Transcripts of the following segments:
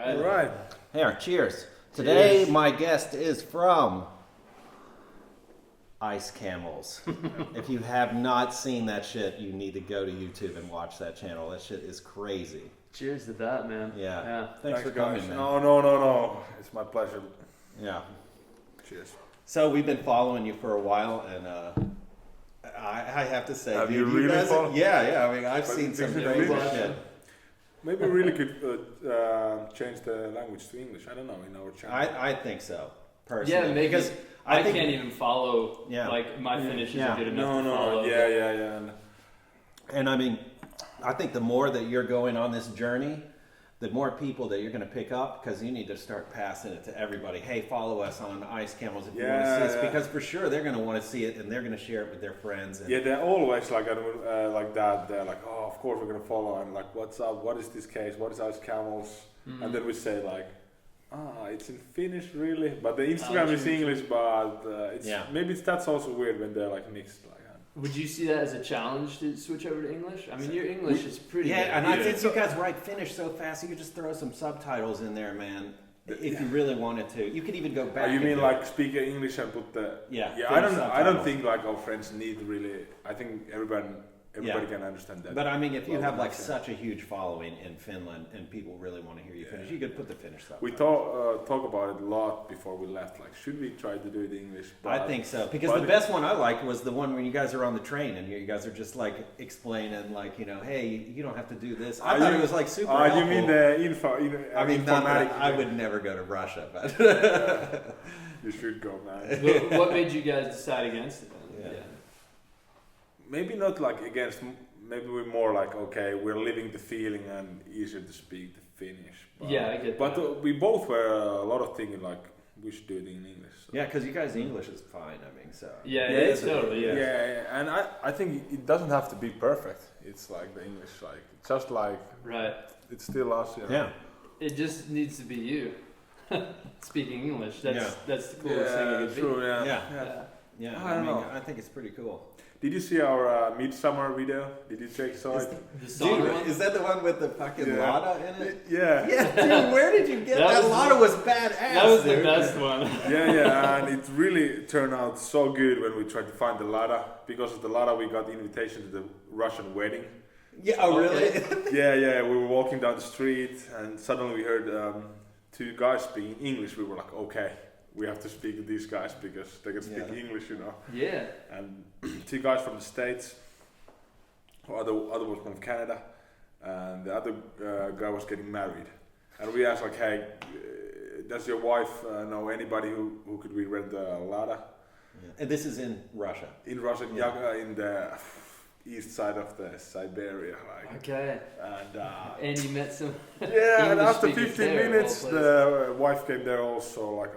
All right. Here, cheers. Today, my guest is from Ice Camels. If you have not seen that shit, you need to go to YouTube and watch that channel. That shit is crazy. Cheers to that, man. Yeah. Thanks for coming, man. No. It's my pleasure. Yeah. Cheers. So we've been following you for a while, and I have to say, Have dude, you really guys, followed? Yeah. I mean, I've seen some crazy shit. Maybe we really could change the language to English. I don't know, in our channel. I think so, personally. Yeah, maybe. Because I think, can't even follow. Yeah. Like my Finnish isn't good enough to No. follow. Yeah. And I mean, I think the more that you're going on this journey, the more people that you're going to pick up, because you need to start passing it to everybody. Hey, follow us on Ice Camels if you want to see us, because for sure they're going to want to see it and they're going to share it with their friends. And They're always like that. They're like, oh, of course we're gonna follow. And like, what's up? What is this case? What is Ice Camels? And then we say like, it's in Finnish, really. But the Instagram is English, but maybe that's also weird when they're like mixed. Like, Would you see that as a challenge to switch over to English? I mean, your English is pretty good. and I think you guys write Finnish so fast, you could just throw some subtitles in there, man. If you really wanted to, you could even go back. you mean like speak English and put the? Yeah. I don't think like our friends need really. I think everybody can understand that. But I mean, if you have like such a huge following in Finland and people really want to hear you Finnish, you could put the Finnish stuff. We talk about it a lot before we left. Like, should we try to do it in English? But, I think so, because the best one I liked was the one when you guys are on the train and you guys are just like explaining, like, hey, you don't have to do this. I thought it was like super helpful. You mean the info? I mean, I would never go to Russia, but you should go, man. What made you guys decide against it then? Yeah. Maybe not like against. Maybe we're more like, okay, we're living the feeling and easier to speak the Finnish. But, I get that. But we both were a lot of thinking like we should do it in English. So. Yeah, because you guys' English is fine. I mean, so it's totally. Yeah, and I think it doesn't have to be perfect. It's like the English, like just like right. It's still us. Yeah. It just needs to be you speaking English. That's the coolest thing you could be. True. Yeah. I don't know. I think it's pretty cool. Did you see our Midsummer video? Did you check it? Dude, is that the one with the fucking Lada in it? Yeah. Yeah, dude, where did you get that? Lada was badass. That was the best one. Yeah, and it really turned out so good when we tried to find the Lada. Because of the Lada, we got the invitation to the Russian wedding. Yeah, oh really? Yeah, we were walking down the street and suddenly we heard two guys speaking English. We were like, okay, we have to speak to these guys because they can speak English, Yeah. And two guys from the States, other was from Canada, and the other guy was getting married. And we asked like, hey, does your wife know anybody who could we rent the Lada? Yeah. And this is in Russia. In Russia, in the east side of the Siberia, like. Okay. And you met some. Yeah, and after English 15 minutes, the wife came there also. Like,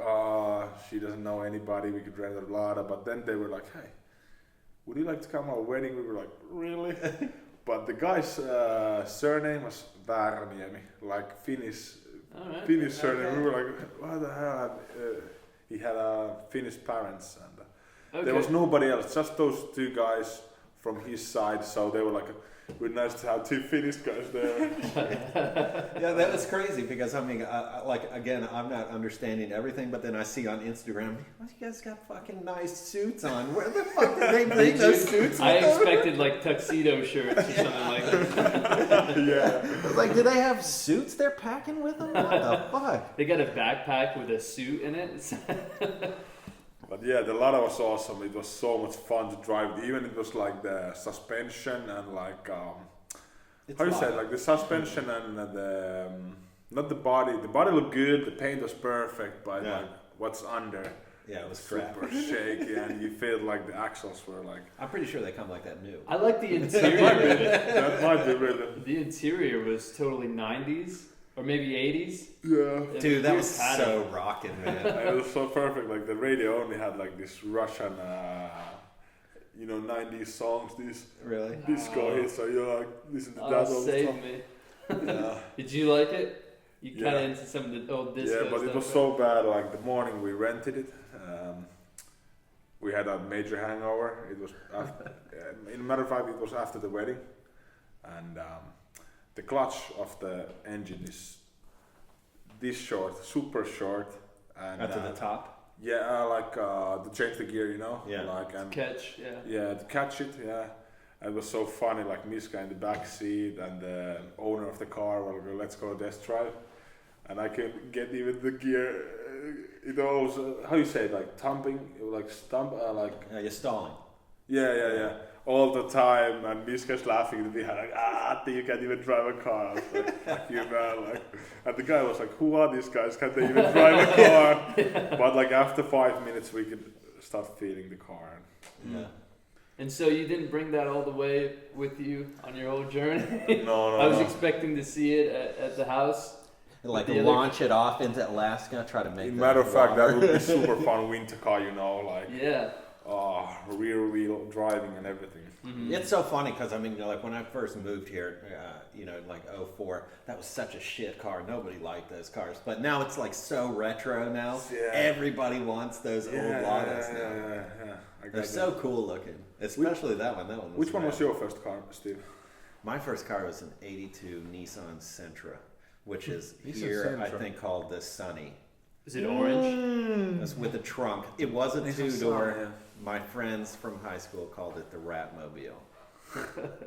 she doesn't know anybody. We could rent a Lada, but then they were like, hey, would you like to come to our wedding? We were like, really? But the guy's surname was Värniemi, like Finnish surname. Okay. We were like, what the hell? He had Finnish parents, and there was nobody else, just those two guys from his side. So they were like, it would be nice to have two Finnish guys there. Yeah, that was crazy because I mean, again, I'm not understanding everything, but then I see on Instagram, well, you guys got fucking nice suits on. Where the fuck did they bring those suits? I expected like tuxedo shirts or something like that. Yeah. I was like, do they have suits they're packing with them? What the fuck? They got a backpack with a suit in it. But yeah, the Lada was awesome. It was so much fun to drive. Even it was like the suspension and like how do you say it? Like the suspension and the not the body. The body looked good. The paint was perfect, but like what's under? Yeah, it was super shaky, and you feel like the axles were like. I'm pretty sure they come like that new. I like the interior. That might be really. The interior was totally 90s. Or maybe 80s? Yeah. Dude, that was so rocking, man. It was so perfect. Like the radio only had like this Russian, 90s songs, these disco hits. So you're like, listen to that all the save time. me. Yeah. Did you like it? You kind of into some of the old disco Yeah, but it was so bad. Like the morning we rented it, we had a major hangover. It was, in a matter of fact, it was after the wedding, and the clutch of the engine is this short, super short. And, to the top. Yeah, to change the gear, you know. Yeah. And Catch, yeah. Yeah, to catch it. Yeah. It was so funny, like Miska in the back seat and the owner of the car will go, let's go test drive. And I can get even the gear, it always, how you say it, like thumping, like stump, like... You're stalling. Yeah. All the time, and Miska's laughing at me, like, you can't even drive a car. I was like, fuck you, man. Like, and the guy was like, who are these guys? Can't they even drive a car? Yeah. But like after 5 minutes, we could start feeding the car. Yeah. And so you didn't bring that all the way with you on your whole journey? No. I was expecting to see it at the house. Like launch it off into Alaska, try to make it. Matter of fact, that would be super fun winter car, you know, like rear wheel driving and everything. Mm-hmm. It's so funny because I mean, like when I first moved here, like 04, that was such a shit car. Nobody liked those cars, but now it's like so retro now. Yeah. Everybody wants those old Ladas now. Yeah. They're so cool looking, especially that one. That one. Which one was your first car, Steve? My first car was an '82 Nissan Sentra, which is Sentra. I think called the Sunny. Is it orange? It's with a trunk. It was a two-door. Yeah. My friends from high school called it the Ratmobile.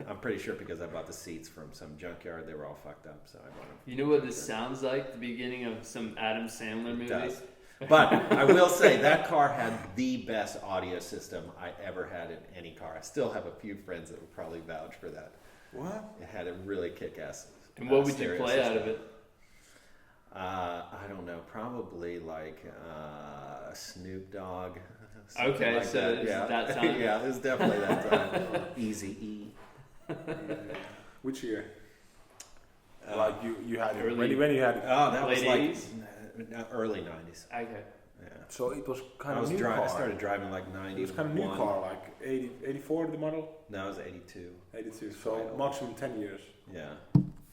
I'm pretty sure because I bought the seats from some junkyard. They were all fucked up, so I bought them. You know what this sounds like? The beginning of some Adam Sandler movie? It does. But I will say that car had the best audio system I ever had in any car. I still have a few friends that would probably vouch for that. What? It had a really kick-ass And what would you play out of it? I don't know. Probably like Snoop Dogg. Okay, like so it's that time. Yeah, it was definitely that time. Easy E. Which year? Like you had it. When you had it? Oh, that was like 80s? Early 90s. Okay. Yeah. So it was kind of new car. I started driving like 91. It was kind of new car, like 84 the model? No, it was 82. 82, so maximum 10 years. Yeah.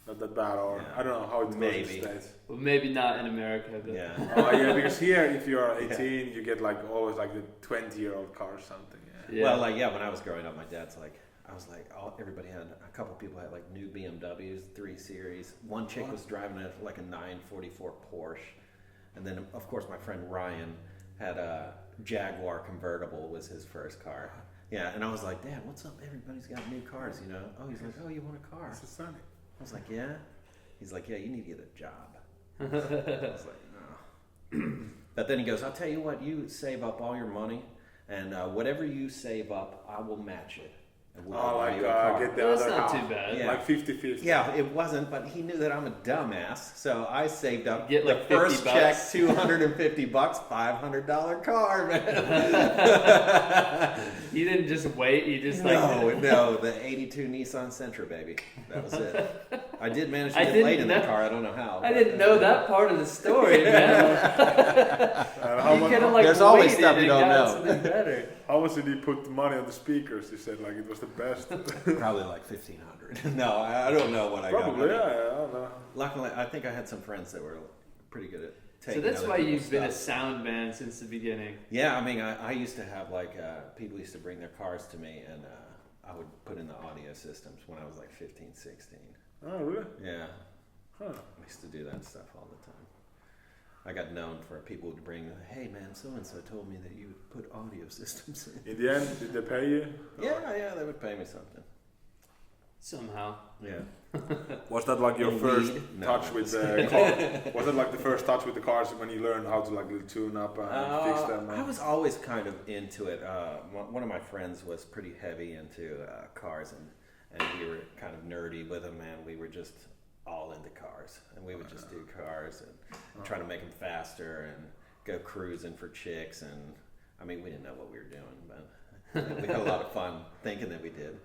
Not that bad, or I don't know how it goes in the States. Well, maybe not in America. But Yeah. Because here, if you're 18, you get like always like the 20-year-old car or something. Yeah. Well, like when I was growing up, my dad's like, I was like, everybody had, a couple people had like new BMWs, 3 Series. One chick was driving like a 944 Porsche. And then, of course, my friend Ryan had a Jaguar convertible was his first car. Yeah, and I was like, Dad, what's up? Everybody's got new cars, you know? Oh, he's like, oh, you want a car? This is sunny. I was like, yeah. He's like, yeah, you need to get a job. I was like, no. But then he goes, I'll tell you what, you save up all your money, and whatever you save up, I will match it. Get the other that's not half. too bad. Yeah. Like 50-50. Yeah, it wasn't, but he knew that I'm a dumbass, so I saved up Get like the first check, $250, $500 car, man. You didn't just wait, you just No, the 82 Nissan Sentra, baby. That was it. I did manage to get laid in that car, I don't know how. I didn't know that part of the story, man. There's always stuff you don't know. Better. How much did he put money on the speakers? He said like it was the best. Probably like $1,500. No, I don't know what I got. Probably, I don't know. Luckily, I think I had some friends that were pretty good at taking. So that's why you've been a sound man since the beginning. Yeah, I mean, I used to have like people used to bring their cars to me, and I would put in the audio systems when I was like 15, 16. Oh, really? Yeah. Huh. I used to do that stuff all the time. I got known for people would bring, hey man, so-and-so told me that you would put audio systems in. In the end, did they pay you? Yeah, they would pay me something. Somehow. Yeah. Was that like your first touch with the car? Was it like the first touch with the cars when you learned how to like tune up and fix them? I was always kind of into it. One of my friends was pretty heavy into cars, and we were kind of nerdy with him, and we were just all into cars, and we would just do cars and try to make them faster and go cruising for chicks, and I mean we didn't know what we were doing, but we had a lot of fun thinking that we did.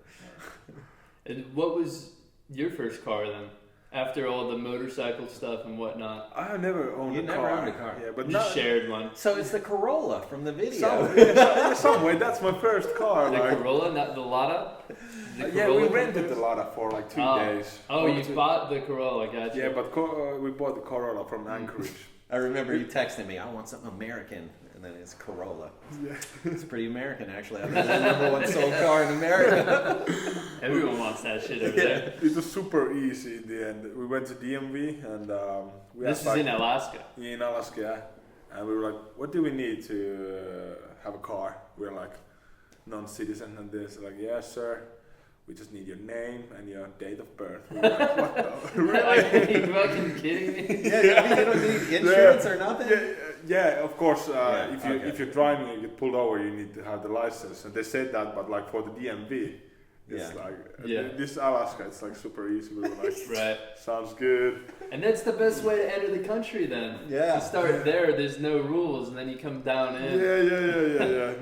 And what was your first car then? After all the motorcycle stuff and whatnot. I never owned a car. You never owned a car. Yeah, but just shared one. So it's the Corolla from the video. Some way, that's my first car. The Corolla, not the Lada? Yeah, we rented the Lada for like 2 days. Oh, you bought the Corolla, gotcha. Yeah, but we bought the Corolla from Anchorage. I remember you texting me, I want something American. and then it's Corolla. Yeah. It's pretty American, actually. I think it's the number one sold car in America. Everyone wants that shit over there. It was super easy in the end. We went to DMV and we This asked, is like, in Alaska. in Alaska, yeah. And we were like, what do we need to have a car? We were like, non-citizen, and they're like, yeah, sir. We just need your name and your date of birth. We were like, what the? Really? Are you fucking kidding me? You don't need insurance or nothing? Yeah, of course. Okay. If you're driving and you get pulled over, you need to have the license. And they said that, but like for the DMV, it's this Alaska, it's like super easy. We were like, Right. sounds good. And that's the best way to enter the country then. Yeah. To start there, there's no rules, and then you come down in. Yeah.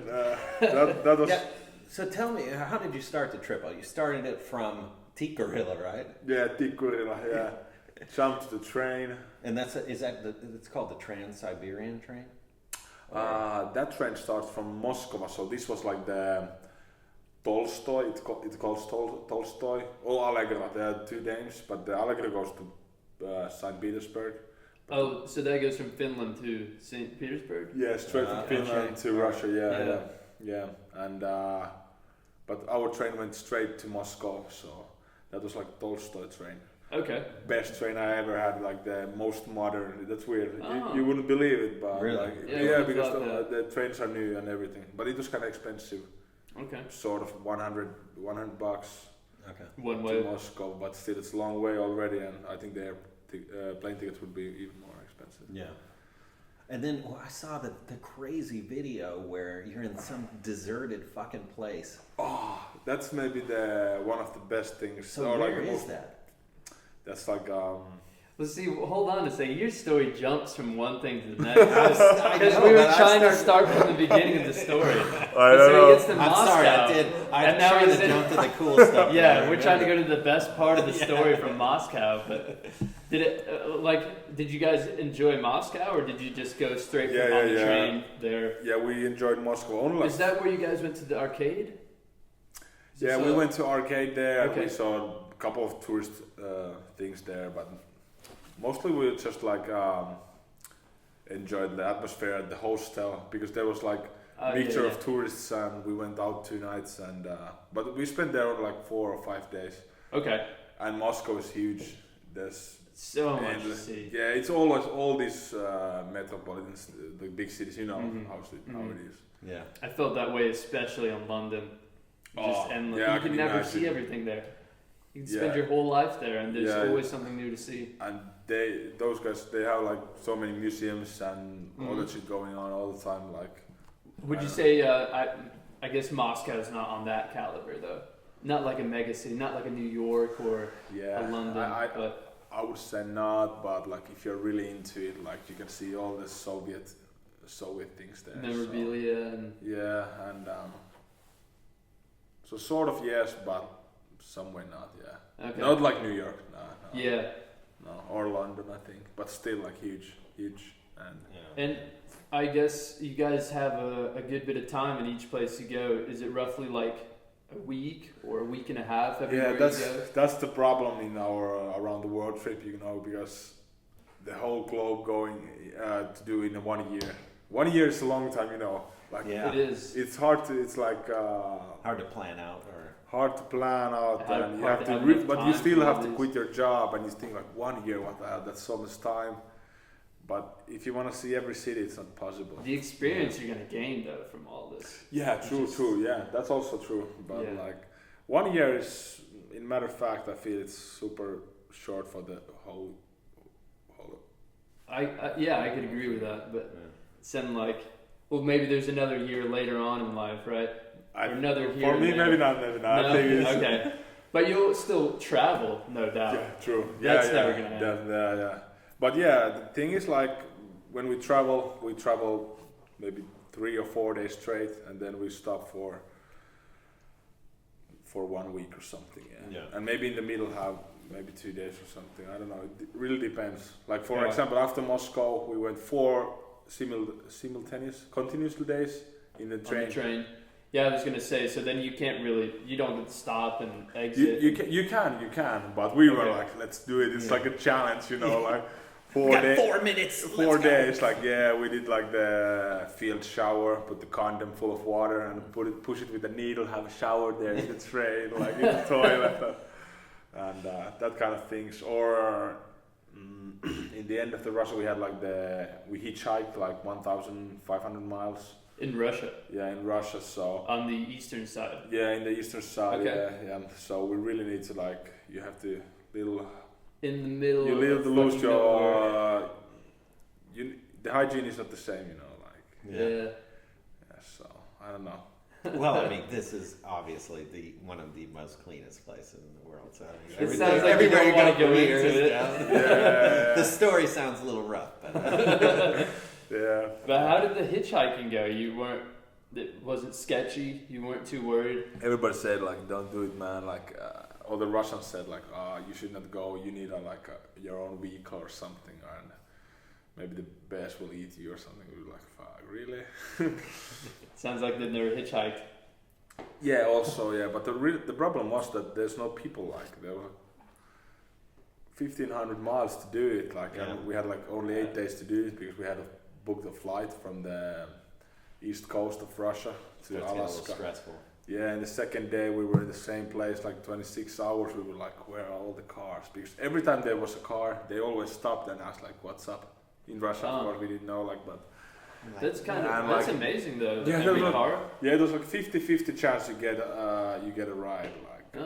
That was. Yeah. So tell me, how did you start the trip? You started it from Gorilla, right? Yeah, Tikkurila, yeah. Jumped the train. And it's called the Trans-Siberian train? That train starts from Moscow, so this was like the Tolstoy, it calls Tolstoy, or Allegra, there are two names, but the Allegra goes to St. Petersburg. Oh, so that goes from Finland to St. Petersburg? Yeah, straight from Finland to Russia, yeah. And but our train went straight to Moscow, so that was like Tolstoy train. Okay. Best train I ever had, like the most modern. That's weird. Oh. You wouldn't believe it, but really? like, Yeah, because the trains are new and everything. But it was kind of expensive. Okay. Sort of $100 Okay. One way. to Moscow, but still it's a long way already, and I think their plane tickets would be even more expensive. Yeah. And then I saw the crazy video where you're in some deserted fucking place. Oh, that's maybe one of the best things. So or where like is that? That's like Let's see, hold on a second. Your story jumps from one thing to the next. Because know, we were but I trying to started- start from the beginning of the story. I don't So know. he gets to I'm Moscow. sorry, I'm And now trying he's to in- jump to the cool stuff. Yeah, we're trying to go to the best part of the story from Moscow. But did you guys enjoy Moscow, or did you just go straight from on the train there? Yeah, we enjoyed Moscow. Only like, Is that where you guys went to the arcade? yeah, we went to arcade there. Okay. We saw a couple of tourist things there, but mostly we just like enjoyed the atmosphere at the hostel, because there was like mixture of tourists, and we went out 2 nights, and but we spent there on like 4 or 5 days. Okay. And Moscow is huge. There's So much to endless. see. Yeah, it's always all these metropolitans, the big cities. You know how it is. Yeah. I felt that way, especially in London. Just endless. yeah, I You can can never imagine. see everything there. You can spend Yeah. your whole life there, and there's Yeah. always something new to see. And those guys, they have like so many museums and all that shit going on all the time. Like, Would you say? I guess Moscow's not on that caliber, though. Not like a mega city, not like a New York or yeah, a London. But I would say not, but like if you're really into it, like you can see all the Soviet things there. memorabilia and Yeah, and so sort of yes, but somewhere not. Yeah, okay. not like New York. No. Yeah, No, or London, I think, but still like huge, and and I guess you guys have a good bit of time in each place you go. Is it roughly like a week or a week and a half everywhere yeah, you go? that's the problem in our around the world trip, you know, because the whole globe going to do in 1 year. 1 year is a long time, you know. Like Yeah. It is. it's hard to. It's like Hard to plan out, or hard to plan out, Hard- and you hard have to to. have enough But you time still for have all to this. quit your job, and you think like 1 year. What the hell? That's so much time. But if you want to see every city, it's not possible. The experience you're gonna gain though from all this. Yeah, true, Just- true. Yeah, that's also true. But Yeah. like 1 year is, in matter of fact, I feel it's super short for the whole. I could agree with that, but then like, well, maybe there's another year later on in life, right? Or another here. For and me, there. maybe not. Maybe not. No? I think it's, Okay, but you'll still travel, no doubt. Yeah, true. That's yeah, never yeah, gonna happen. yeah. But yeah, the thing is like when we travel maybe 3 or 4 days straight, and then we stop for 1 week or something. Yeah. And maybe in the middle have maybe 2 days or something. I don't know. It really depends. Like for Yeah. example, after Moscow, we went 4 continuous days in the train. On the train. Yeah, I was gonna say. So then you don't get to stop and exit. You can, but we were Okay. like, let's do it. It's like a challenge, you know. Like 4 minutes. 4 days, like we did like the field shower, put the condom full of water and push it with a needle, have a shower there in the train, like in the toilet, and that kind of things. Or in the end of the Russia, we had like we hitchhiked like 1,500 miles. In Russia? Yeah, in Russia, so... On the eastern side? Yeah, in the eastern side, okay. yeah. So we really need to like, you have to in the middle. You live to lose your. The hygiene is not the same, like. Yeah. So I don't know. Well, I mean, this is obviously one of the most cleanest places in the world. So it sounds like everywhere you want to go into it. Yeah. The story sounds a little rough, but. Yeah. But how did the hitchhiking go? It wasn't sketchy. You weren't too worried. Everybody said like, don't do it, man. Like. All the Russians said like, you should not go. You need your own vehicle or something, and maybe the bears will eat you or something. We were like, fuck, really? Sounds like they never hitchhiked. Yeah, also but the problem was that there's no people. Like there were 1,500 miles to do it. Like and we had like only 8 days to do it because we had to book the flight from the east coast of Russia to Alaska. That's a little stressful. Yeah, and the second day we were in the same place, like 26 hours. We were like, where are all the cars? Because every time there was a car, they always stopped and asked like, what's up? In Russia, of course, we didn't know, but... That's that's amazing though, every car. Yeah, there's like 50-50 chance you get a ride, like...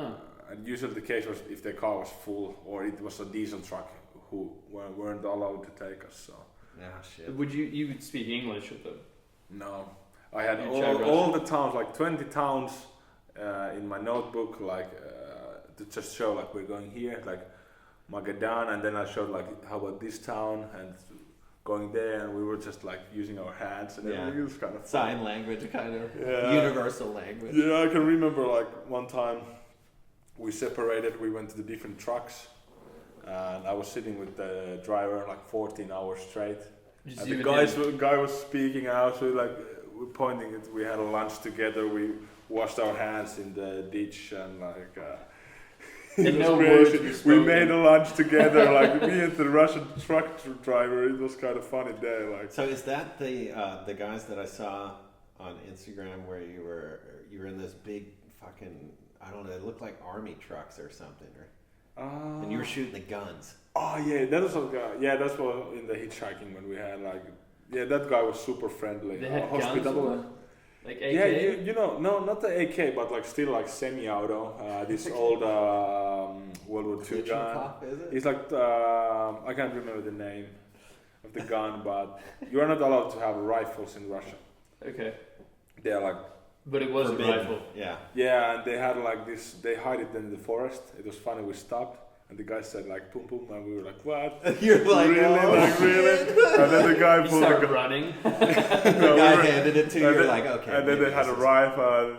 and usually the case was if the car was full, or it was a diesel truck who weren't allowed to take us, so... Yeah, shit. You would speak English with them? No. I had all the towns, like 20 towns in my notebook, like to just show like we're going here, like Magadan, and then I showed like how about this town and going there, and we were just like using our hands and everything. It was kind of fun. Sign language, kind of universal language. Yeah, I can remember like one time we separated, we went to the different trucks, and I was sitting with the driver like 14 hours straight. And the guy was speaking out, so like. We're pointing it. We had a lunch together. We washed our hands in the ditch and like. It was crazy. We made a lunch together, like me and the Russian truck driver. It was kind of funny day, like. So is that the guys that I saw on Instagram where you were in this big fucking, I don't know, it looked like army trucks or something, right? And you were shooting the guns. Oh yeah, that was a guy. Yeah, that's what in the hitchhiking when we had like. Yeah, that guy was super friendly. They had hospitable. Like AK? Yeah, you know, no, not the AK, but like still like semi-auto. This old World War II gun. It's like I can't remember the name of the gun, but you are not allowed to have rifles in Russia. Okay. They are like. But it was forbidden. A rifle. Yeah. Yeah, and they had like this. They hide it in the forest. It was funny. We stopped. And the guy said like "pum pum," and we were like, "What?" You're like, really, like really? And then the guy pulled the gun. Running. The guy handed it to you. You're like, okay. And then they had a rifle.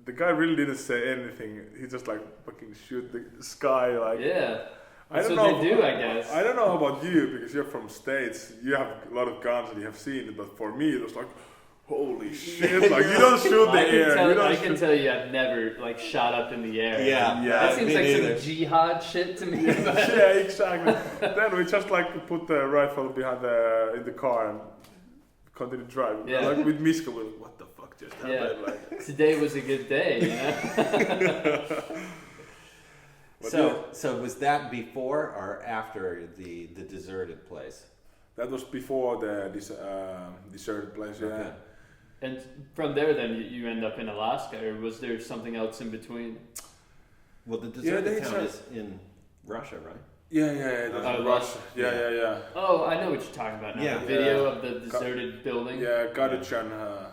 The guy really didn't say anything. He just like fucking shoot the sky, like. Yeah. That's what they do, I guess. I don't know about you because you're from States. You have a lot of guns and you have seen it, but for me it was like. Holy shit! Like you don't shoot the air. I can tell you, I've never like shot up in the air. Yeah. That seems like some jihad shit to me. Yeah, exactly. Then we just like put the rifle behind in the car and continue driving. Yeah. Like with Miska, we're like, what the fuck just happened? Yeah. Like, today was a good day. So was that before or after the deserted place? That was before the deserted place. Yeah. Okay. And from there, then you end up in Alaska, or was there something else in between? Well, the deserted town is in Russia, right? Yeah. That's Russia. Yeah. Oh, I know what you're talking about now. Yeah. The video of the deserted building. Yeah, Gadichan,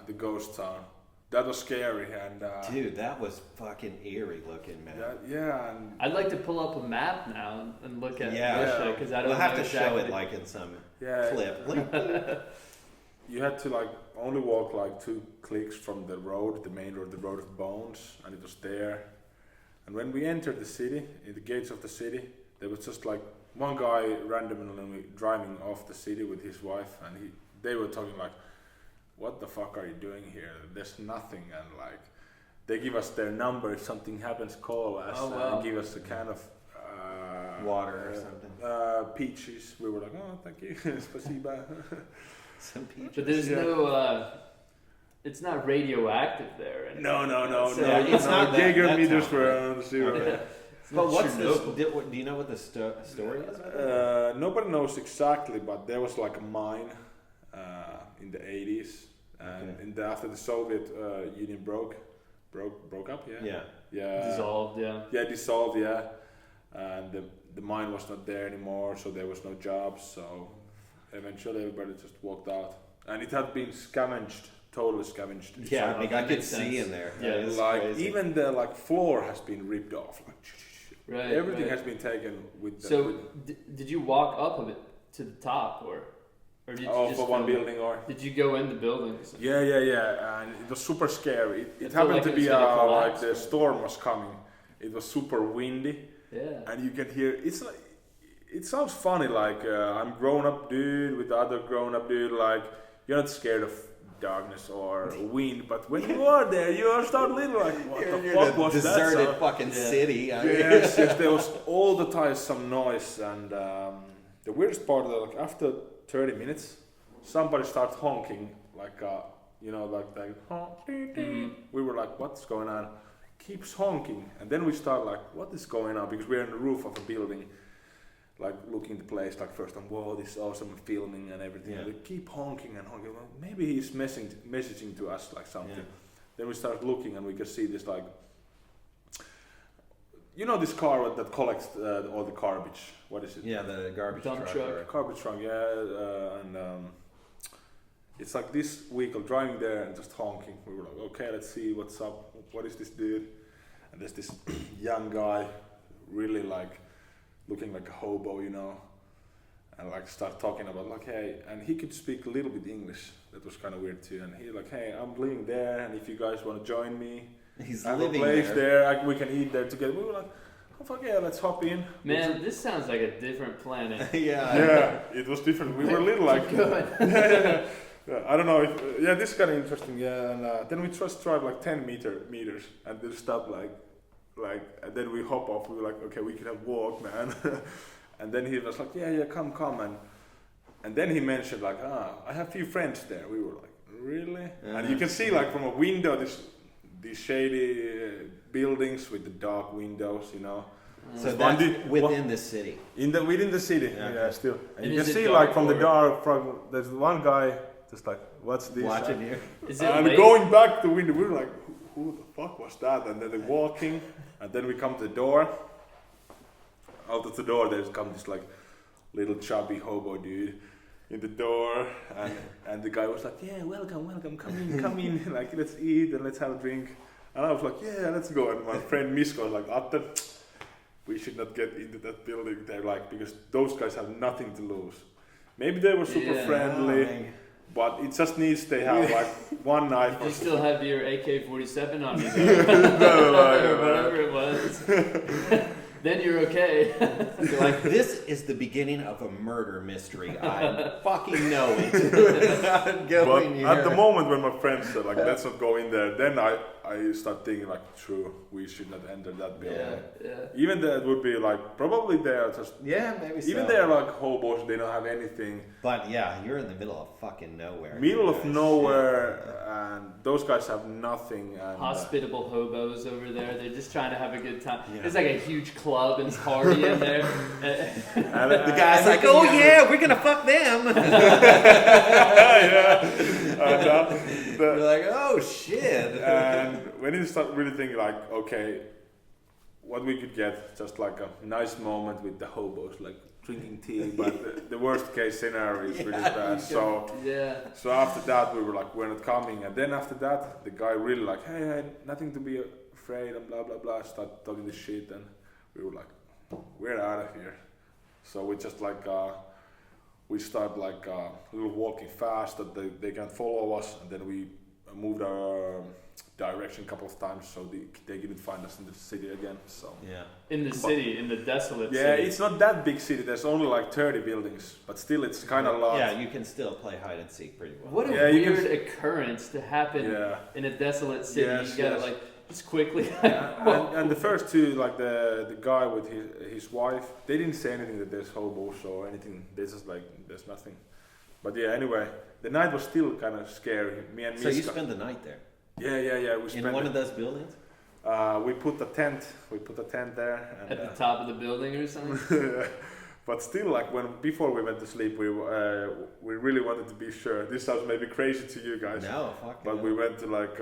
the ghost town. That was scary and. Dude, that was fucking eerie looking, man. Yeah. And I'd like to pull up a map now and look at Russia because I don't. We'll have know to show it like in some clip. You had to like only walk like 2 clicks from the road, the main road, the road of bones, and it was there. And when we entered the city, in the gates of the city, there was just like one guy randomly driving off the city with his wife, and they were talking like, "What the fuck are you doing here? There's nothing." And like, they give us their number. If something happens, call us and give us a can of water or something. peaches. We were like, oh, thank you, spasiba. Some peaches. But there's no. It's not radioactive there. No. It's not that Jaeger meters town, were on zero. Okay. But what's this? Do you know what the story is? Nobody knows exactly, but there was like a mine in the 80s, and after the Soviet Union broke up. Dissolved. Dissolved. And the mine was not there anymore, so there was no jobs. So eventually, everybody just walked out, and it had been totally scavenged. Yeah, I could see in there. Yeah, like crazy. even the floor has been ripped off. Like, right. Everything has been taken with. Did you walk up of it to the top, or did you just for one building, or did you go in the buildings? Yeah, and it was super scary. It happened like to it be was gonna collapse, like the storm was coming. It was super windy, and you can hear. It's like it sounds funny. Like I'm grown up dude with the other grown up dude. Like you're not scared of darkness or wind, but when you are there, you are start little like, what the fuck was that? Deserted fucking city. Yes, there was all the time some noise, and the weirdest part that like after 30 minutes, somebody starts honking like we were like, what's going on? Keeps honking, and then we start like, what is going on? Because we're on the roof of a building, like looking the place like first time, whoa, this is awesome, filming and everything. They keep honking and honking. Well, maybe he's messaging to us like something. Then we start looking and we can see this like, this car that collects all the garbage. What is it? Yeah, the garbage dump truck. Garbage truck, and it's like this vehicle driving there and just honking. We were like, okay, let's see what's up. What is this dude? And there's this young guy, really like looking like a hobo, and like start talking about like, hey, and he could speak a little bit English. That was kind of weird too. And he's like, hey, I'm living there, and if you guys want to join me, he's I have a living place there. we can eat there together. We were like, oh fuck yeah, let's hop in. Man, this sounds like a different planet. Yeah, it was different. We were little like, I don't know. This is kind of interesting. Yeah, and then we just tried like 10 meters, and then stopped like, and then we hop off. We were like, okay, we can have walk, man. And then he was like, yeah, come, and then he mentioned like, I have a few friends there. We were like, really? And you can see like from a window these shady buildings with the dark windows, So that's within the city. Within the city, still. And you can see like from the dark, there's one guy just like, what's this? Watching you. And going back to the window, we were like, who the fuck was that? And then they're walking, and then we come to the door. Out of the door, there's come this like little chubby hobo dude in the door, and the guy was like, yeah, welcome, come in, like let's eat and let's have a drink. And I was like, yeah, let's go. And my friend Misko was like, Atte, we should not get into that building there, like, because those guys have nothing to lose. Maybe they were super friendly, but it just needs they have like one knife. You still have your AK-47 on you, or whatever it was. Then you're okay. You're like, this is the beginning of a murder mystery. I fucking know it. I'm going here. At the moment when my friends said like, let's not go in there, then I start thinking like, true, we should not enter that building. Yeah. Even that would be like, probably they are just, maybe so. even they are like hobos, they don't have anything. But yeah, you're in the middle of fucking nowhere. Middle of nowhere, and those guys have nothing. And, hospitable hobos over there. They're just trying to have a good time. There's like a huge club and party in there. And the guy's like, oh yeah, we're gonna fuck them. You're like, oh shit. And when you start really thinking like, okay, what we could get, just like a nice moment with the hobos, like drinking tea, but the worst case scenario is really bad. So after that we were like, we're not coming. And then after that, the guy really like, hey, nothing to be afraid and blah blah blah, start talking this shit, and we were like, we're out of here. So we just like we start like a little walking fast that they can follow us, and then we moved our direction a couple of times so they couldn't find us in the city again. So in the city, in the desolate city. Yeah, it's not that big city. There's only like 30 buildings, but still it's kind of large. Yeah, you can still play hide and seek pretty well. What a weird occurrence to happen in a desolate city. Yes, you gotta like Just quickly. and the first two, like the guy with his wife, they didn't say anything that there's hobos or anything. They just like there's nothing. But yeah, anyway, the night was still kind of scary. Me and So you spent the night there? Yeah. We spent in one of those buildings. We put a tent. We put a tent there. And, At the top of the building or something. But still, like before we went to sleep, we really wanted to be sure. This sounds maybe crazy to you guys. No, fuck. But we went to like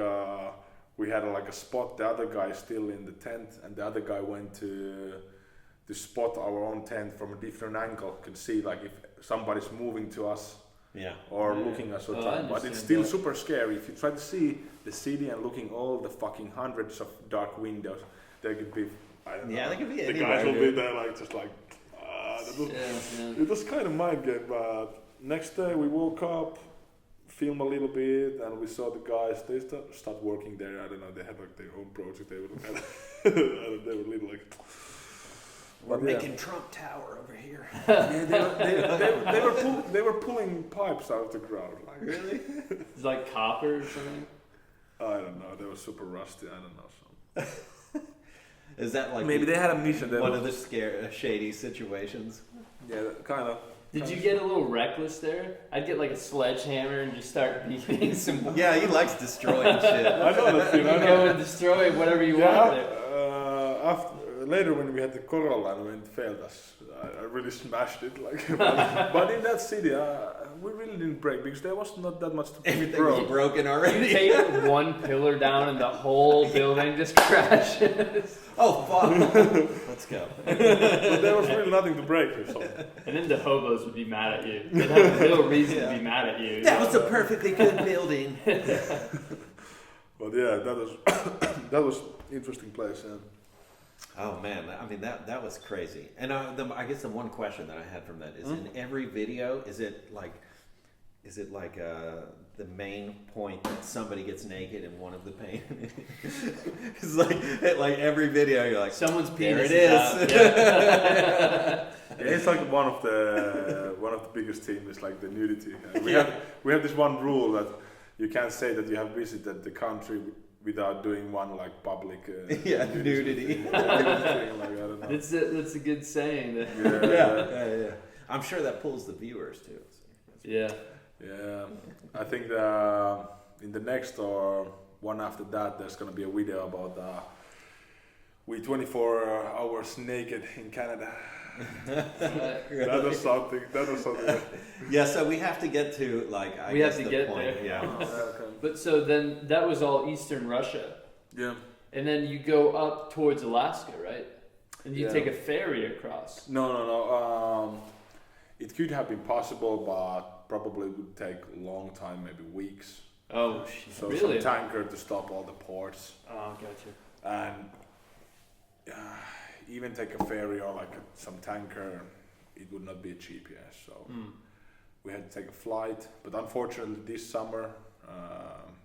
we had like a spot. The other guy is still in the tent, and the other guy went to spot our own tent from a different angle. Can see like if somebody's moving to us. Yeah. Or looking at us, but it's still super scary. If you try to see the city and looking all the fucking hundreds of dark windows, there could be. I don't know. Yeah, there could be. The guys will be there, like just like. It was kind of mind game. But next day we woke up, filmed a little bit, and we saw the guys. They start working there. I don't know. They had like their own project. They were they were little like. We're making Trump Tower over here. Yeah, they were pulling pipes out of the ground. Like really? It's like copper or something. I don't know. They were super rusty. I don't know. So. Is that like maybe they had a mission? One of the shady situations. Yeah, kind of. Did you get a little reckless there? I'd get like a sledgehammer and just start beating some. Yeah, he likes destroying shit. I know that thing. You go and destroy whatever you want there. Later when we had the Corolla and when it failed us, I really smashed it. Like, but in that city, we really didn't break because there was not that much to Everything was broken already. You take one pillar down and the whole building just crashes. Oh fuck! Let's go. But there was really nothing to break or something. And then the hobos would be mad at you. They'd have no reason to be mad at you. That was a perfectly good building. But yeah, that was interesting place. Yeah. Oh man, I mean that was crazy. And I guess the one question that I had from that is in every video, is it like the main point that somebody gets naked in one of the paint? It's like every video you're like someone's penis. There it is. Out. Yeah. It's like one of the biggest themes is like the nudity. We have this one rule that you can't say that you have visited the country without doing one like public nudity. Like, I don't know. That's a good saying. Yeah. I'm sure that pulls the viewers too. So yeah. I think in the next or one after that, there's gonna be a video about we 24 hours naked in Canada. That was something. Yeah, so we have to get to like we have to get point. there. Yeah. Okay. But so then that was all Eastern Russia. Yeah. And then you go up towards Alaska, right? And you take a ferry across. No. It could have been possible, but probably would take a long time, maybe weeks. Oh, so really? some tanker to stop all the ports. Oh, gotcha. And even take a ferry or like some tanker, it would not be cheap, so we had to take a flight. But unfortunately, this summer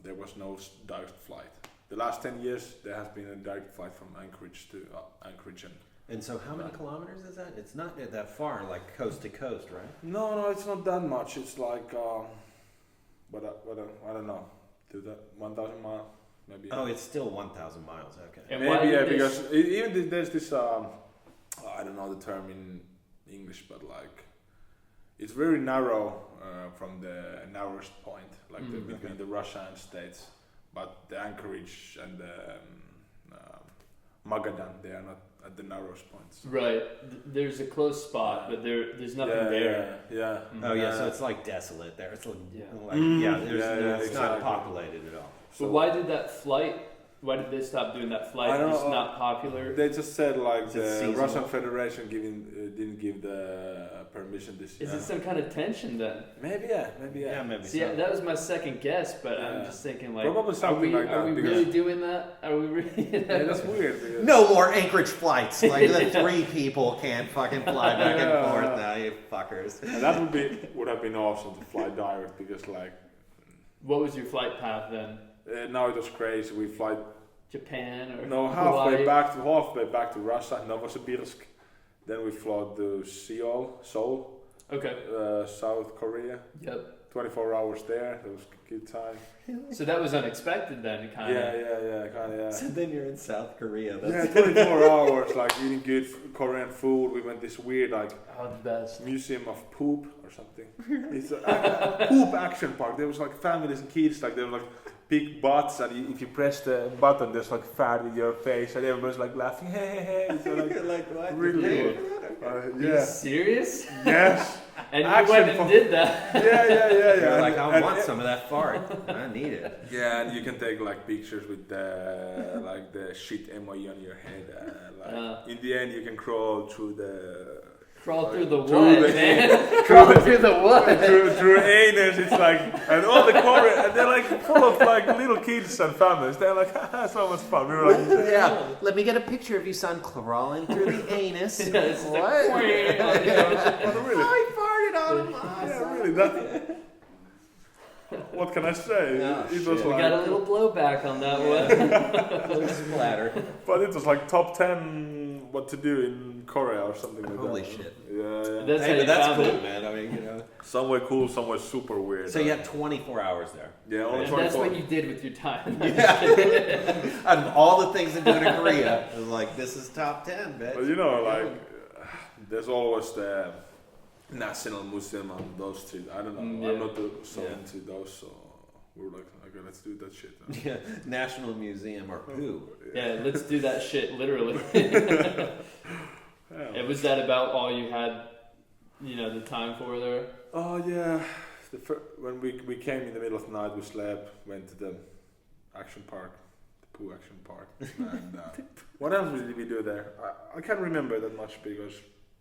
there was no direct flight. The last 10 years, there has been a direct flight from Anchorage to Anchorage. And so how many kilometers is that? It's not that far, like coast to coast, right? No, it's not that much. It's like, I don't know, 1,000 miles, maybe. Oh, it's still 1,000 miles, okay. And maybe, because even there's this, I don't know the term in English, but like, it's very narrow from the narrowest point, like between the Russia and States. But the Anchorage and the Magadan, they are not at the narrowest points. Right. There's a close spot, but there's nothing there. Yeah. Oh yeah, so it's like desolate there. It's like, it's not populated at all. So why did they stop doing that flight? I don't It's know. not popular. They just said like the seasonal? Russian Federation didn't give the permission this year. Is it some kind of tension then? Maybe. Yeah, maybe. See, so. That was my second guess, but I'm just thinking like, Probably something like that, Are we because- really doing that? Are we really? Yeah, that's weird. Because No more Anchorage flights. Like the 3 people can't fucking fly back and forth now, you fuckers. and that would have been awesome to fly direct because like What was your flight path then? now it was crazy. We fly Japan or halfway Hawaii? back to Russia, Novosibirsk. Then we flew to Seoul, Okay. South Korea. Yep. 24 hours there. It was a good time. So that was unexpected then, kind of. Yeah, kind of, yeah. So then you're in South Korea. Yeah, 24 hours, like eating good Korean food. We went this weird, like, Oh, the best. museum of poop or something. It's a poop action park. There was like families and kids, like there were like big butts, and if you press the button, there's like fat in your face, and everyone's like laughing, hey. So like, like what? really, Are you yeah. serious? Yes. And you Action went and for- did that. Yeah. You're like, I And- want some of that fart. I need it. Yeah, and you can take like pictures with the like the shit emoji on your head. In the end, you can crawl through the Crawl through the through what, the- man? Crawl through the what? through anus. It's like, and all the Korean, and they're like full of like little kids and families. They're like, so much fun. We were like, Yeah, let me get a picture of you, son, crawling through the anus. Yeah, it's just like, What? but really, I farted on him. yeah, really, that. What can I say? Oh, It was shit. We like, got a little blowback on that one. Splatter. but it was like top 10 what to do in Korea or something like Holy that. shit. Yeah. That's how Hey, you but that's found cool, it. man. I mean, you know. Somewhere cool, somewhere super weird. So you had 24 hours there. Yeah, only And 24. that's what you did with your time. Out of all the things to do in Korea, it was like, this is top 10, But bitch. you know, like, there's always the National Museum on those two. I don't know. Yeah. I'm not so Yeah. into those, so we were like, okay, let's do that shit. Yeah, National Museum or poo. Yeah, let's do that shit literally. Yeah. And was that about all you had, the time for there? Oh yeah, when we came in the middle of the night, we slept, went to the action park, the poo action park, and what else did we do there? I can't remember that much because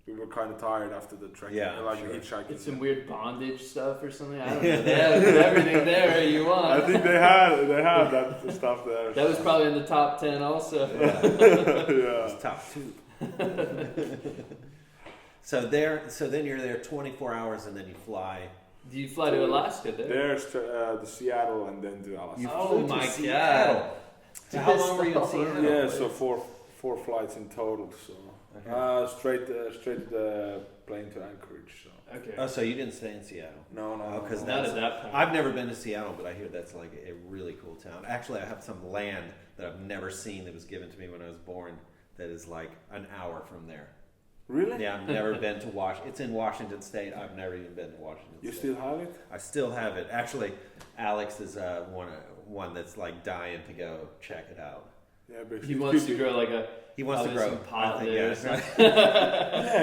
we were kind of tired after the trek. Yeah, like sure. hitchhiking. It's some weird bondage stuff or something. I don't know. They have everything there you want. I think they had that stuff there. That was probably in the top 10 also. Yeah. It's top 2. So then you're there 24 hours and then you fly. Do you fly to Alaska there? There's to Seattle and then to Alaska. You Oh flew to my Seattle. God. So how long were you in Yes. Seattle? Yeah, so four flights in total. So straight to the plane to Anchorage. So Okay. Oh, so you didn't stay in Seattle? no, Oh, 'cause no. Not that's- at that point. I've never been to Seattle, but I hear that's like a really cool town. Actually, I have some land that I've never seen that was given to me when I was born that is like an hour from there. Really? Yeah, I've never been to Washington. It's in Washington State. I've never even been to Washington You State. still have it? I still have it. Actually, Alex is one that's like dying to go check it out. Yeah, but He wants to grow like a He wants to probably grow. some pot I think, there or yeah. something. Yeah,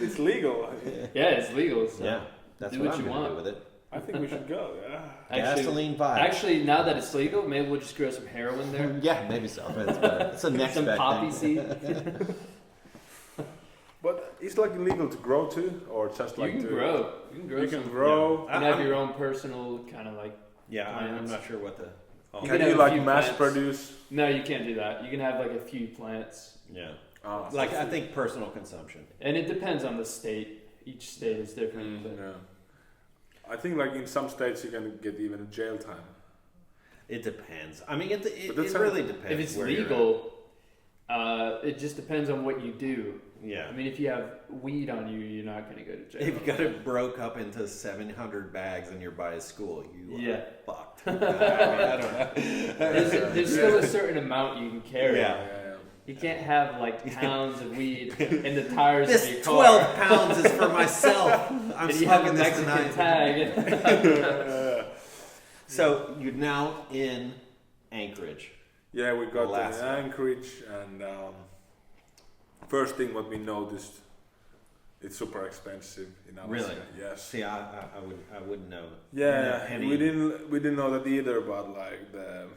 it's legal. Yeah, it's legal. So Yeah, that's do what what I'm you gonna want. do with it. I think we should go. Yeah. Gasoline vibe. Actually, now that it's legal, maybe we'll just grow some heroin there. Yeah, maybe so. That's better. It's the next Some best poppy thing. seed. But it's like illegal to grow too, or just like You can to grow. You can grow You some. can grow. You can have your own personal kind of like. Yeah, I'm Plants. not sure what the. Oh, You Can can you have a like few mass plants. produce? No, you can't do that. You can have like a few plants, yeah. Like I think personal consumption. and it depends on the state. Each state is different. But Yeah. I think like in some states you can get even jail time. It depends. I mean, it But that's really depends. if it's where you're legal, it just depends on what you do. at. Yeah. I mean, if you have weed on you, you're not going to go to jail. If you got it broke up into 700 bags and you're by a school, you Yeah. are fucked. I don't know. There's still a certain amount you can carry. Yeah. You can't have like pounds of weed in the tires of your This car. 12 pounds is for myself. I'm and you have a smoking this Mexican tonight. tag. So you're now in Anchorage. Yeah, we got Alaska. to Anchorage, and first thing what we noticed, it's super expensive in Alaska. Really? Yes. See, I wouldn't know. Yeah, Any- we didn't know that either, but like the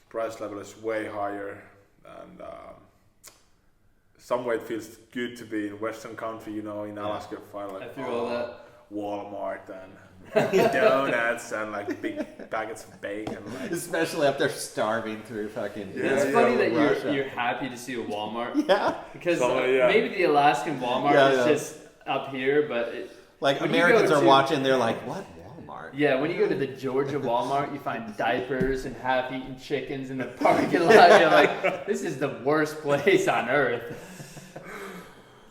price level is way higher, and some way it feels good to be in Western country, in Alaska, find like After all that. Walmart and donuts and like big packets of bacon. Like, Especially up there starving through fucking. It's Yeah, funny that Russia. you're happy to see a Walmart Yeah. because Yeah. maybe the Alaskan Walmart Yeah, is yeah. just up here, but Like when you Americans go are to- watching, they're like, "What Walmart?" yeah, when you go to the Georgia Walmart, you find diapers and half-eaten chickens in the parking lot. You're like, this is the worst place on earth.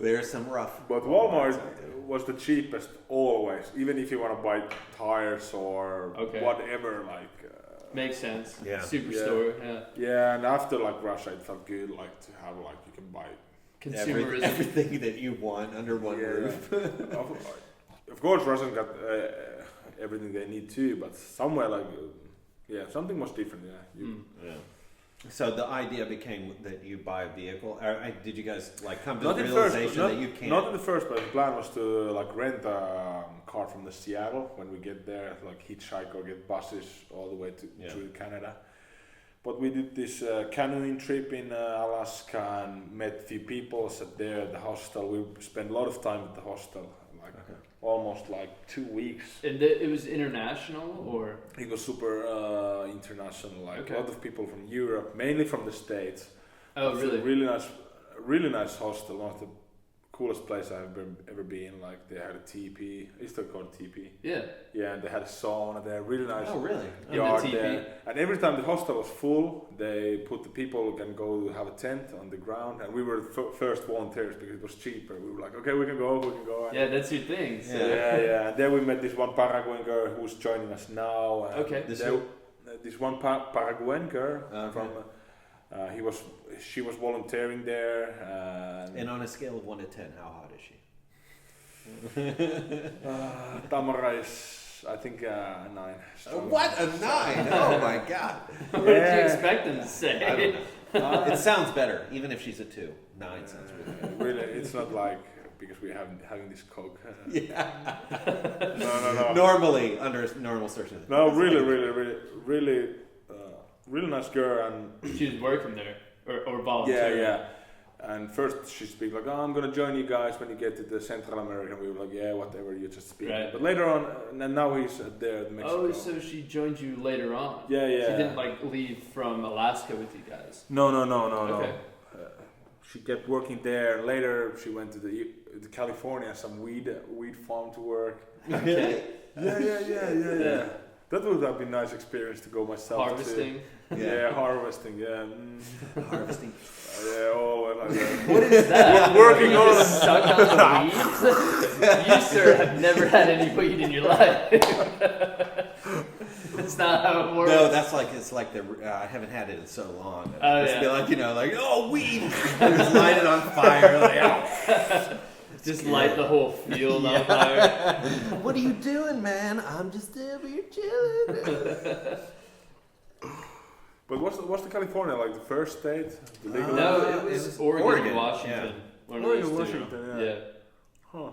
There's some rough. but Walmarts Walmart, out there. was the cheapest always, even if you want to buy tires or whatever. Like makes sense. Yeah. Superstore. Yeah. Yeah, and after like Russia, it felt good, like to have like you can buy Consumerism. Everything that you want under one roof. Of course, Russians got everything they need too, but somewhere like something was different. Yeah. So the idea became that you buy a vehicle. Did you guys like come to Not the at realization first, that you can't? Not in the first place. The plan was to like rent a car from the Seattle when we get there, like hitchhike or get buses all the way to Canada. But we did this canoeing trip in Alaska and met a few people, sat there at the hostel. We spent a lot of time at the hostel, like almost like 2 weeks. And it was international, or? It was super international, like a lot of people from Europe, mainly from the States. Oh, really? Really nice hostel, one of the coolest place I've ever been. Like they had a teepee, it's still called teepee. Yeah. Yeah, and they had a sauna there, really nice. Oh, really? Yard there. And every time the hostel was full, they put the people who can go have a tent on the ground, and we were the first volunteers because it was cheaper. We were like, okay, we can go. And yeah, that's your thing. So. Yeah. And then we met this one Paraguayan girl who's joining us now. Okay. This one Paraguayan girl from. She was volunteering there. And on a scale of 1 to 10, how hot is she? Tamara is, I think, a 9. What? A 9? Oh my god. What did you expect them to say? I don't know. It sounds better, even if she's a 2. 9 sounds really good. Really, it's not like because we're having this coke. Yeah. No. Normally, under normal circumstances. No, really nice girl, and she was working there or volunteering. Yeah. And first she speak like, I'm gonna join you guys when you get to the Central America. We were like, yeah, whatever, you just speak. Right. But later on, and now he's there in Mexico. Oh, so she joined you later on? Yeah. She didn't like leave from Alaska with you guys? No. Okay. She kept working there. Later, she went to the California, some weed farm to work. Okay. Yeah. That would have been a nice experience to go myself. Harvesting. Harvesting. Yeah. Harvesting. All like that. What is that? Working on it. Suck on the weeds? You, sir, have never had any weed in your life. That's not how it works. No, it's like I haven't had it in so long. It's be like, weed. Just light it on fire. Just light the whole field on fire. What are you doing, man? I'm just over here chilling. But what's the California, like the first state? The legal no, it was Oregon, Washington. Yeah. Oregon, Washington, yeah. Huh.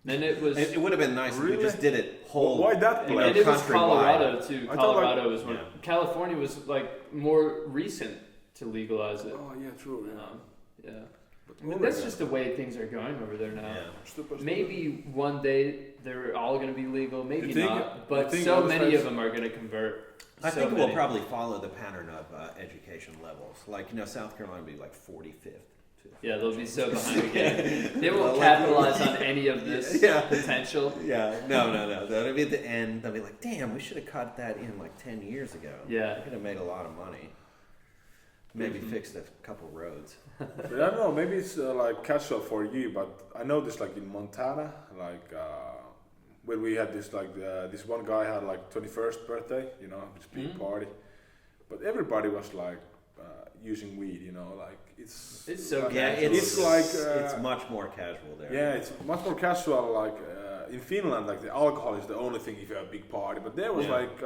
Then it was. It would have been nice if we just did it whole. Why that place? And it was Colorado too. Colorado was one. Yeah. California was like more recent to legalize it. Oh yeah, true. Yeah. I mean, that's just the way things are going over there now. Yeah. Maybe one day they're all going to be legal, maybe not. But so many of them are going to convert. I think we'll probably follow the pattern of education levels. Like, South Carolina will be like 45th. Yeah, they'll be so behind the game. They won't capitalize on any of this potential. Yeah, no. They'll be at the end. They'll be like, damn, we should have cut that in like 10 years ago. Yeah. We could have made a lot of money. Maybe fixed a couple roads. But I don't know, maybe it's like casual for you, but I noticed like in Montana, like when we had this this one guy had like 21st birthday, this big party, but everybody was like using weed, like it's so like, casual. It's much more casual there. Yeah, it's much more casual. Like in Finland, like the alcohol is the only thing if you have a big party, but there was like.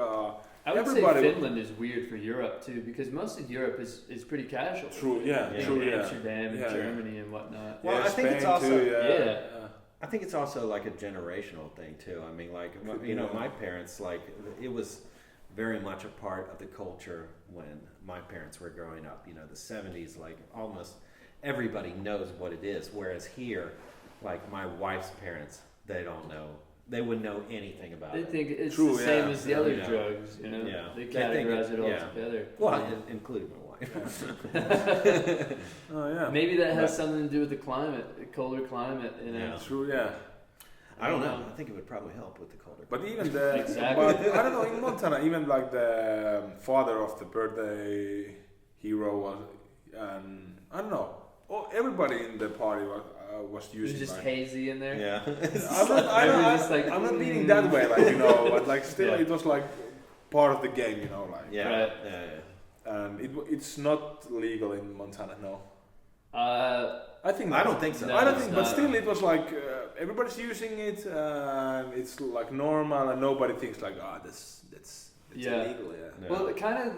I would say Finland is weird for Europe too, because most of Europe is pretty casual. True, Amsterdam and Germany and whatnot. Well, I think Spain it's also too, I think it's also like a generational thing too. I mean, like my parents, like it was very much a part of the culture when my parents were growing up. The 70s, like almost everybody knows what it is. Whereas here, like my wife's parents, they don't know. They wouldn't know anything about it. They think it's the same as the other drugs, Yeah. They categorize it all together. Well, including my wife. Oh yeah. Maybe that has something to do with the climate, the colder climate. True, yeah. I don't know. I think it would probably help with the colder. But even exactly. But I don't know, in Montana, even like the father of the birthday hero was, I don't know. everybody in the party was It was using. just like, hazy in there. Yeah. I'm not meaning that way, like but like still it was like part of the game, like. Yeah. Right. Yeah. And it's not legal in Montana, no. I don't think so. No, I don't it's think, but not. still, it was like everybody's using it. It's like normal, and nobody thinks like, that's illegal. Yeah. No. Well, kind of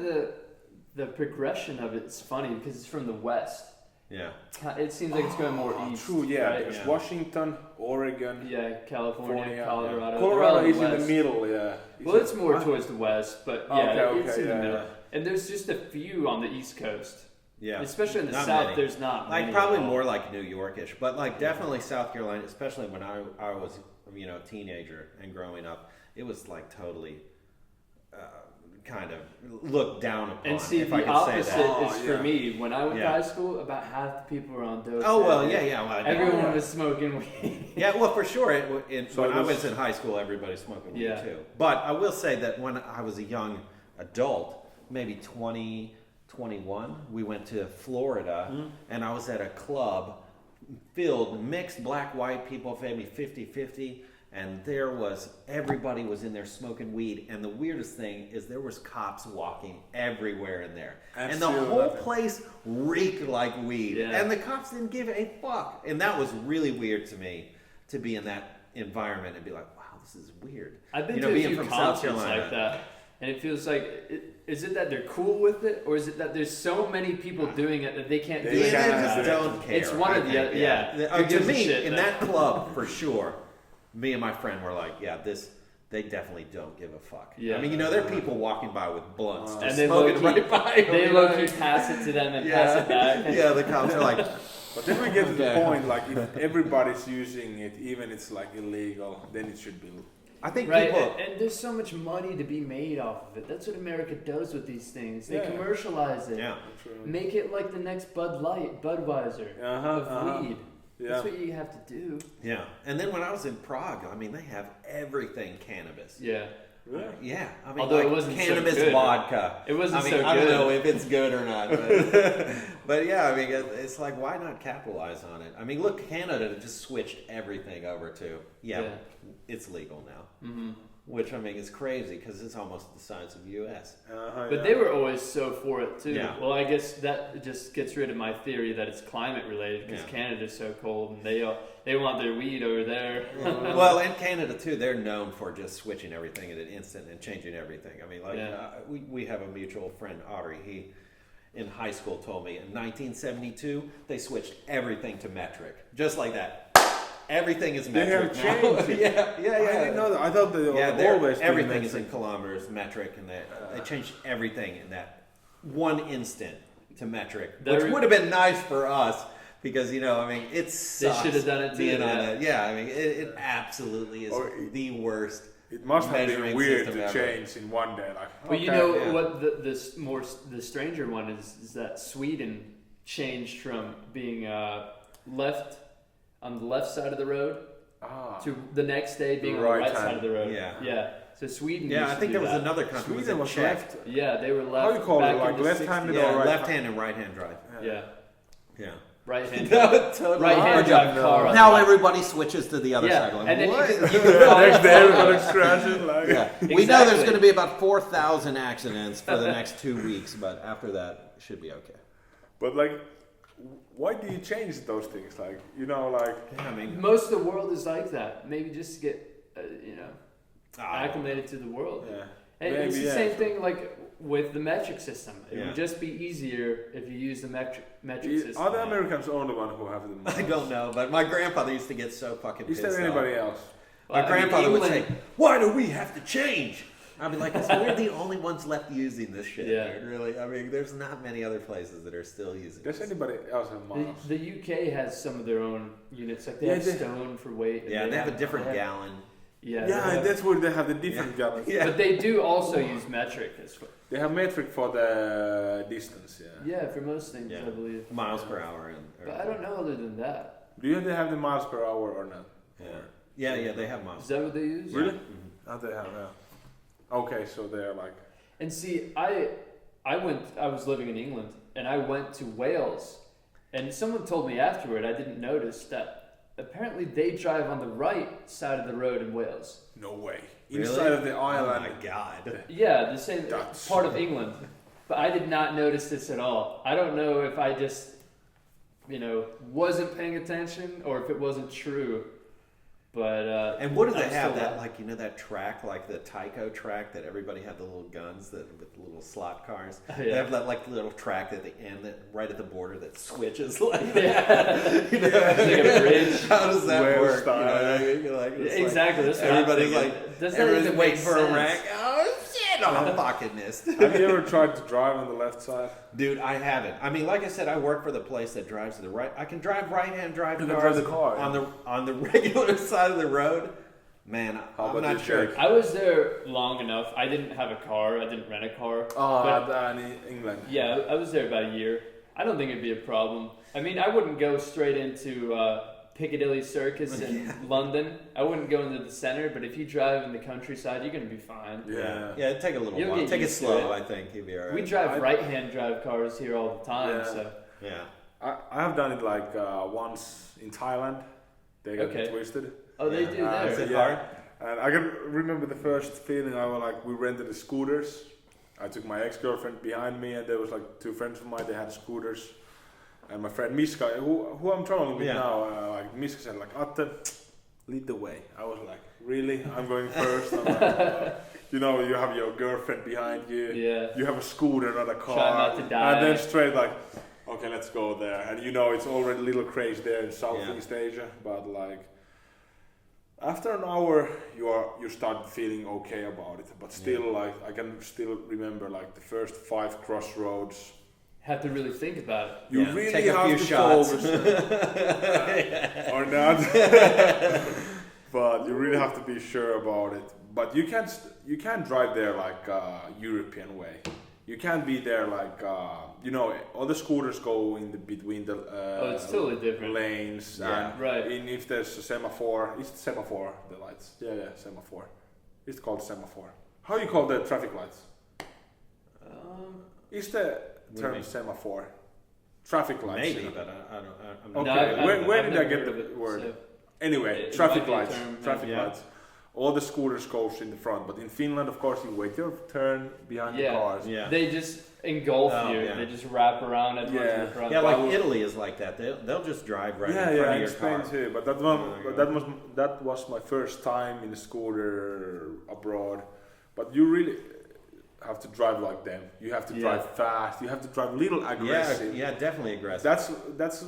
the progression of it's funny because it's from the west. Yeah. It seems like it's going more east. True, yeah. Right? There's Yeah. Washington, Oregon. Yeah, California, Colorado. Yeah. They're all Colorado in is the in the west. middle, yeah. Well, it's more towards the west, but yeah, it's in the yeah. middle. And there's just a few on the east coast. Yeah. Especially in the Not south, many. there's not Like many probably at all. more like New Yorkish, but like definitely South Carolina, especially when I was a teenager and growing up, it was like totally kind of looked down upon. And see, if the I could opposite say that. is for me. When I went to Yeah. high school, about half the people were on dope. Oh well, yeah. Well, Everyone was smoking weed. Yeah, well, for sure. So when it I was- was in high school, everybody smoked weed Yeah. too. But I will say that when I was a young adult, maybe 20, 21, we went to Florida, and I was at a club filled, mixed black-white people, maybe 50-50, and everybody was in there smoking weed. And the weirdest thing is there was cops walking everywhere in there. And And the still whole nothing. place reeked like weed. Yeah. And the cops didn't give a fuck. And that was really weird to me, to be in that environment and be like, wow, this is weird. I've been You know, to a being few from South concerts Carolina. like that, and it feels like, is it that they're cool with it, or is it that there's so many people doing it that they can't do They Yeah, anything can't they about just it? don't care. It's one I or the think, other, yeah. Who To gives a me, shit, in though? that club, for sure, me and my friend were like, yeah, they definitely don't give a fuck. Yeah. I mean, there are people walking by with blunts, And just they smoking low-key- right by them, They you know? low-key pass it to them and pass it back. Yeah, the cops are like, But then we get to the Okay. point, like if everybody's using it, even it's like illegal, then it should be. I think Right, people. and there's so much money to be made off of it. That's what America does with these things. They Yeah. commercialize it. Yeah. Make it like the next Bud Light, Budweiser of weed. That's what you have to do. Yeah. And then when I was in Prague, I mean, they have everything cannabis. Yeah. Yeah. Yeah, I mean, Although it like wasn't so cannabis good. vodka. It wasn't I mean, so I don't good. know if it's good or not, but yeah, I mean, it's like, why not capitalize on it? I mean, look, Canada just switched everything over to Yeah. it's legal now, Mm-hmm. which I mean is crazy because it's almost the size of the U.S. But they were always so for it too. Yeah. Well, I guess that just gets rid of my theory that it's climate related because Yeah. Canada's so cold and they want their weed over there. Well, in Canada too, they're known for just switching everything in an instant and changing everything. I mean, like Yeah. we have a mutual friend, Audrey. He in high school told me in 1972 they switched everything to metric, just like that. Everything is They metric have now. changed it. yeah. I didn't know that. I thought they Yeah, always been everything is metric. in kilometers, metric, and they changed everything in that one instant to metric, which would have been nice for us because I mean, it sucks should have done it too, being on yeah. it. Yeah, I mean, it absolutely is the worst. It must have been measuring weird system to ever. change in one day. Like, But you okay. know yeah. what the stranger one is that Sweden changed from being left on the left side of the road to the next day being on the right side of the road. Yeah. Yeah. So Sweden. Yeah, used I to think do there was that. another country. Sweden was Czech. left. Yeah, they were left. How do you call it? back Like in the left-handed 60s. or Yeah, right? left hand and right hand drive. Yeah. Yeah. Right hand. Totally. Right hand drive car. on Now the- everybody switches to the other Yeah, side. Like, and then what? you can Next day everybody's crashing. Like, Yeah. We know Exactly. there's going to be about 4,000 accidents for the next 2 weeks, but after that, it should be okay. But like, why do you change those things? Like, like. Yeah, I mean, Most of the world is like that. Maybe just to get ah, acclimated to the world. Yeah. And it's the Maybe, same yeah. thing like with the metric system. It Yeah. would just be easier if you use the metric system. Are the Americans the only one who have the I don't know, but my grandfather used to get so fucking Is pissed there anybody off. else? My Well, grandfather would say, England- "Why do we have to change?" I'd be like, "'Cause we're the only ones left using this shit." Yeah. Dude. Really. I mean, there's not many other places that are still using. Does this. anybody else have miles? The UK has some of their own units. Like they Yeah, have they- stone for weight. and Yeah, they have a different they have- gallon. Yeah, Yeah, they have- that's where they have the different gallons. Yeah. But they do also use metric as well. They have metric for the distance. Yeah. Yeah, for most things, Yeah. I believe. Miles per hour. But I don't know other than that. Do you have the miles per hour or not? Yeah, they have miles. Is that what they use? Really? Mhm. Oh, they have. Yeah. Okay, so they're like. And see, I was living in England and I went to Wales, And someone told me afterward, I didn't notice, that apparently they drive on the right side of the road in Wales. No way. Really? Inside of the island. Oh my god. Yeah, the same That's- part of England. But I did not notice this at all. I don't know if I just, wasn't paying attention or if it wasn't true. But And what do they I'm have? still- That that track, like the Tyco track that everybody had the little guns with the little slot cars. Yeah. They have that little track at the end, that right at the border, that switches like that. Yeah. Like a bridge. How does that Whale work? style. You know what I mean? You're like, it's Exactly. That's what I'm everybody's thinking. like, Does that everybody's even waiting make for a sense? rank. Oh shit! I fucking missed. Have you ever tried to drive on the left side? Dude, I haven't. I mean, like I said, I work for the place that drives to the right. I can drive right-hand drive You can cars drive the car, on the regular side of the road. Man, How I'm about not you, sure. Jake? I was there long enough. I didn't have a car. I didn't rent a car. Oh, But- in England. Yeah, I was there about a year. I don't think it'd be a problem. I mean, I wouldn't go straight into Piccadilly Circus in London. I wouldn't go into the center, but if you drive in the countryside, you're going to be fine. Yeah. Yeah, it'd take a little You'll while. get Take it used to slow, it. I think. You'd be all right. We drive right-hand drive cars here all the time, Yeah. so... Yeah. I have done it like once in Thailand. They got Okay. twisted. Oh, they Yeah. do there. Is it Yeah. hard? And I can remember the first feeling. We rented the scooters. I took my ex-girlfriend behind me, and there was like two friends of mine. They had scooters, and my friend Miska, who I'm traveling with Yeah. now, Miska said like, "Atte, lead the way." I was like, "Really? I'm going first." I'm like, you have your girlfriend behind you. Yeah. You have a scooter, not a car. Try not to die. And then straight like, okay, let's go there. And it's already a little crazy there in Southeast Asia, but like. After an hour, you start feeling okay about it, but still, like I can still remember like the first 5 crossroads. Have to really think about it. You Yeah, really take a have few to shots. focus, or not, but you really have to be sure about it. But you can't drive there like European way. You can't be there like all the scooters go in between the it's totally different. lanes. Yeah. And Right. if there's a semaphore, it's semaphore, the lights. Yeah, semaphore. It's called semaphore. How you call the traffic lights? Is the do you term mean? semaphore? Traffic lights. Maybe, you know? but I'm Okay, not. where I've did I never get heard the of it, word? so- Anyway, It traffic might be a lights. term, Traffic yeah. lights. All the scooters goes in the front, but in Finland, of course, you wait your turn behind the Yeah. cars. Yeah. They just engulf Oh, you. yeah. They just wrap around everyone Yeah. to the front. Yeah, like Well, Italy is like that. They'll just drive right Yeah, in front in of Spain your car. too. But that was my first time in a scooter abroad. But you really have to drive like them. You have to Yeah. drive fast. You have to drive a little aggressive. Yeah, definitely aggressive. That's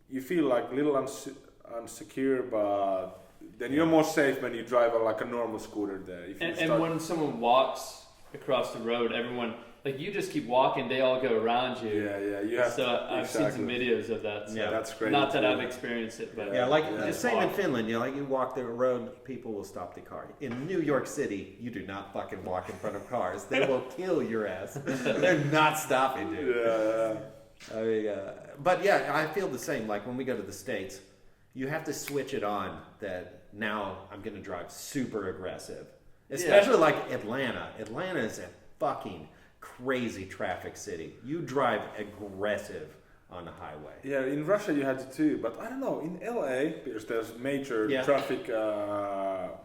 you feel like little unsecure, but then you're more safe when you drive like a normal scooter there. If you And start- when someone walks across the road, everyone like you just keep walking. They all go around you. yeah, you have So to, I've seen some videos of that. So Yeah. That's great. Not that too. I've experienced it, but Yeah, like Yeah. the same in Finland. You walk the road, people will stop the car. In New York City, you do not fucking walk in front of cars. They will kill your ass. They're not stopping, dude. Yeah. I mean, but yeah, I feel the same. Like when we go to the States, you have to switch it on that now I'm going to drive super aggressive. Especially like Atlanta. Atlanta is a fucking crazy traffic city. You drive aggressive on the highway. Yeah, in Russia you had to too, but I don't know, in LA, because there's major Yeah. traffic,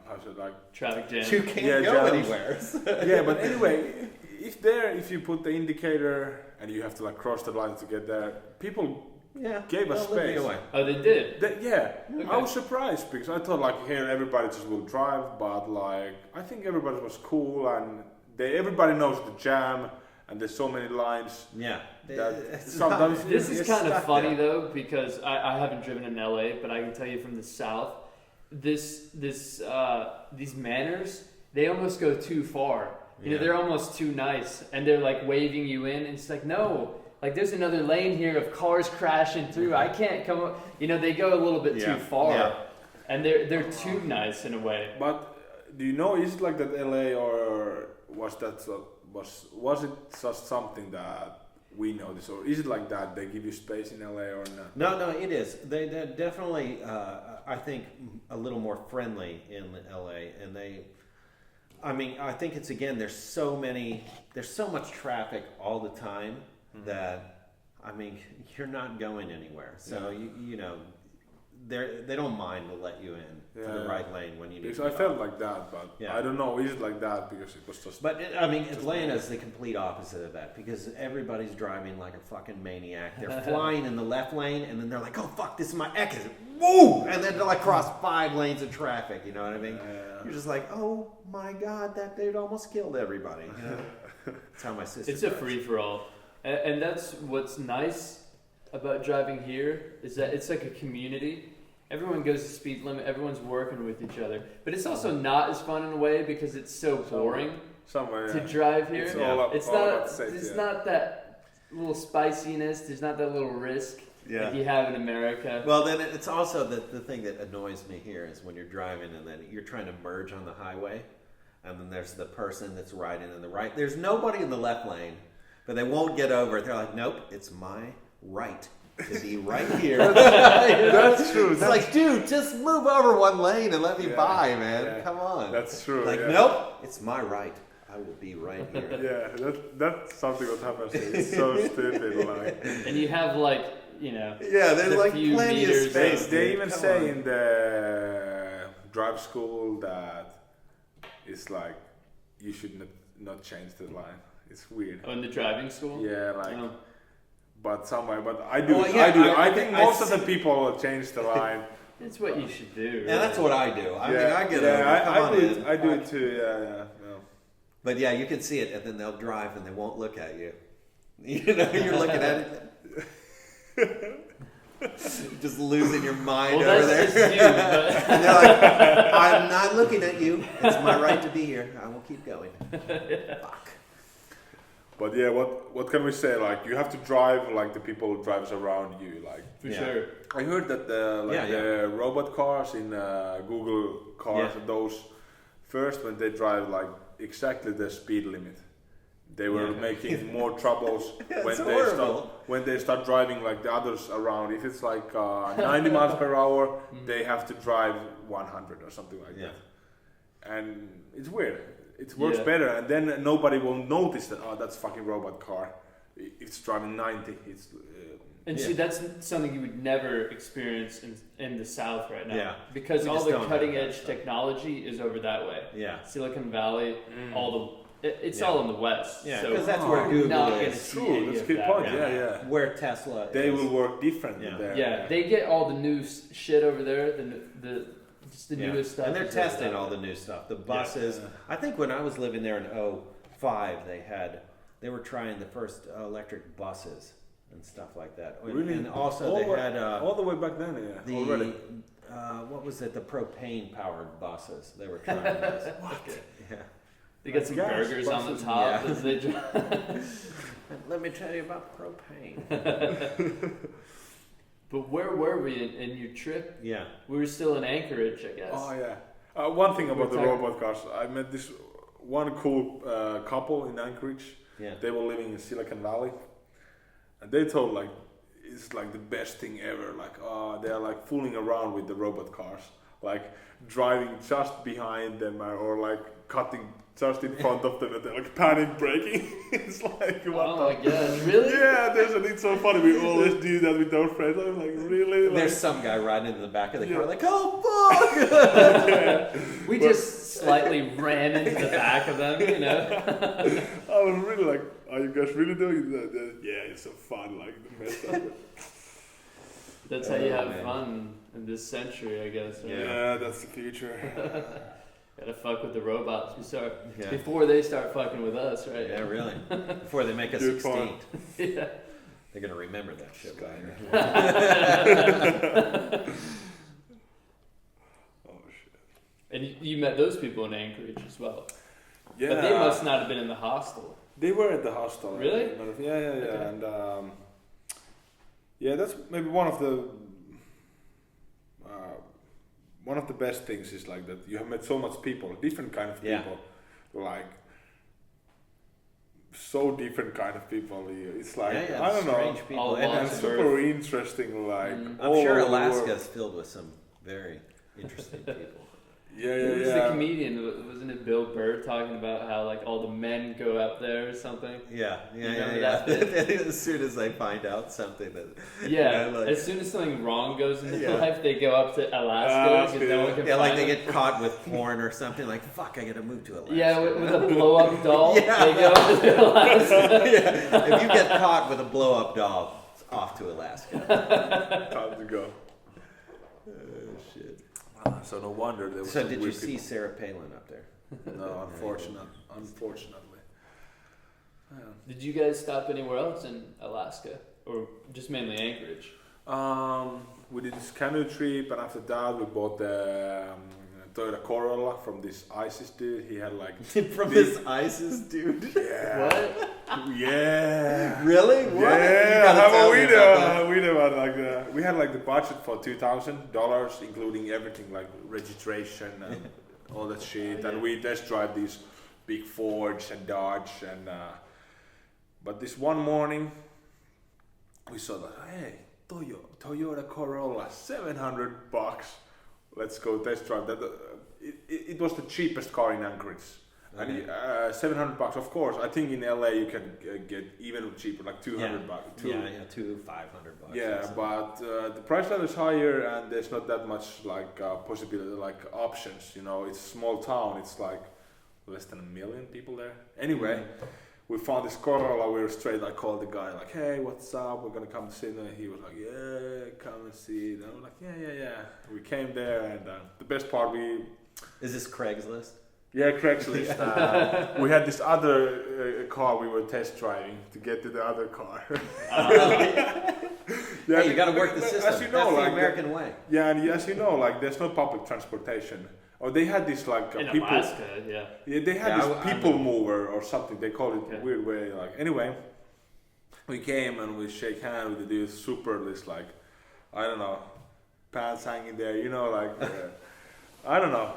how's it like? traffic jam. You can't Yeah, go jams. anywhere. Yeah, but anyway, if you put the indicator and you have to like cross the line to get there, people Yeah, gave us they'll leave space. you away. Oh, they did. I Okay. was surprised because I thought like here everybody just will drive, but like I think everybody was cool and everybody knows the jam and there's so many lines. Yeah, That It's sometimes not- This is you're kind of stuck funny there. though because I haven't driven in LA, but I can tell you from the South, these manners they almost go too far. You know, Yeah. they're almost too nice, and they're like waving you in, and it's like no. Like there's another lane here of cars crashing through. I can't come up. You know, they go a little bit Yeah. too far, Yeah. and they're too nice in a way. But do you know is it like that LA or was that was it just something that we notice or is it like that they give you space in LA or not? No, it is. They're definitely, I think, a little more friendly in LA, and I mean, I think it's again. There's so much traffic all the time that I mean, you're not going anywhere. So you know, they don't mind to let you in for the right lane when you need. Because I felt like that, but I don't know. Is it like that because it was just? But I mean, Atlanta is the complete opposite of that because everybody's driving like a fucking maniac. They're flying in the left lane, and then they're like, "Oh fuck, this is my exit!" Woo! And then they'll like cross 5 lanes of traffic. You know what I mean? You're just like, "Oh my god, that dude almost killed everybody." You know? That's how my sister. It's a free for all, and that's what's nice about driving here is that it's like a community. Everyone goes to speed limit. Everyone's working with each other, but it's also not as fun in a way because it's so boring to drive here. It's There's not that little spiciness. There's not that little risk like you have in America. Well, then it's also the thing that annoys me here is when you're driving and then you're trying to merge on the highway, and then there's the person that's riding in the right. There's nobody in the left lane, but they won't get over. They're like, nope, it's my right to be right here. That's true. It's like, dude, just move over 1 lane and let me by, man. Yeah. Come on. That's true. Like, nope, it's my right. I will be right here. Yeah, that's something that happens. It's so stupid. Like, and you have like, you know, there's like plenty of space. They even say in the drive school that it's like you should not change the line. It's weird. Oh, in the driving school? Yeah, like. But I do. I think most of the people change the line. It's what you should do. Yeah, that's what I do. I mean, I get over. I do it too. Yeah. But yeah, you can see it, and then they'll drive, and they won't look at you. You know, you're looking at it, just losing your mind over there. Just you, but... And they're like, "I'm not looking at you. It's my right to be here. I will keep going." Fuck. But yeah, what can we say? Like, you have to drive like the people who drives around you. Like, for sure. I heard that the robot cars in Google cars, those first when they drive like exactly the speed limit, they were making more troubles when they start driving like the others around. If it's like 90 miles per hour, they have to drive 100 or something like that. And it's weird. It works better, and then nobody will notice that. Oh, that's fucking robot car. It's driving 90. It's see, that's something you would never experience in the South right now. Yeah, because all the cutting edge technology is over that way. Yeah, Silicon Valley, it's all in the West. Yeah, so because that's where Google is. That's true. That's a good point. Yeah. Where Tesla is. They will work differently there. Yeah, they get all the new shit over there. Just the newest stuff. And they're testing all the new stuff. The buses. Yeah. I think when I was living there in 2005, they were trying the first electric buses and stuff like that. Really? And also they had all the way back then. Yeah. Already. What was it? The propane powered buses. They were trying this. What? Yeah. They got some burgers on the top. As they Let me tell you about propane. But where were we in your trip? Yeah. We were still in Anchorage, I guess. Oh, yeah. One thing about the robot cars, I met this one cool couple in Anchorage. Yeah. They were living in Silicon Valley. And they told, like, it's like the best thing ever. Like, they're like fooling around with the robot cars. Like, driving just behind them or like cutting just in front of them and they're like panic braking. It's like, what my gosh, really? Yeah, it's so funny. We always do that with our friends. I'm like, really? Like, there's some guy riding in the back of the car like, oh, fuck! We just slightly ran into the back of them, you know? I was really like, are you guys really doing that? Yeah, it's so fun, like, the mess of it. That's how you have fun in this century, I guess. Right? Yeah, that's the future. Gotta fuck with the robots before they start fucking with us, right? Yeah, really. Before they make us extinct. Yeah. They're gonna remember that shit. Oh shit. And you met those people in Anchorage as well. Yeah. But they must not have been in the hostel. They were at the hostel. Really? Yeah. Okay. And that's maybe one of the best things is like that you have met so much people, different kind of people, like so different kind of people. It's like I don't know, people. And it's super interesting. Like I'm sure Alaska is filled with some very interesting people. Yeah. Who was the comedian? Wasn't it Bill Burr talking about how like all the men go up there or something? Yeah. That bit? As soon as they find out something that. Yeah, You know, like, as soon as something wrong goes in their Yeah. life, they go up to Alaska because no one can yeah, find like they them. get caught with porn or something. Like, fuck, I gotta move to Alaska. Yeah, with a blow-up doll, Yeah. they go to Alaska. Yeah. If you get caught with a blow-up doll, it's off to Alaska. Time to go. Shit. So no wonder there was. So some did you weird see people. Sarah Palin up there? No, unfortunately. Yeah. Did you guys stop anywhere else in Alaska, or just mainly Anchorage? We did this canoe trip, and after that we bought the Toyota Corolla from this ISIS dude. He had like From this ISIS dude? yeah, What? yeah, Really? What? yeah. How about we do? We do like we had like the budget for $2,000, including everything like registration and all that shit, and we test drive these big Fords and Dodge and. But this one morning, we saw that hey, Toyota Corolla, $700. Let's go test drive that. It was the cheapest car in Anchorage, and $700. Of course, I think in LA you can get even cheaper, like $200. $500. Yeah, but the price level is higher, and there's not that much like possibility, like options. You know, it's a small town. It's like less than 1 million people there. Anyway. We found this Corolla, we were straight, I called the guy like, hey, what's up, we're gonna come to Sydney. He was like, yeah, come and see it. And I'm like, yeah. We came there, and the best part, Is this Craigslist? yeah, Craigslist. We had this other car we were test driving to get to the other car. Hey, you gotta work the system. As you know, that's like the American way. Yeah, and as you know, like there's no public transportation. Oh, they had this like In people. Alaska, yeah. Yeah, they had this people mover or something. They call it a weird way. Like anyway, we came and we shake hands with the dude. Super, this like, I don't know, pants hanging there. You know, like I don't know.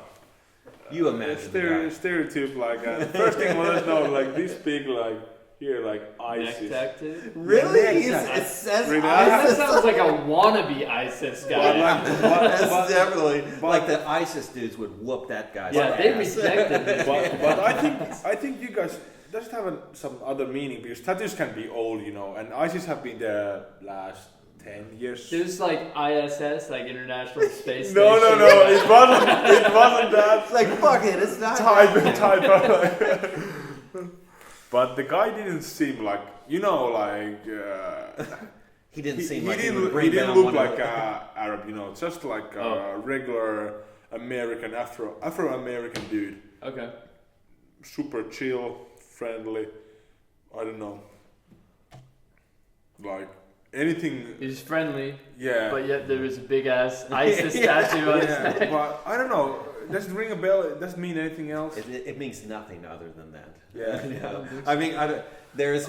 You imagine the guy. Stereotype like first thing I want to know like this big like here like ISIS. Neck tattoo. Really? Yeah, It says Really? That ISIS. sounds like a wannabe ISIS guy. That's definitely like the ISIS dudes would whoop that guy's Yeah, they ass. rejected it. But I think you guys does have some other meaning because tattoos can be old, you know, and ISIS have been there last 10 years. There's like ISS, like International Space Station. No, it wasn't that. It's like, fuck it, it's not type. But the guy didn't seem like, you know, like he didn't seem he like didn't, he would bring he didn't down look one like of Arab, you know, just like a regular American Afro-American dude. Okay. Super chill, friendly. I don't know. Like anything. He's friendly, Yeah. but yet there is a big ass ISIS tattoo on his Yeah, neck. but I don't know. Does it ring a bell? It doesn't mean anything else. It means nothing other than that. Yeah. I mean, there's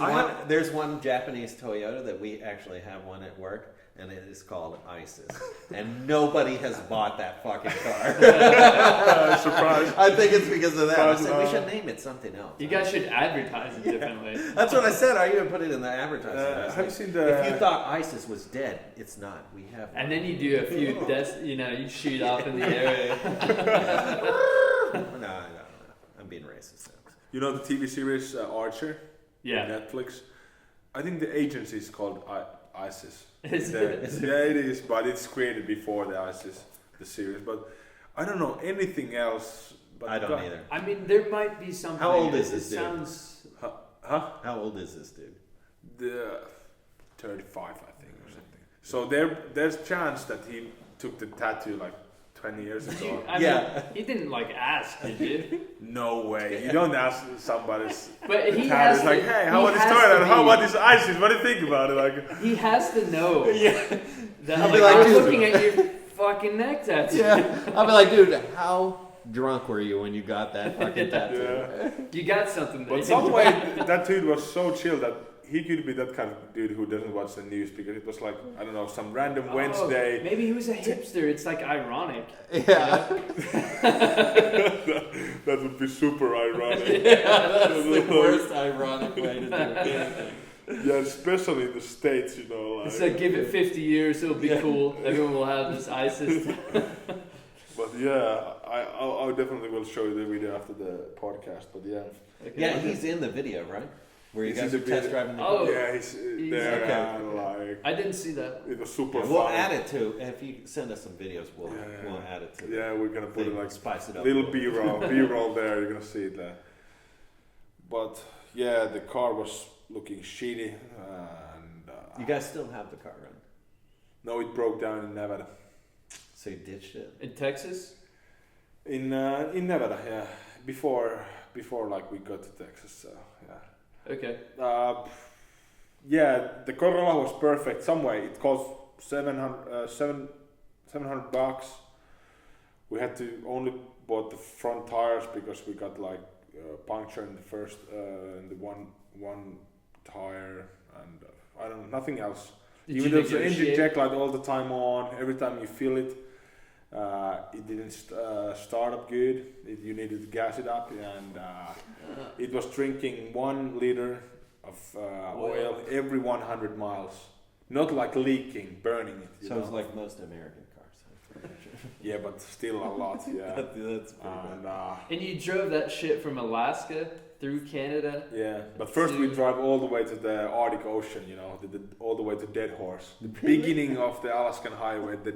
one Japanese Toyota that we actually have one at work, and it is called ISIS, and nobody has bought that fucking car. Surprise. I think it's because of that. I said we should name it something else. You guys should advertise it differently. That's what I said. I even put it in the advertising. Have you seen the? If you thought ISIS was dead, it's not. We have. And then you do a few, you shoot off in the area. No. I'm being racist. You know the TV series Archer? Yeah. Netflix. I think the agency is called ISIS. Is it? Yeah, it is, but it's created before the ISIS, the series. But I don't know anything else. But I don't either. I mean, there might be something. How old is this It dude? sounds. Huh? How old is this dude? The 35, I think, or something. So there's chance that he took the tattoo like 20 years ago. I mean, he didn't like ask, did you? No way. You don't ask somebody's But he tattoo. has It's like, to, hey, he how about this has toilet? to How be- about this ISIS? What do you think about it? Like, He has to know. Yeah. That, I'll like, be like, I'm dude. looking at your fucking neck tattoo. Yeah. I'll be like, dude, how drunk were you when you got that fucking tattoo? yeah. You got something there. But some way that dude was so chill that he could be that kind of dude who doesn't watch the news because it was like, I don't know, some random Wednesday. Maybe he was a hipster. It's like ironic. Yeah. That would be super ironic. Yeah, that's the worst ironic way to do it. Yeah, especially in the States, you know. Like, It's like, give it 50 years, it'll be cool. Everyone will have this ISIS. But yeah, I definitely will show you the video after the podcast. But yeah. Okay. Yeah, he's in the video, right? Where you He's guys in are the test video. driving the Oh. car. Yeah, he's there. okay. Like I didn't see that. it was super Yeah, we'll fun. add it to, if you send us some videos, we'll add it to Yeah, we're gonna put thing, it like spice it up. little B-roll there. You're gonna see it there. But yeah, the car was looking shitty, and You guys still have the car, right? no, it broke down in Nevada. So you ditched it? In Texas? In Nevada, yeah. Before like we got to Texas, so yeah. Okay. Yeah, the Corolla was perfect. Some way it cost $700. We had to only bought the front tires because we got like puncture in the first in the one tire, and I don't know, nothing else. Did Even you though the engine negotiate? jack light all the time on, every time you feel it, it didn't start up good. You needed to gas it up, and it was drinking 1 liter of oil every 100 miles. Not like leaking, burning it. You So know? it's like most American cars. Yeah, but still a lot. Yeah. That's pretty bad. And you drove that shit from Alaska through Canada? Yeah, but first we Dude. drive all the way to the Arctic Ocean, you know, all the way to Dead Horse. The beginning of the Alaskan Highway, the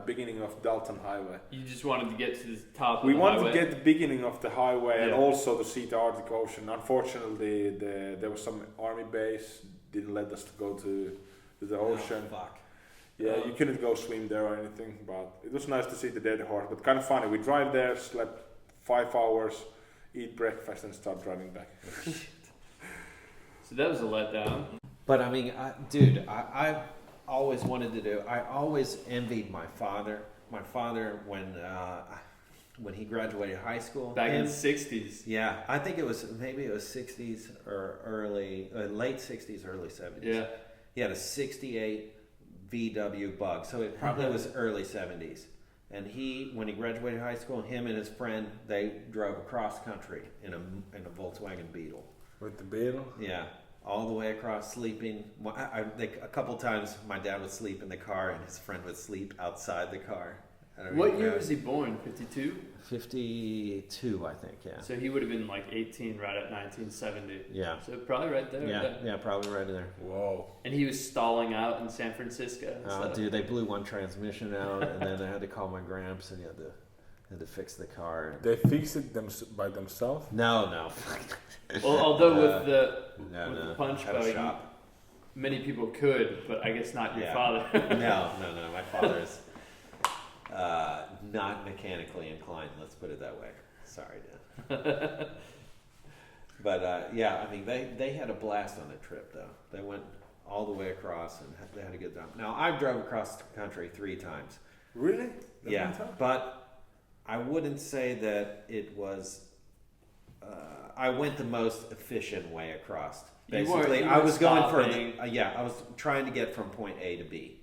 beginning of Dalton Highway. You just wanted to get to the top We of the wanted highway? to get the beginning of the highway and Yeah. also to see the Arctic Ocean. Unfortunately, there was some army base, didn't let us to go to the ocean. Oh, fuck. Yeah, you couldn't go swim there or anything, but it was nice to see the Dead Horse. But kind of funny, we drive there, slept 5 hours, eat breakfast, and start driving back. So that was a letdown. But I mean, I always wanted to do. I always envied my father. My father, when he graduated high school, Back in the 60s. yeah, I think it was 60s or late 60s, early 70s. Yeah. He had a 68 VW Bug, so it probably was early 70s. And when he graduated high school, him and his friend, they drove across country in a Volkswagen Beetle. With the Beetle? Yeah, all the way across, sleeping. A couple times, my dad would sleep in the car, and his friend would sleep outside the car. What year was he born? 52? 52, I think. Yeah. So he would have been like 18 right at 1970. Yeah. So probably right there. Yeah, probably right there. Whoa. And he was stalling out in San Francisco. and Oh, stuff. dude, they blew one transmission out, and then I had to call my gramps, and he had to fix the car. They fixed it by themselves? No. Well, although with the No. punch Had a bug, shop. many people could, but I guess not your Yeah. father. No. My father's not mechanically inclined. Let's put it that way. Sorry, Dad. But yeah, I mean, they had a blast on the trip, though. They went all the way across, and they had a good time. Now, I've drove across the country 3 times. Really? That Yeah, many times? but I wouldn't say that it was. I went the most efficient way across. Basically, you I was going for stopping. I was trying to get from point A to B.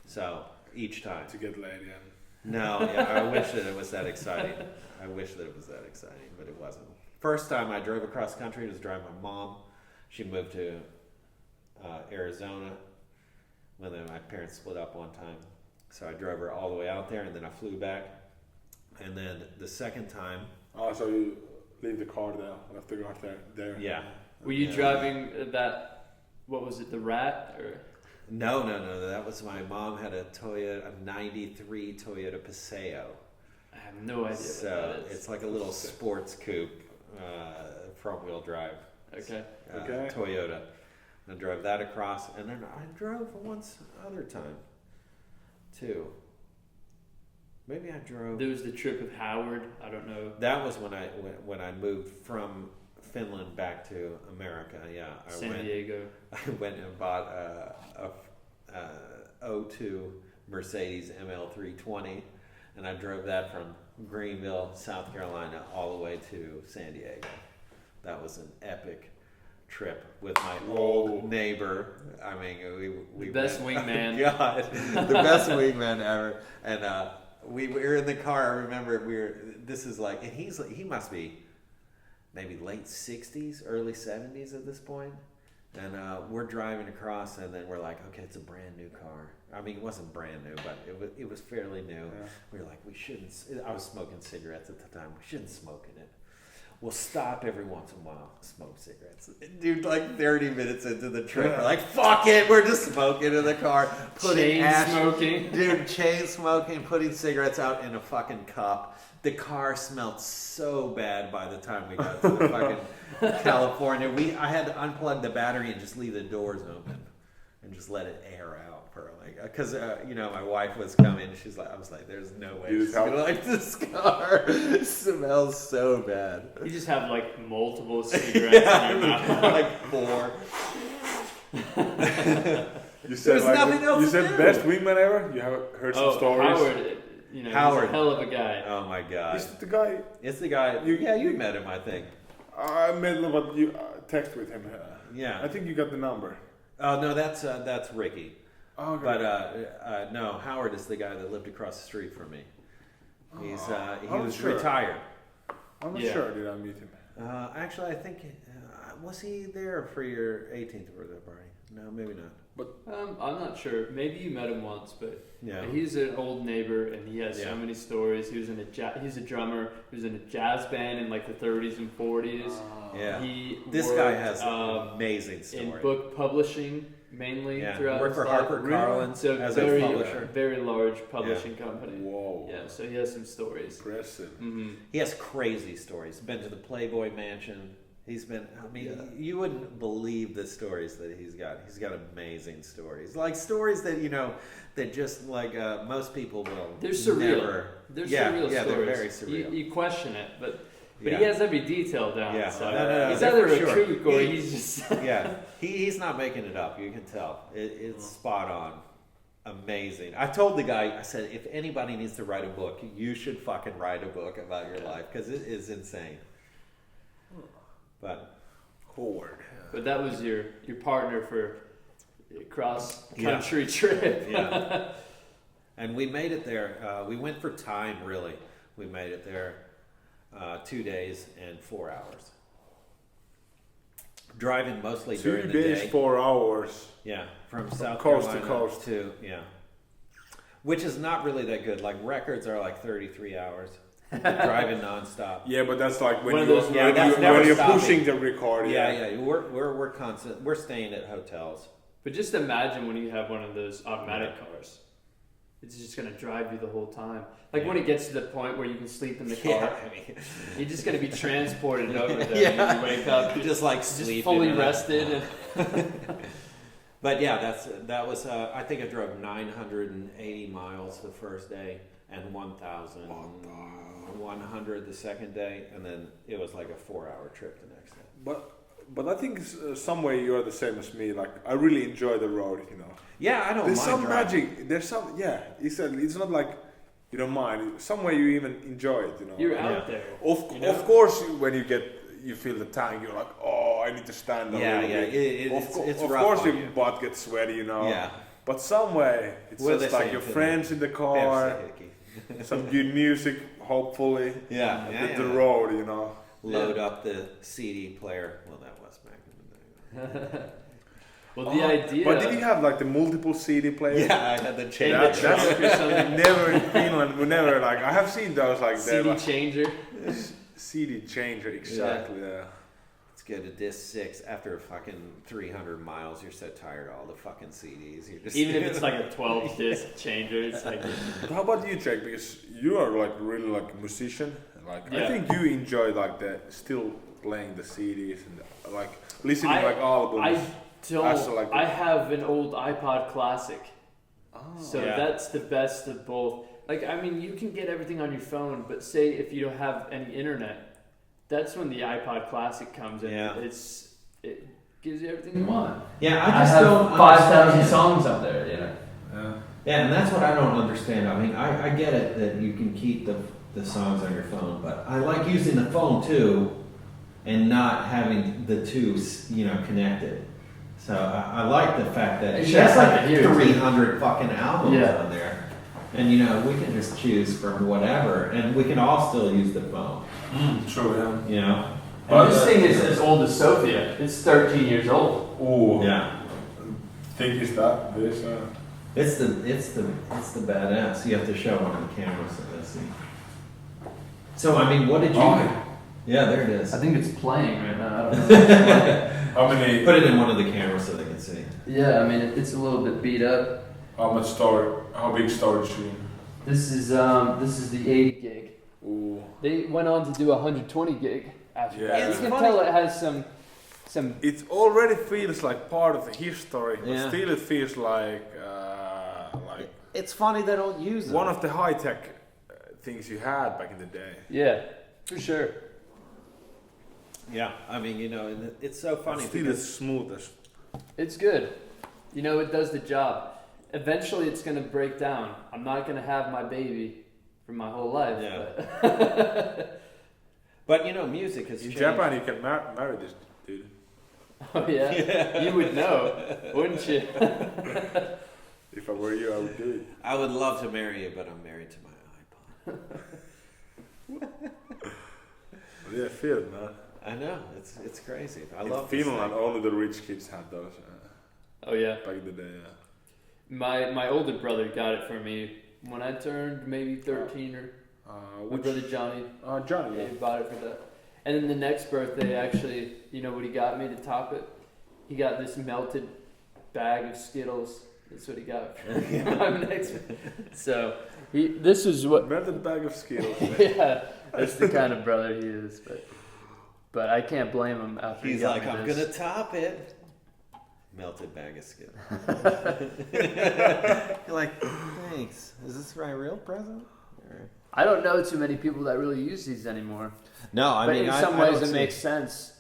So each time. To get laid in. No, yeah, I wish that it was that exciting. But it wasn't. First time I drove across country was driving my mom. She moved to Arizona when my parents split up one time. So I drove her all the way out there, and then I flew back. And then the second time, Oh, so you leave the car there, left the car there. yeah. Were you Yeah. driving that? What was it? The Rat or? No. That was my mom had a 93 Toyota Paseo. I have no idea So what that is. it's like a little sports coupe, front wheel drive. Okay. Okay. Toyota. I drove that across, and then I drove once other time, too. Maybe I drove. There was the trip with Howard. I don't know. That was when I moved from Finland back to America. Yeah, San Diego. I went and bought a 02 Mercedes ML320, and I drove that from Greenville, South Carolina, all the way to San Diego. That was an epic trip with my old neighbor. I mean, we The best wingman. God, the best wingman ever. And we were in the car. I remember this is like, and he must be maybe late 60s, early 70s at this point. And we're driving across, and then we're like, okay, it's a brand new car. I mean, it wasn't brand new, but it was fairly new. Yeah. We were like, we shouldn't. I was smoking cigarettes at the time. We shouldn't smoke in it. We'll stop every once in a while, smoke cigarettes. Dude, like 30 minutes into the trip, we're like, fuck it, we're just smoking in the car. Smoking. Dude, chain smoking, putting cigarettes out in a fucking cup. The car smelled so bad by the time we got to the fucking California. I had to unplug the battery and just leave the doors open and just let it air out for because my wife was coming. She's like, I was like, there's no way she's gonna like this car. It smells so bad. You just have like multiple cigarettes in your mouth. Like 4. You said nothing else. You said best wingman ever. You have heard some stories. Howard. He's a hell of a guy. Oh my god. Is it the guy? It's the guy. You met him, I think. I met him, but you text with him. Yeah. I think you got the number. Oh no, that's Ricky. Oh, okay. But no, Howard is the guy that lived across the street from me. He was retired. I'm not sure. Did I meet him? Actually, I think was he there for your 18th birthday party? No, maybe not. But I'm not sure. Maybe you met him once, but he's an old neighbor, and he has so many stories. He was he's a drummer. He was in a jazz band in like the 30s and 40s. This guy has an amazing story. In book publishing, mainly throughout. Worked for HarperCollins so as a publisher. Very large publishing company. Whoa. Yeah, so he has some stories. Impressive. Mm-hmm. He has crazy stories. Been to the Playboy Mansion. He's been, you wouldn't believe the stories that he's got. He's got amazing stories. Like stories that, that just like most people will They're surreal. Never. They're surreal stories. They're very surreal. You question it, but he has every detail down. Yeah. So No, he's either a sure. kook or he's just... He's not making it up. You can tell. It's spot on. Amazing. I told the guy, I said, if anybody needs to write a book, you should fucking write a book about your life because it is insane. But Howard. But that was your partner for cross country trip. And we made it there. We went for time, really. We made it there 2 days and 4 hours. Driving mostly during the day. 2 days, 4 hours. Yeah, from South coast Carolina to coast. Which is not really that good. Like records are like 33 hours. Driving nonstop. Yeah, but that's like when you're pushing the record. We're constant. We're staying at hotels. But just imagine when you have one of those automatic cars. It's just gonna drive you the whole time. Like when it gets to the point where you can sleep in the car, you're just gonna be transported over there. And you wake up, just like just fully rested. But that was. I think I drove 980 miles the first day and 1,100 the second day, and then it was like a 4-hour trip the next day. But I think some way you're the same as me. Like I really enjoy the road, Yeah, I don't There's mind some driving. magic. There's some. Yeah, it's not like you don't mind. Some way you even enjoy it. You're out there. Of course, when you feel the tank, you're like, oh, I need to stand up. It's of rough course, on your you. butt gets sweaty, Yeah. But some way, it's just like your friends in the car, some good music, hopefully. With the road, Load up the CD player. Well, that was back in the day. Well, the idea. But did you have like the multiple CD players? Yeah, I had the changer. That's never in Finland. We never like. I have seen those like CD changer. CD changer, exactly. Yeah. Let's go to disc 6. After fucking 300 miles, you're so tired of all the fucking CDs. You're just even if it's like a 12 disc changer, it's like. But how about you, Jake? Because you are like really like a musician. Like I think you enjoy like still playing the CDs and like listening like albums. I have an old iPod Classic, so that's the best of both. Like I mean, you can get everything on your phone, but say if you don't have any internet, that's when the iPod Classic comes in. Yeah. It gives you everything you want. Yeah, I just don't 5,000 songs on there. Yeah, and that's what I don't understand. I mean, I get it that you can keep the songs on your phone, but I like using the phone too, and not having the two, connected. So I like the fact that she has like 300 fucking albums on there, and we can just choose from whatever, and we can all still use the phone. True, yeah. And this thing is as old as Sophia. It's 13 years old. Oh Yeah. Think is that this? It's the badass. You have to show one on the camera so they see. So I mean, what did you? Yeah, there it is. I think it's playing right now. I don't know if it's playing. How many? Put it in one of the cameras so they can see. Yeah, I mean it's a little bit beat up. How much storage? How big storage room? This is the 80 gig. Ooh. They went on to do 120 gig after Yeah. that. It's You can funny. tell it has some. It already feels like part of the history, but Yeah. still it feels like It's funny they don't use it. one of the high tech things you had back in the day. Yeah, for sure. Yeah, I mean, you know, and it's so funny Still because as smooth as. It's good. You know, it does the job. Eventually, it's gonna break down. I'm not gonna have my baby for my whole life. Yeah. But, but you know, music has In changed. Japan, you can marry this dude. oh yeah? You would know, wouldn't you? If I were you, I would do it. I would love to marry you, but I'm married to my iPod. But yeah, Finland, man. I know, it's crazy. I In love this Finland, thing. only the rich kids had those Oh yeah. back in the day. Yeah. My older brother got it for me when I turned maybe 13 or my brother Johnny. Johnny. Yeah, he bought it for that. And then the next birthday, actually, you know what he got me to top it? He got this melted bag of Skittles. That's what he got for my next. So this is what. Melted bag of Skittles. Yeah, that's the kind of brother he is. But I can't blame him after he He's got like, me I'm this. gonna top it. Melted bag of Skittles. You're like, thanks. Is this my real present? Or... I don't know too many people that really use these anymore. No, I But mean, in some I ways don't it see- makes sense.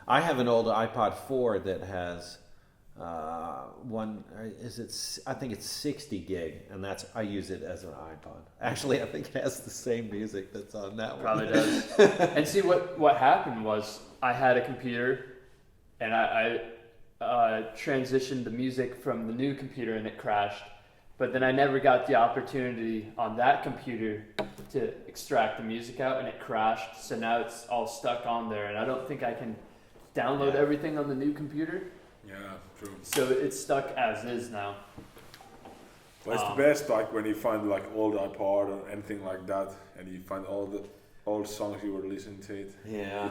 I have an old iPod 4 that has I think it's 60 gig, and I use it as an iPod. Actually, I think it has the same music that's on that one. Probably does. And see what happened was I had a computer, and I transitioned the music from the new computer, and it crashed. But then I never got the opportunity on that computer to extract the music out, and it crashed. So now it's all stuck on there, and I don't think I can download everything on the new computer. Yeah, true. So it's stuck as is now. But it's the best, like when you find like old iPod or anything like that, and you find all the old songs you were listening to it. Yeah,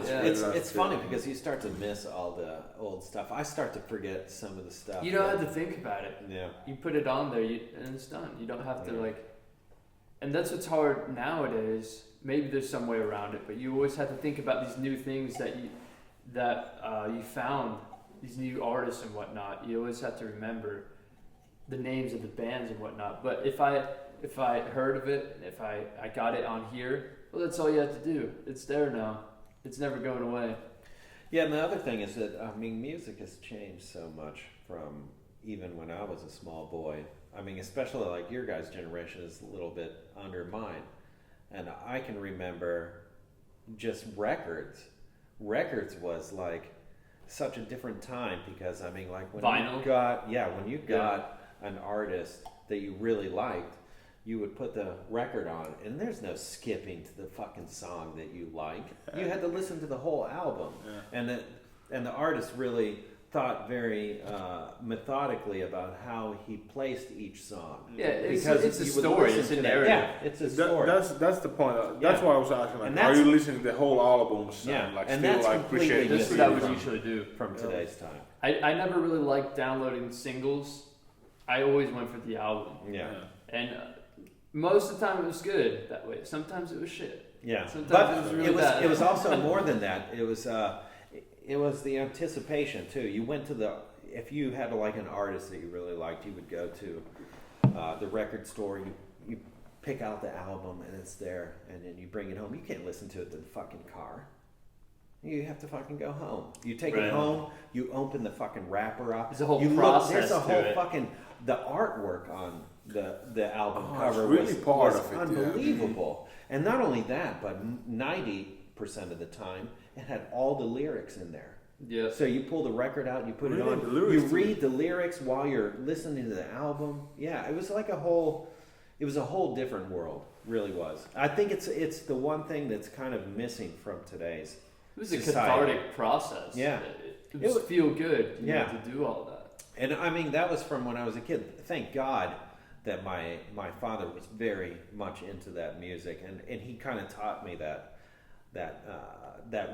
it's funny because you start to miss all the old stuff. I start to forget some of the stuff. You don't have to think about it. Yeah. You put it on there, and it's done. You don't have to and that's what's hard nowadays. Maybe there's some way around it, but you always have to think about these new things that you found, these new artists and whatnot. You always have to remember the names of the bands and whatnot. But if I heard of it, if I got it on here, well, that's all you have to do. It's there now. It's never going away. Yeah, and the other thing is that, I mean, music has changed so much from even when I was a small boy. I mean, especially like your guys' generation is a little bit under mine. And I can remember just records. Records was like such a different time because, I mean, like when Vinyl? you got an artist that you really liked, you would put the record on, and there's no skipping to the fucking song that you like. You had to listen to the whole album, and the artist really thought very methodically about how he placed each song. Yeah, because it's a you would story. listen It's a to that- narrative. Yeah, it's a story. That's the point. That's why I was asking. Like, And are that's- you listening to the whole albums? Yeah, and like and still that's like completely appreciate That's the what I would CD? usually do. From today's time. I never really liked downloading singles. I always went for the album. Yeah. And most of the time it was good that way. Sometimes it was shit. Yeah, Sometimes but it was really bad. it was also more than that. It was the anticipation too. You went to if you had like an artist that you really liked, you would go to the record store. You pick out the album and it's there, and then you bring it home. You can't listen to it in the fucking car. You have to fucking go home. You take it home. You open the fucking wrapper up. There's a whole process. There's a to whole it. fucking the artwork on the album cover it's really was, part was of it, unbelievable. And not only that, but 90% of the time, it had all the lyrics in there. Yeah. So you pull the record out, you put it Reading on, the lyrics you to read the lyrics while you're listening to the album. Yeah, it was like it was a whole different world. Really was. I think it's the one thing that's kind of missing from today's It was a society. cathartic process. Yeah. it would feel good, yeah, to do all that. And I mean, that was from when I was a kid. Thank God that my father was very much into that music, and he kind of taught me that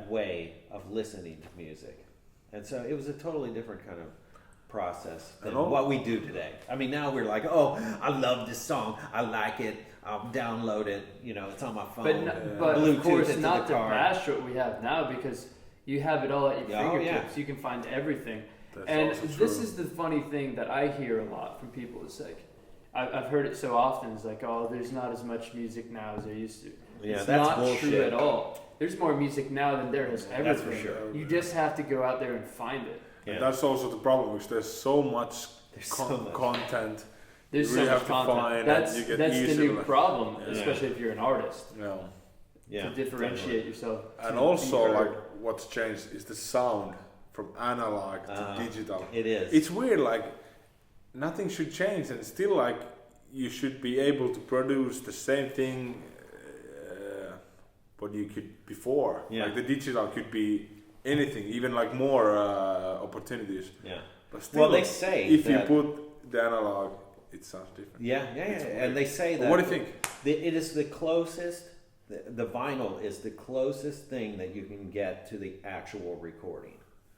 way of listening to music, and so it was a totally different kind of process than what we do today. I mean, now we're like, oh, I love this song, I like it, I'll download it, it's on my phone. But of course, not to bash what we have now, because you have it all at your fingertips. You can find everything. That's and this is the funny thing that I hear a lot from people. It's like, I've heard it so often. It's like, oh, there's not as much music now as there used to. Yeah, it's that's not bullshit. True at all. There's more music now than there has ever been. That's for sure. You just have to go out there and find it. Yeah. And that's also the problem, because there's so much content. There's you really so much content. That's the new problem, especially if you're an artist. Yeah. To differentiate yourself. And also, like, what's changed is the sound from analog to digital. It is. It's weird, like, nothing should change, and still, like, you should be able to produce the same thing what you could before. Yeah. Like, the digital could be anything, even like more opportunities. Yeah. But still, well, they say if you put the analog, it sounds different. Yeah. And they say that. What do you think? It is the closest. The vinyl is the closest thing that you can get to the actual recording.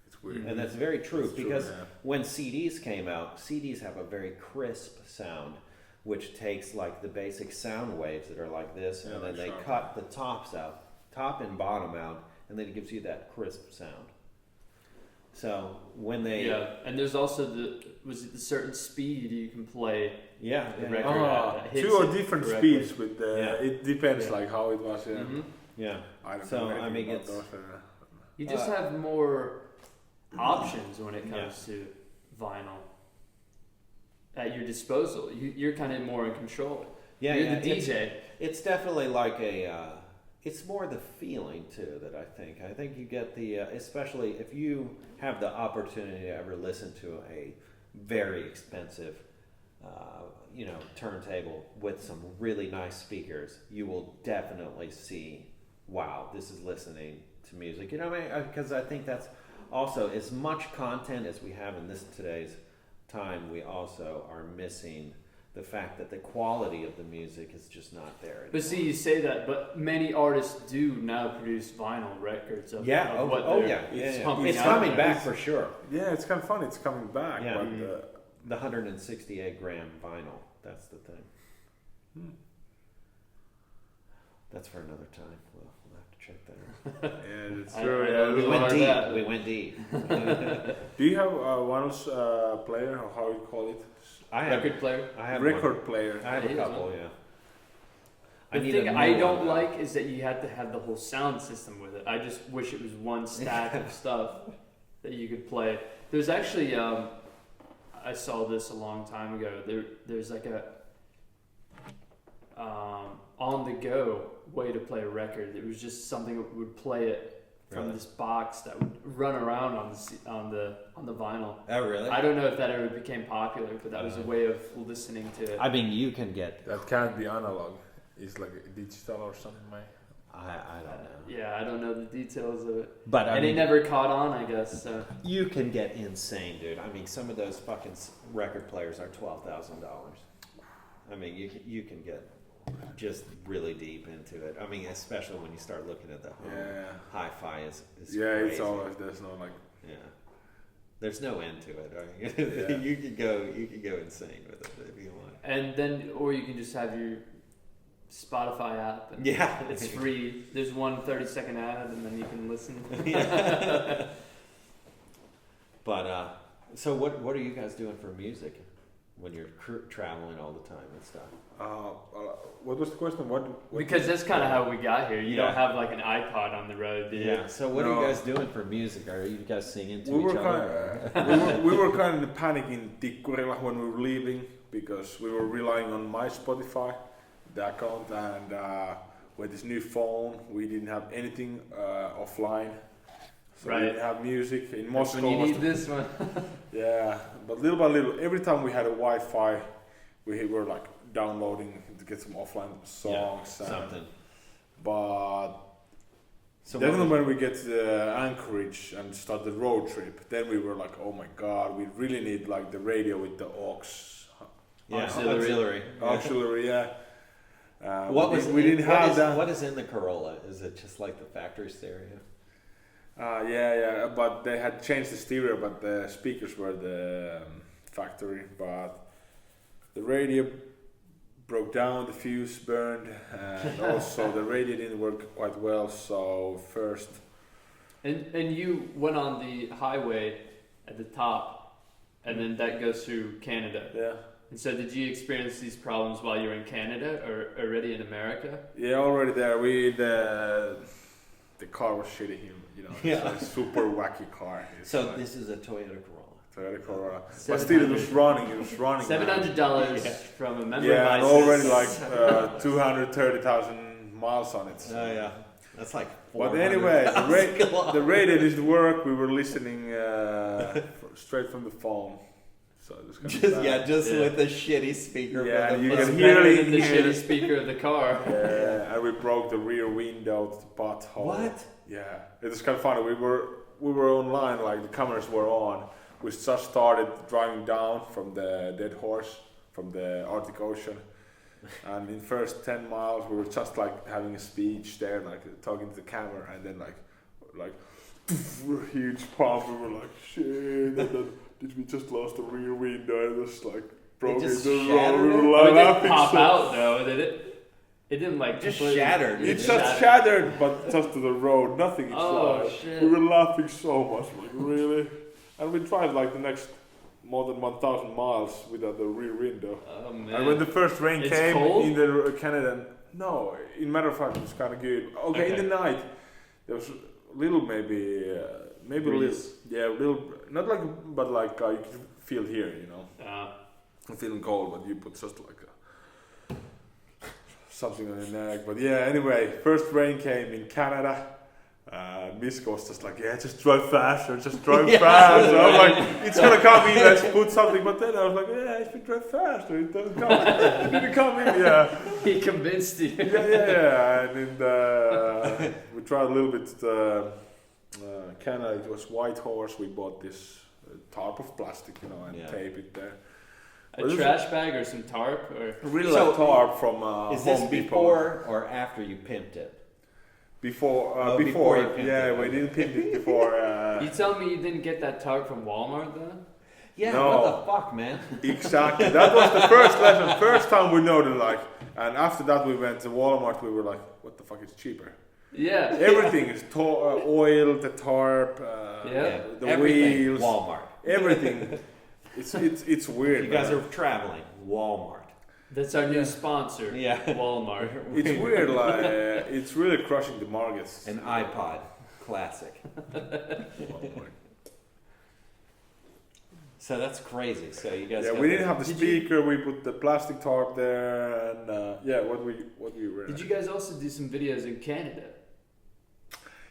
It's weird. And that's very true, because when CDs came out, CDs have a very crisp sound, which takes like the basic sound waves that are like this, and then they cut the tops out, top and bottom out, and then it gives you that crisp sound. So when they and there's also the certain speed you can play the record at. Two or different speeds with the it depends like how it was. I don't know I mean, it's you just have more options when it comes to vinyl at your disposal. You're kind of more in control. You're the DJ. It's definitely like it's more the feeling too that I think you get the especially if you have the opportunity to ever listen to a very expensive turntable with some really nice speakers, you will definitely see, wow, this is listening to music. You know what I mean? Because I think that's also, as much content as we have in today's time, we also are missing the fact that the quality of the music is just not there anymore. But see, you say that, but many artists do now produce vinyl records of it's coming back for sure. Yeah, it's kind of funny. It's coming back. Yeah. But, the 168 gram vinyl, that's the thing. That's for another time. We'll have to check that out. Yeah, it's true. We went deep. Do you have a vinyl player, or how you call it? Record player? I have record player. I have a couple, The thing I don't like is that you had to have the whole sound system with it. I just wish it was one stack of stuff that you could play. There's actually, I saw this a long time ago. There's like a on-the-go way to play a record. It was just something that would play it from this box that would run around on the vinyl. Oh, really? I don't know if that ever became popular, but that was a way of listening to it. I mean, you can get that can't be analog. It's like digital or something, mate. I don't know. Yeah, I don't know the details of it. But it never caught on, I guess. So. You can get insane, dude. I mean, some of those fucking record players are $12,000. I mean, you can get just really deep into it. I mean, especially when you start looking at the hi-fi is crazy. It's always there's no there's no end to it. Right? You could go insane with it if you want. And then, or you can just have your Spotify app. And it's free. There's one 30-second ad, and then you can listen. But so what are you guys doing for music when you're traveling all the time and stuff? What was the question? What because that's kind of how we got here. You don't have like an iPod on the road, do you? Yeah. So what are you guys doing for music? Are you guys singing to each other? We were kind of panicking Tikkurila when we were leaving, because we were relying on my Spotify, the account, and with this new phone, we didn't have anything offline. So we didn't have music in Moscow. When you need this one. But little by little, every time we had a Wi-Fi, we were like downloading to get some offline songs. Something. But So then when we get to Anchorage and start the road trip, then we were like, oh my god, we really need like the radio with the auxiliary. Auxiliary, yeah. We didn't have that. What is in the Corolla? Is it just like the factory stereo? Yeah, but they had changed the stereo, but the speakers were the factory. But the radio broke down, the fuse burned, and also the radio didn't work quite well. So first, and you went on the highway at the top, and then that goes through Canada. Yeah. And so, did you experience these problems while you were in Canada or already in America? Yeah, already there. The car was shitty, you know. Yeah. It's a super wacky car. So this is a Toyota Corolla. Toyota Corolla. But still, it was running. $700 from a member. Yeah, and already like 230,000 miles on it. So. Oh yeah, that's like. But anyway, the radio didn't work. We were listening straight from the phone. So it was kind of bad. just with the shitty speaker. Yeah, from the you phone. can hear it. The shitty speaker of the car. Yeah, and we broke the rear window to the butthole. What? Yeah, it was kind of funny. We were online, like the cameras were on. We just started driving down from the Dead Horse from the Arctic Ocean, and in first 10 miles we were just like having a speech there, like talking to the camera, and then like huge pump. We were like shit. And then did we just lost the rear window? It was like broke into the road. We were it didn't pop out though, did it? It didn't like just shattered. It just shattered, but just to the road, nothing exploded. Shit. We were laughing so much, like really. And we tried like the next more than 1,000 miles without the rear window. Oh man! And when the first rain It's came cold? in the Canada, no, in matter of fact, it was kind of good. Okay, in the night there was little maybe little, yeah, little, not like, but like you can feel here, you know. I'm feeling cold, but you put just like something on your neck. But yeah, anyway, first rain came in Canada. Miska was just like, yeah, just drive faster, just drive fast. So I was like, it's gonna come in, let's put something. But then I was like, yeah, if you drive faster, it doesn't come in. It didn't come in, yeah. He convinced you. Yeah. And we tried a little bit. Canada, it was White Horse. We bought this tarp of plastic, you know, and tape it there. A trash bag or some tarp or really like tarp from is Home this Depot. before or after you pimped it? Before you pimped it. we didn't pimp it before. You tell me you didn't get that tarp from Walmart then? Yeah, No. what the fuck, man? Exactly. That was the first lesson. First time we noticed, like, and after that we went to Walmart. We were like, what the fuck is cheaper? Yeah. Everything is oil, the tarp, the everything. wheels, Walmart. everything. It's weird. You guys are traveling. Walmart. That's our new sponsor. Yeah. Walmart. It's weird. Like it's really crushing the markets. An iPod Classic. So that's crazy. So you guys. Yeah, we didn't have the speaker. We put the plastic tarp there, and what we were. Did you guys also do some videos in Canada?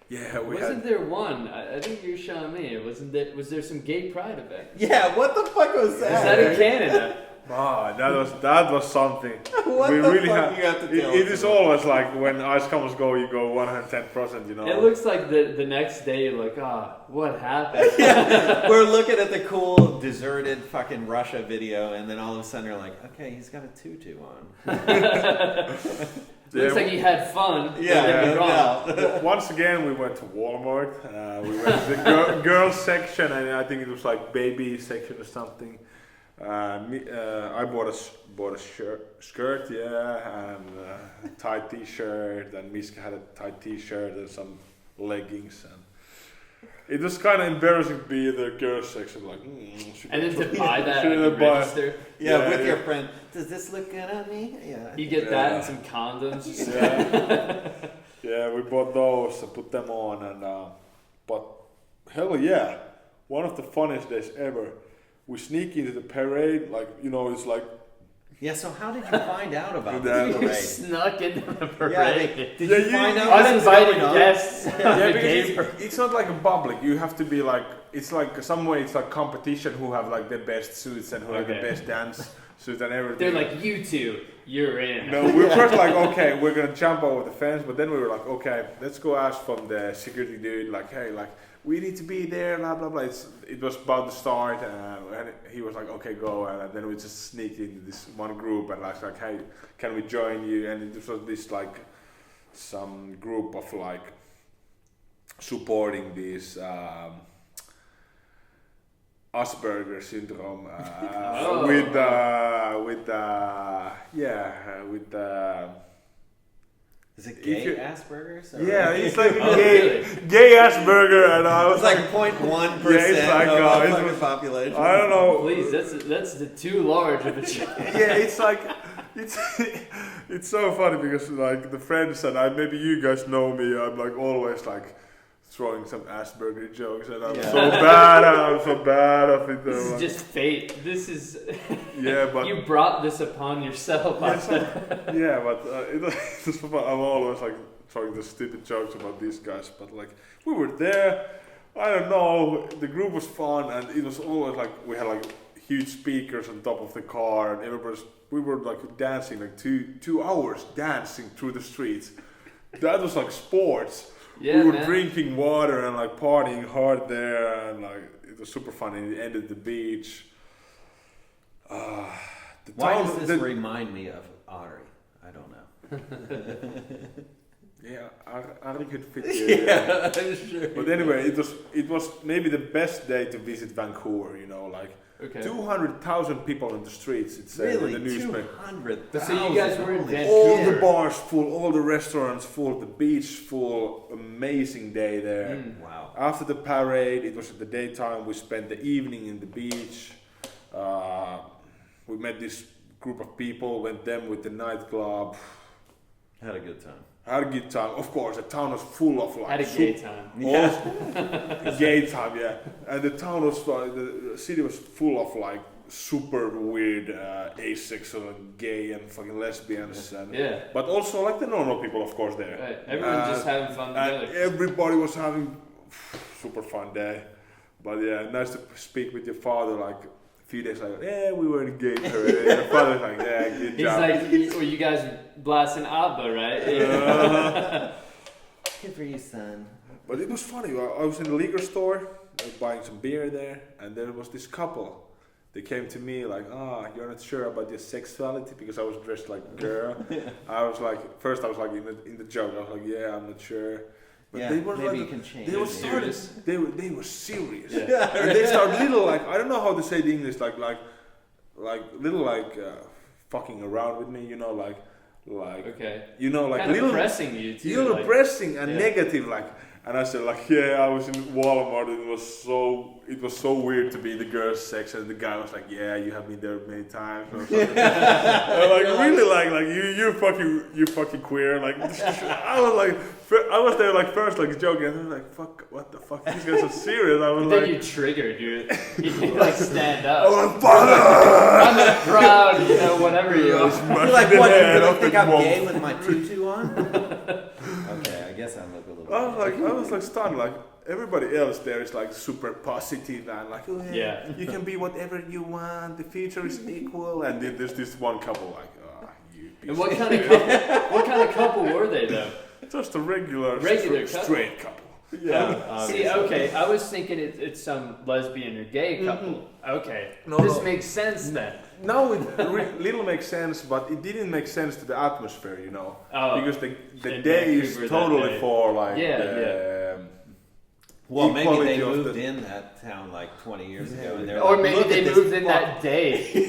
Yeah, we Wasn't had. there one? I think you're showing me. Was there some gay pride event? Yeah, what the fuck was that? Was that in Canada? That was something. What we the really fuck you have to tell it us is about? always like when Ice Camels go, you go 110%. You know. It looks like the next day you're like, what happened? Yeah, we're looking at the cool deserted fucking Russia video, and then all of a sudden you're like, okay, he's got a tutu on. Looks like he had fun. Yeah. Once again, we went to Walmart. We went to the girls section, and I think it was like baby section or something. I bought a skirt, and a tight t-shirt, and Miska had a tight t-shirt and some leggings, and it was kind of embarrassing to be in the girls section, like. And then to buy that at the register. Yeah, with your friend. Does this look good on me? Yeah. You get that and some condoms. Yeah, we bought those and put them on, and but hell yeah, one of the funniest days ever. We sneak into the parade, like, you know, it's like. Yeah, so how did you find out about the You parade? snuck into the parade. Yeah, did you find out uninvited what's going on? guests. Yeah, because it's not like a public. You have to be like, it's like some way it's like competition who have like the best suits and who have the best dance suits and everything. They're like, you two, you're in. No, we were first like, okay, we're gonna jump over the fence, but then we were like, okay, let's go ask from the security dude, like, hey, like, we need to be there, blah blah blah. It was about to start, and he was like, okay, go, and then we just sneaked into this one group and like, hey, can we join you? And it was this like some group of like supporting this. Asperger syndrome with Is it gay Asperger's? Yeah, it's like gay Asperger, and I was like 0.1% of the population. I don't know. Please, that's too large of a joke. Yeah, it's like it's so funny because like the friends and maybe you guys know me. I'm like always like throwing some Asperger jokes, and I'm so bad of it. This is just fate. This is. Yeah, but you brought this upon yourself. Yeah, but it's I'm always like throwing the stupid jokes about these guys. But like we were there, I don't know. The group was fun, and it was always like we had like huge speakers on top of the car, and we were like dancing like 2 hours dancing through the streets. That was like sports. Yeah, we were man. drinking water and like partying hard there, and like it was super fun. And it ended at the beach. Why does this remind me of Ari? I don't know. Yeah, Ari could fit you. Yeah, sure. But anyway, it was maybe the best day to visit Vancouver. You know, like 200,000 people in the streets. It said in the newspaper. 200,000. So you guys were in Vancouver. All the bars full, all the restaurants full, the beach full. Amazing day there. Wow. After the parade, it was at the daytime. We spent the evening in the beach. We met this group of people. Went them with the nightclub. Had a good time. Had a good time. Of course, the town was full of like. Had a gay time. Yeah. Gay time, yeah. And the town was the city was full of like super weird, asexual, and gay, and fucking lesbians, and but also like the normal people, of course, there. Right. Everyone just having fun together. And everybody was having super fun day. But yeah, nice to speak with your father. Like a few days later, yeah, we were in gay parade. Your father's like, yeah, good job. He's like, well, you guys were blasting ABBA, right? Good for you, son. But it was funny. I was in the liquor store, buying some beer there, and there was this couple. They came to me like, you're not sure about your sexuality, because I was dressed like a girl. I was like, first I was like in the joke, I was like, yeah, I'm not sure. But they were maybe like, you can change. They were serious. They were serious. Yeah. And they started little like, I don't know how to say the English, like little like fucking around with me, you know, like you know, like kind little of pressing you too. little like, pressing and negative, like. And I said like, yeah, I was in Walmart. It was so weird to be in the girls' section. And the guy was like, yeah, you have been there many times. Or something. And like really like you fucking queer. Like I was there like first like joking. And I was like, fuck, what the fuck? These guys are serious. I was then like, you triggered, dude. You like stand up. oh, I'm father. I'm not proud, you know, whatever you are. You're like, what? You really think I'm gay with my tutu on? Okay, I guess I'm like a little. I was like stunned. Like everybody else there is like super positive and like, oh, Yeah. you can be whatever you want. The future is equal. And then there's this one couple like, you piece And what of kind of shit. couple? What kind of couple were they though? Just a regular straight couple. Yeah. See, okay, I was thinking it's some lesbian or gay couple. Okay, No, this no. makes sense then. Now it little makes sense, but it didn't make sense to the atmosphere, you know, because the in day is Vancouver that totally day. for like Well, maybe equality they of moved the- in that town like 20 years ago, and they're Or like, maybe "Look they at this moved in fuck." that day.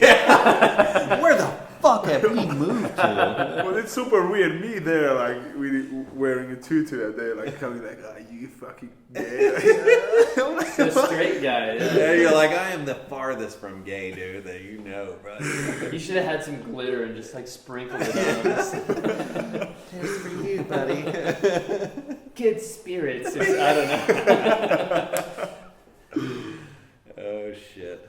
Where the fuck have we moved to? Well, it's super weird. Me there, like really wearing a tutu that day, like coming like, you fucking gay. The straight guy. Yeah, you're like, I am the farthest from gay, dude, that you know, bro. You should have had some glitter and just like sprinkled it on us. Here's for you, buddy. Kid spirits. I don't know. Oh shit.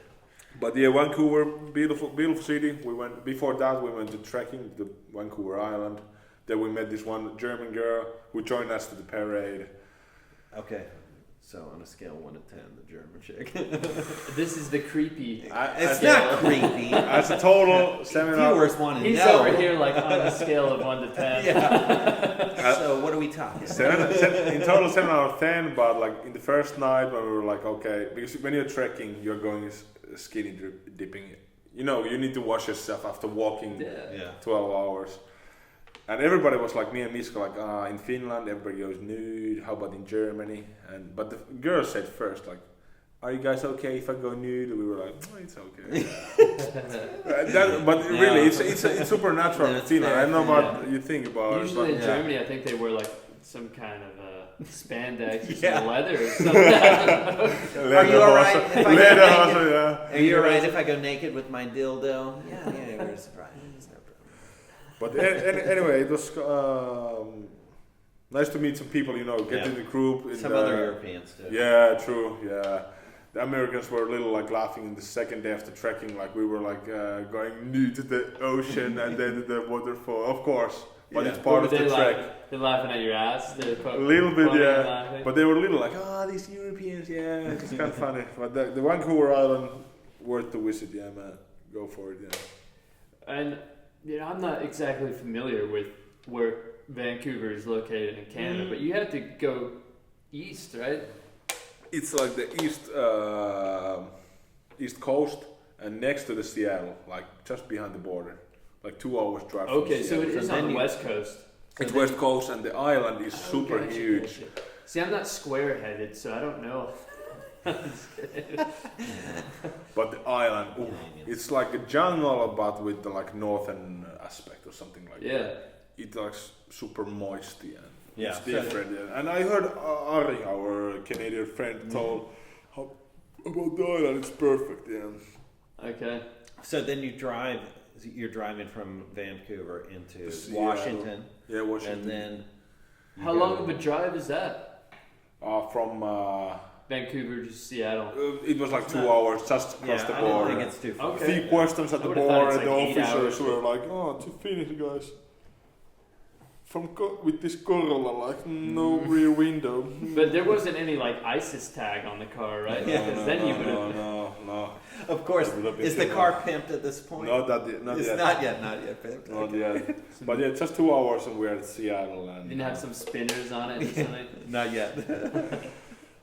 But yeah, Vancouver, beautiful city. We went before that. We went to trekking to Vancouver Island. Then we met this one German girl who joined us to the parade. Okay. So on a scale of 1 to 10, the German chick. This is the creepy. It's not creepy. As a total 7 out. Viewers want to He's know. over here like on a scale of 1 to 10. Yeah. So what are we talking? In total 7 out of 10, but like in the first night when we were like, okay, because when you're trekking, you're going skinny dipping. You know, you need to wash yourself after walking 12 hours. And everybody was like, me and Miska, like, in Finland, everybody goes nude. How about in Germany? But the girls said first, like, are you guys okay if I go nude? We were like, oh, it's okay. But really, it's supernatural in Finland. I don't know what you think about Usually it. in Germany, I think they wear like some kind of spandex or some leather or something. Are you alright if I go naked? Yeah. Are you alright if I go naked with my dildo? Yeah, we're surprised. But anyway, it was nice to meet some people, you know, get in the group. Some other Europeans too. Yeah, true, yeah. The Americans were a little like laughing in the second day after trekking, like we were like going nude to the ocean and then to the waterfall, of course. But it's part of the trek. They're laughing at your ass. A little bit, yeah. But they were a little like, these Europeans, yeah. It's kind of funny. But the Vancouver Island, worth to visit, yeah, man. Go for it, yeah. And you know, I'm not exactly familiar with where Vancouver is located in Canada, but you have to go east, right? It's like the east coast and next to the Seattle, like just behind the border, like 2 hours drive. Okay, so it is on the west coast. It's west coast, and the island is super huge. Gotcha. See, I'm not square-headed, so I don't know. But the island, it's like a jungle, but with the like northern aspect or something like that. Yeah. It's like super moisty and it's so different. Yeah. And I heard Ari, our Canadian friend, told about the island. It's perfect. Yeah. Okay. So then you're driving from Vancouver into Washington. Yeah, Washington. And then how long of a drive is that? From Vancouver to Seattle. It was like 2 hours just across the border. I don't think it's too far. A few questions at the border, and the officers were like, to finish, guys. With this Corolla, like no rear window. But there wasn't any like ISIS tag on the car, right? Because then you would have. No. Of course. Is the car pimped at this point? Not yet. It's not yet pimped. Not yet. But yeah, just 2 hours and we're at Seattle. And didn't have some spinners on it or something? Not yet.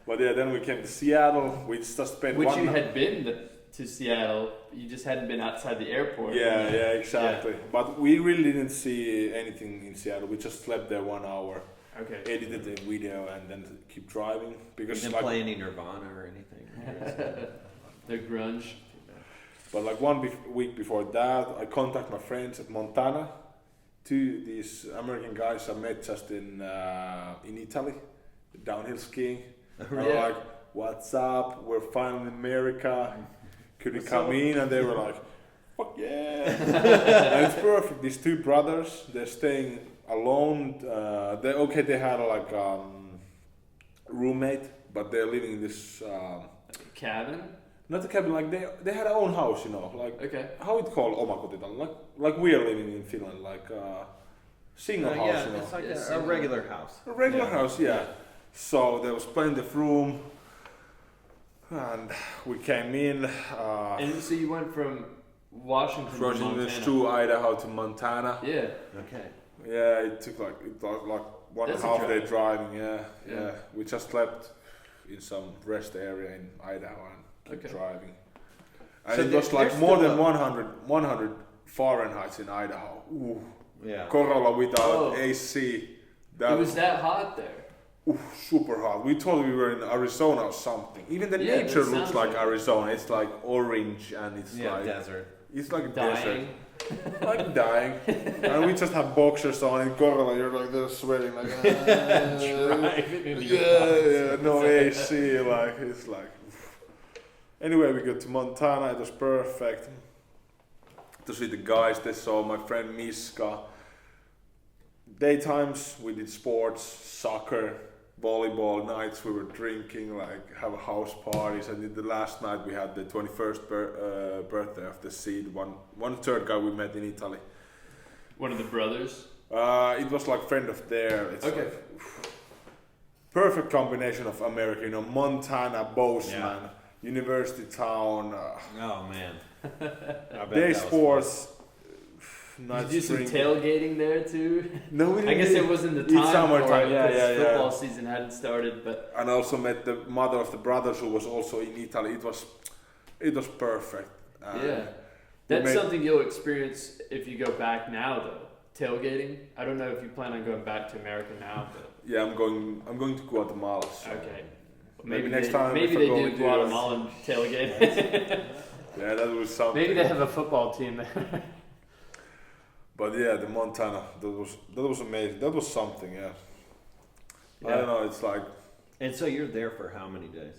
But yeah, then we came to Seattle. We just spent Which you had been to Seattle, you just hadn't been outside the airport. Yeah, exactly. Yeah. But we really didn't see anything in Seattle. We just slept there 1 hour. Okay. Edited the video and then keep driving. Because you didn't play any Nirvana or anything? The grunge. But like week before that, I contacted my friends at Montana. These American guys I met just in Italy, downhill skiing. Really? Like, what's up? We're finally in America. Could you come in? And they were like, fuck yeah. And it's perfect. These two brothers, they're staying alone. They had like roommate, but they're living in this cabin. Not a cabin, like they had their own house, you know, like how it called omakotitalo, like we are living in Finland, like single house. Yeah, you know? it's like a regular house. A regular house, yeah. So there was plenty of room, and we came in. And so you went from Washington to Montana. To Idaho to Montana. Yeah. Okay. Yeah, it took like 1.5 day driving. Yeah. We just slept in some rest area in Idaho and kept driving. And so it was like more than 100 Fahrenheit in Idaho. Ooh. Yeah. Corolla without AC. It was that hot there. Super hot. We thought we were in Arizona or something. Even the nature looks like Arizona. It's like orange and it's like desert. It's like a dying. desert. Like dying. And we just have boxers on in Corolla. You're like they're sweating like no AC. Like it's like. Anyway, we got to Montana. It was perfect to see the guys. They saw my friend Miska. Daytimes we did sports, soccer, volleyball. Nights we were drinking, like have house parties. And in the last night we had the 21st birthday of the seed. One third guy we met in Italy. One of the brothers. It was like friend of theirs. It's like, perfect combination of America. You know, Montana, Bozeman, university town. Oh man. Day sports. Did you do some tailgating there too? No, we didn't. I guess it wasn't the It's time summertime, for it because yeah. football season hadn't started. But And I also met the mother of the brothers who was also in Italy. It was perfect. That's something you'll experience if you go back now, though. Tailgating. I don't know if you plan on going back to America now, but Yeah, I'm going to Guatemala. So okay. Maybe next time. Maybe they do Guatemalan tailgate. Yeah, that was something. Maybe they have a football team there. But yeah, the Montana, that was amazing. That was something, yeah. I don't know, it's like... And so you're there for how many days?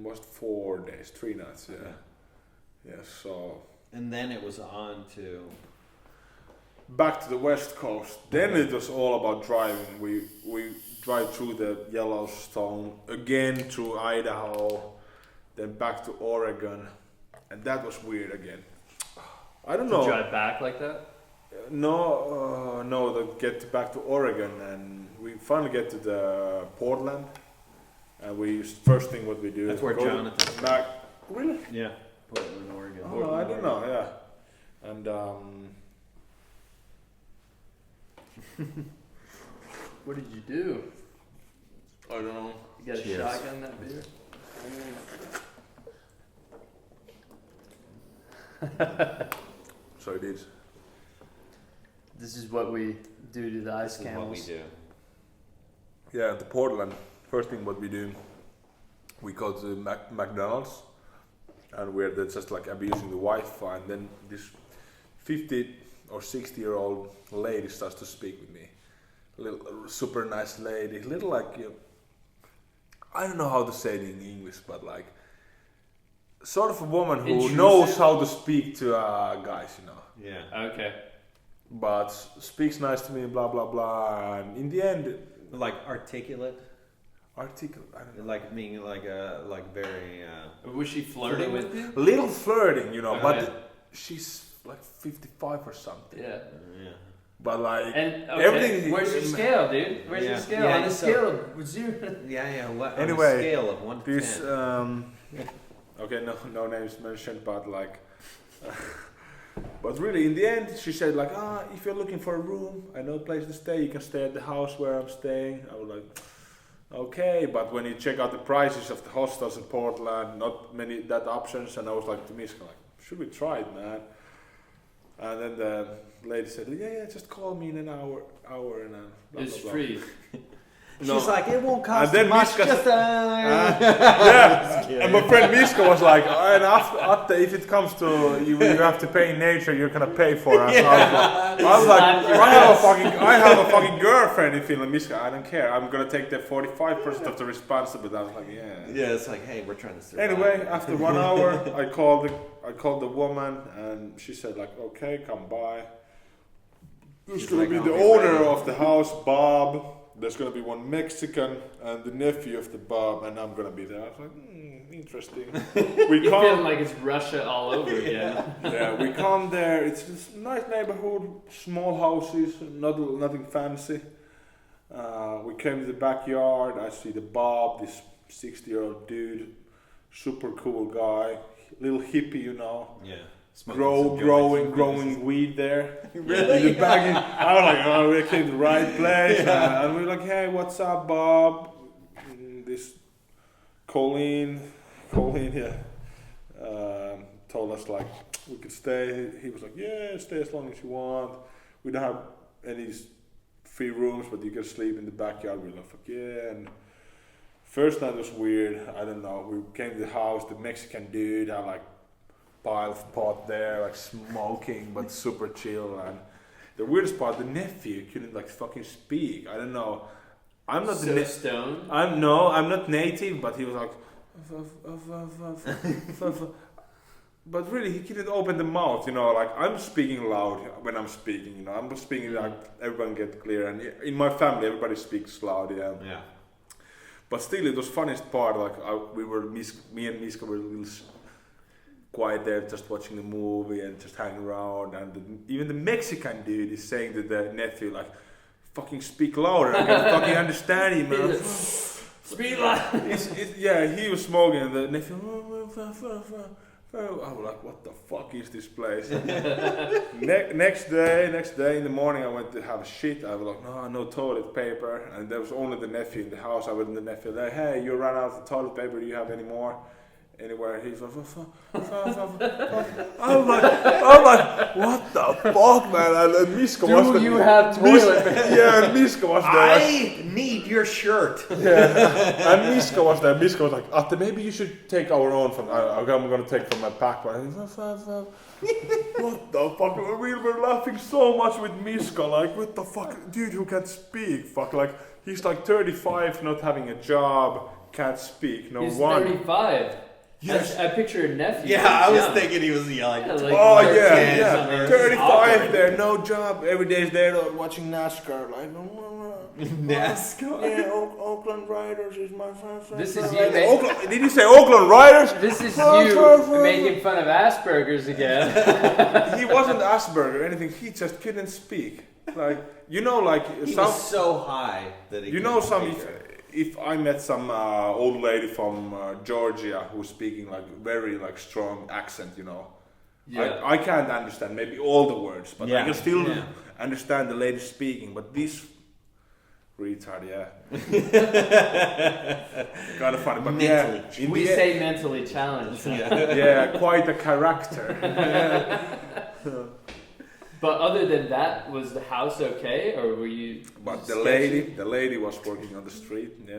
Was 4 days, 3 nights, yeah. Okay. Yeah, so... And then it was on to... Back to the west coast. Then it was all about driving. We drive through the Yellowstone, again through Idaho, then back to Oregon. And that was weird again. I don't know. Drive back like that? No, to get back to Oregon, and we finally get to the Portland, and first thing what we do. That's where Jonathan's from. Back. Really? Yeah, Portland, Oregon. Oh, Portland, I don't know. Yeah, and What did you do? I don't know. You got a shotgun that beer? So it is. This is what we do to the Ice Camels. This is what we do. Yeah, to Portland. First thing what we do, we go to McDonald's, and we're just like abusing the Wi-Fi, and then this 50 or 60-year-old lady starts to speak with me. Little super nice lady, little like I don't know how to say it in English, but like sort of a woman who Intrusive? knows how to speak to guys, you know. Yeah. Okay. But speaks nice to me, blah blah blah, and in the end, Like articulate? I don't know. Like meaning like very... Was she flirting with you? Little flirting, you know, Okay. but she's like 55 or something. Yeah. yeah. But like And okay, everything. where's your scale, dude? Where's your scale? Yeah, On a so- scale of 0. Yeah. What, Anyway, on a scale of 1 to This 10. okay, no names mentioned, but like, but really in the end she said like, if you're looking for a room, I know a place to stay. You can stay at the house where I'm staying. I was like, okay, but when you check out the prices of the hostels in Portland, not many that options, and I was like to Miska like, should we try it, man? And then the lady said, yeah, just call me in an hour and blah, It's blah, blah. free. She's like, it won't cost And then much, Miska- just Yeah, and my friend Miska was like, and after if it comes to you have to pay in nature, you're gonna pay for us. I was like, I have a fucking girlfriend in Finland, Miska. I don't care. I'm gonna take the 45% of the responsibility. I was like, yeah. Yeah, it's like, hey, we're trying to survive. Anyway, after 1 hour, I called the woman, and she said like, okay, come by. Who's gonna like, be I'll the be owner ready. of the house, Bob? There's gonna be one Mexican and the nephew of the Bob, and I'm gonna be there. I was like, interesting. We You feel come, like it's Russia all over again. yeah, we come there. It's this nice neighborhood, small houses, nothing fancy. We came to the backyard. I see the Bob, this 60-year-old dude, super cool guy, little hippie, you know. Yeah. Growing weed there. Really? In the back. I was like, oh, we came to the right place. And we were like, hey, what's up, Bob? This Colleen, yeah, told us like we could stay. He was like, yeah, stay as long as you want. We don't have any free rooms, but you can sleep in the backyard. We were like, fuck yeah. And first night was weird. I don't know. We came to the house. The Mexican dude had like pile of pot there, like smoking, but super chill. And the weirdest part, the nephew couldn't like fucking speak. I don't know. I'm not So stoned? I'm not native, but he was like, but really he couldn't open the mouth, you know. Like I'm speaking loud when I'm speaking, you know. I'm speaking like everyone get clear, and in my family everybody speaks loud, yeah. Yeah. But still, it was funniest part. Like me and Miska were a little quiet there, just watching the movie and just hanging around. And even the Mexican dude is saying to the nephew, like, fucking speak louder. I can fucking understand you, man. Speak loud. Yeah, he was smoking and the nephew. I was like, what the fuck is this place? Next day in the morning, I went to have a shit. I was like, no toilet paper. And there was only the nephew in the house. I went to the nephew, like, hey, you ran out of toilet paper. Do you have any more? Anywhere? He's like, I was like, what the fuck, man? And Miska was Do you have toilet paper? Yeah, and Miska was there. I need your shirt. Yeah, and Miska was there. Miska was like, Atte, maybe you should take our own from. I'm gonna take from my pack. What the fuck? We were laughing so much with Miska. Like, what the fuck, dude who can't speak? Fuck, like he's like 35, not having a job, can't speak. No He's one. 35. Yes. I picture a nephew. Yeah, I was thinking he was young. Yeah, like, Oh 13 yeah, something. 35 there, no job. Every day is there watching NASCAR. Like, NASCAR. yeah, Oakland Riders is my favorite. This is you. Oakland, did you say Oakland Riders? This is you making fun of Asperger's again. He wasn't Asperger or anything. He just couldn't speak. Like, you know, like He some. was so high that he You know, couldn't some. speak. If I met some old lady from Georgia who's speaking like very like strong accent, you know, Yeah. I can't understand maybe all the words, but I can still Yeah. understand the lady speaking. But this retard, yeah, kind of funny. But Mentally. yeah, in We the say mentally challenged. yeah, quite a character. But other than that, was the house okay, or were you? But the sketchy? lady was working on the street. Yeah.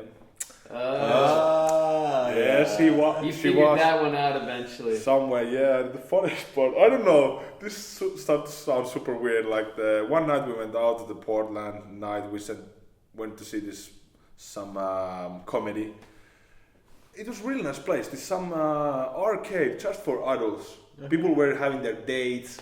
Oh, Yes, yeah. You she figured was. that one out eventually. Somewhere, yeah. The funniest part, I don't know. This started to sound super weird. Like the one night we went out to the Portland night. We went to see some comedy. It was a really nice place. There's some arcade just for adults. People were having their dates.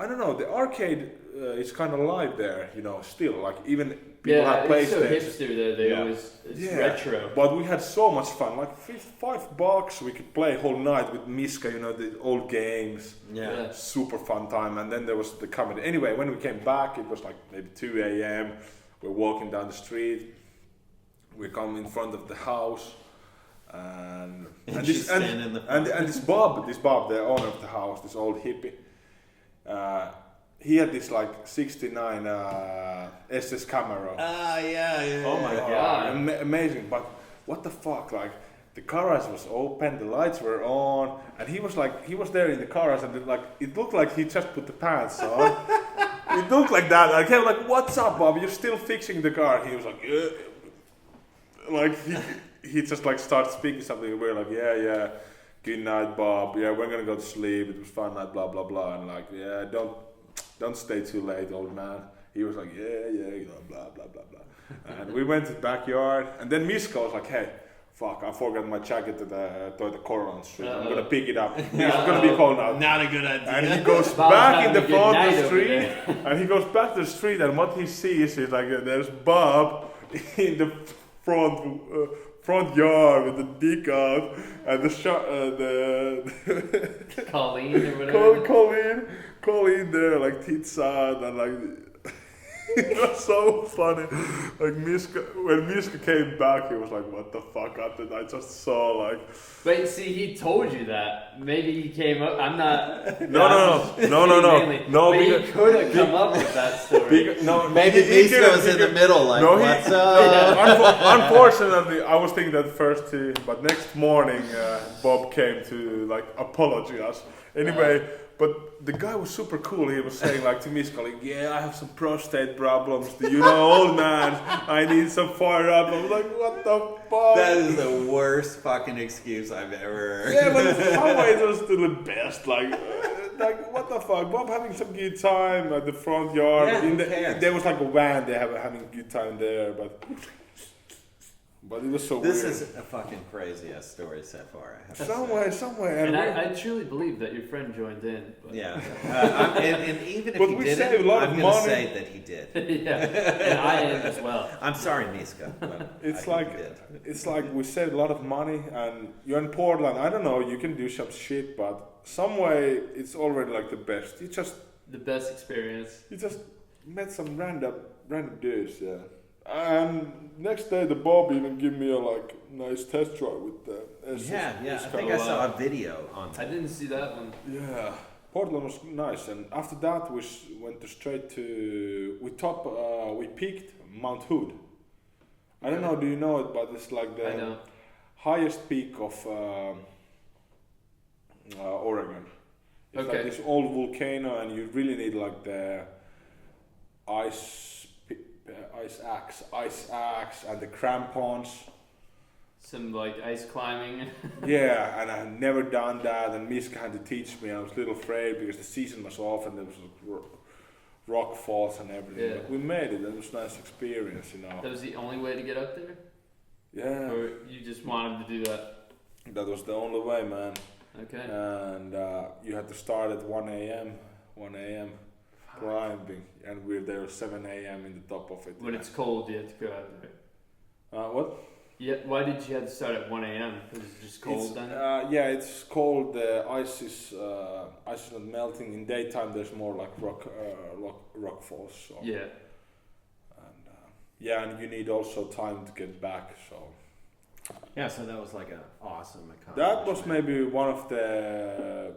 I don't know. The arcade is kind of live there. You know, still like even people have it's so PlayStation. hipster there. They Yeah. always it's retro. But we had so much fun. Like $5, we could play whole night with Miska. You know, the old games. Yeah. Super fun time. And then there was the comedy. Anyway, when we came back, it was like maybe 2 a.m. We're walking down the street. We come in front of the house, and she's standing in the front. and this Bob, the owner of the house, this old hippie. He had this like 69 SS Camaro. Yeah. Oh my God. Amazing, but what the fuck, like the garage was open, the lights were on, and he was there in the garage, and it looked like he just put the pants on. It looked like that. I came like, what's up, Bob? You're still fixing the car? He was like, like he just like started speaking something, and we were like, yeah, good night, Bob. Yeah, we're gonna go to sleep. It was fun night, blah blah blah, and like, yeah, don't stay too late, old man. He was like, yeah, you know, blah blah blah blah. And we went to the backyard, and then Miska was like, hey, fuck, I forgot my jacket to the Coron Street. I'm gonna pick it up. It's gonna be cold out. Not a good idea. And he goes Bob's back in having the a good front of night the over street, there. and he goes back to the street, and what he sees is like there's Bob in the front yard with the dick out, and Colleen or whatever. Colleen there like tits out, and like it was so funny. Like when Miska came back, he was like, "What the fuck?" After I just saw like. Wait, see, he told you that. Maybe he came up. I'm not. No. But he could have come up with that story. Maybe Miska was in the middle, like, No, what's up? Unfortunately, I was thinking that first too. But next morning, Bob came to like apologize. Anyway, but the guy was super cool. He was saying like to me, like, yeah, I have some prostate problems. Do you know, old man? I need some fire up. I was like, what the fuck? That is the worst fucking excuse I've ever heard. Yeah, but in some ways it was still the best. Like what the fuck? Bob having some good time at the front yard. Yeah, who cares? There was like a van. They have having a good time there, but it was so This weird. is a fucking crazy ass story so far. I have to say. Somewhere. And I truly believe that your friend joined in. But Yeah, and even if But he we didn't, saved a lot of I'm going to money. say that he did. yeah, and I am as well. I'm sorry, Miska. But It's I like think he did. it's like we saved a lot of money, and you're in Portland. I don't know. You can do some shit, but some way it's already like the best. You just The best experience. met some random random dudes, yeah. And next day, the Bob even gave me a nice test drive with the SS. Yeah. I think I saw a video on that. I didn't see that one. Yeah, Portland was nice, and after that we went straight to we peaked Mount Hood. I don't know, do you know it? But it's like the highest peak of Oregon. It's like this old volcano, and you really need like the ice axe, and the crampons. Some like ice climbing. Yeah, and I had never done that, and Miska had to teach me. I was a little afraid because the season was off and there was rock falls and everything. Yeah. But we made it. It was a nice experience, you know. That was the only way to get up there? Yeah. Or you just wanted to do that? That was the only way, man. Okay. And you had to start at 1 a.m. climbing, and we were there at 7 a.m. in the top of it. When it's cold, you have to go out there. What? Yeah. Why did you have to start at 1 a.m.? Because it's just cold then? Yeah, it's cold. The ice is not melting. In daytime, there's more like rock falls. So. Yeah. And and you need also time to get back. So. Yeah, so that was like an awesome accomplishment. That was maybe one of the,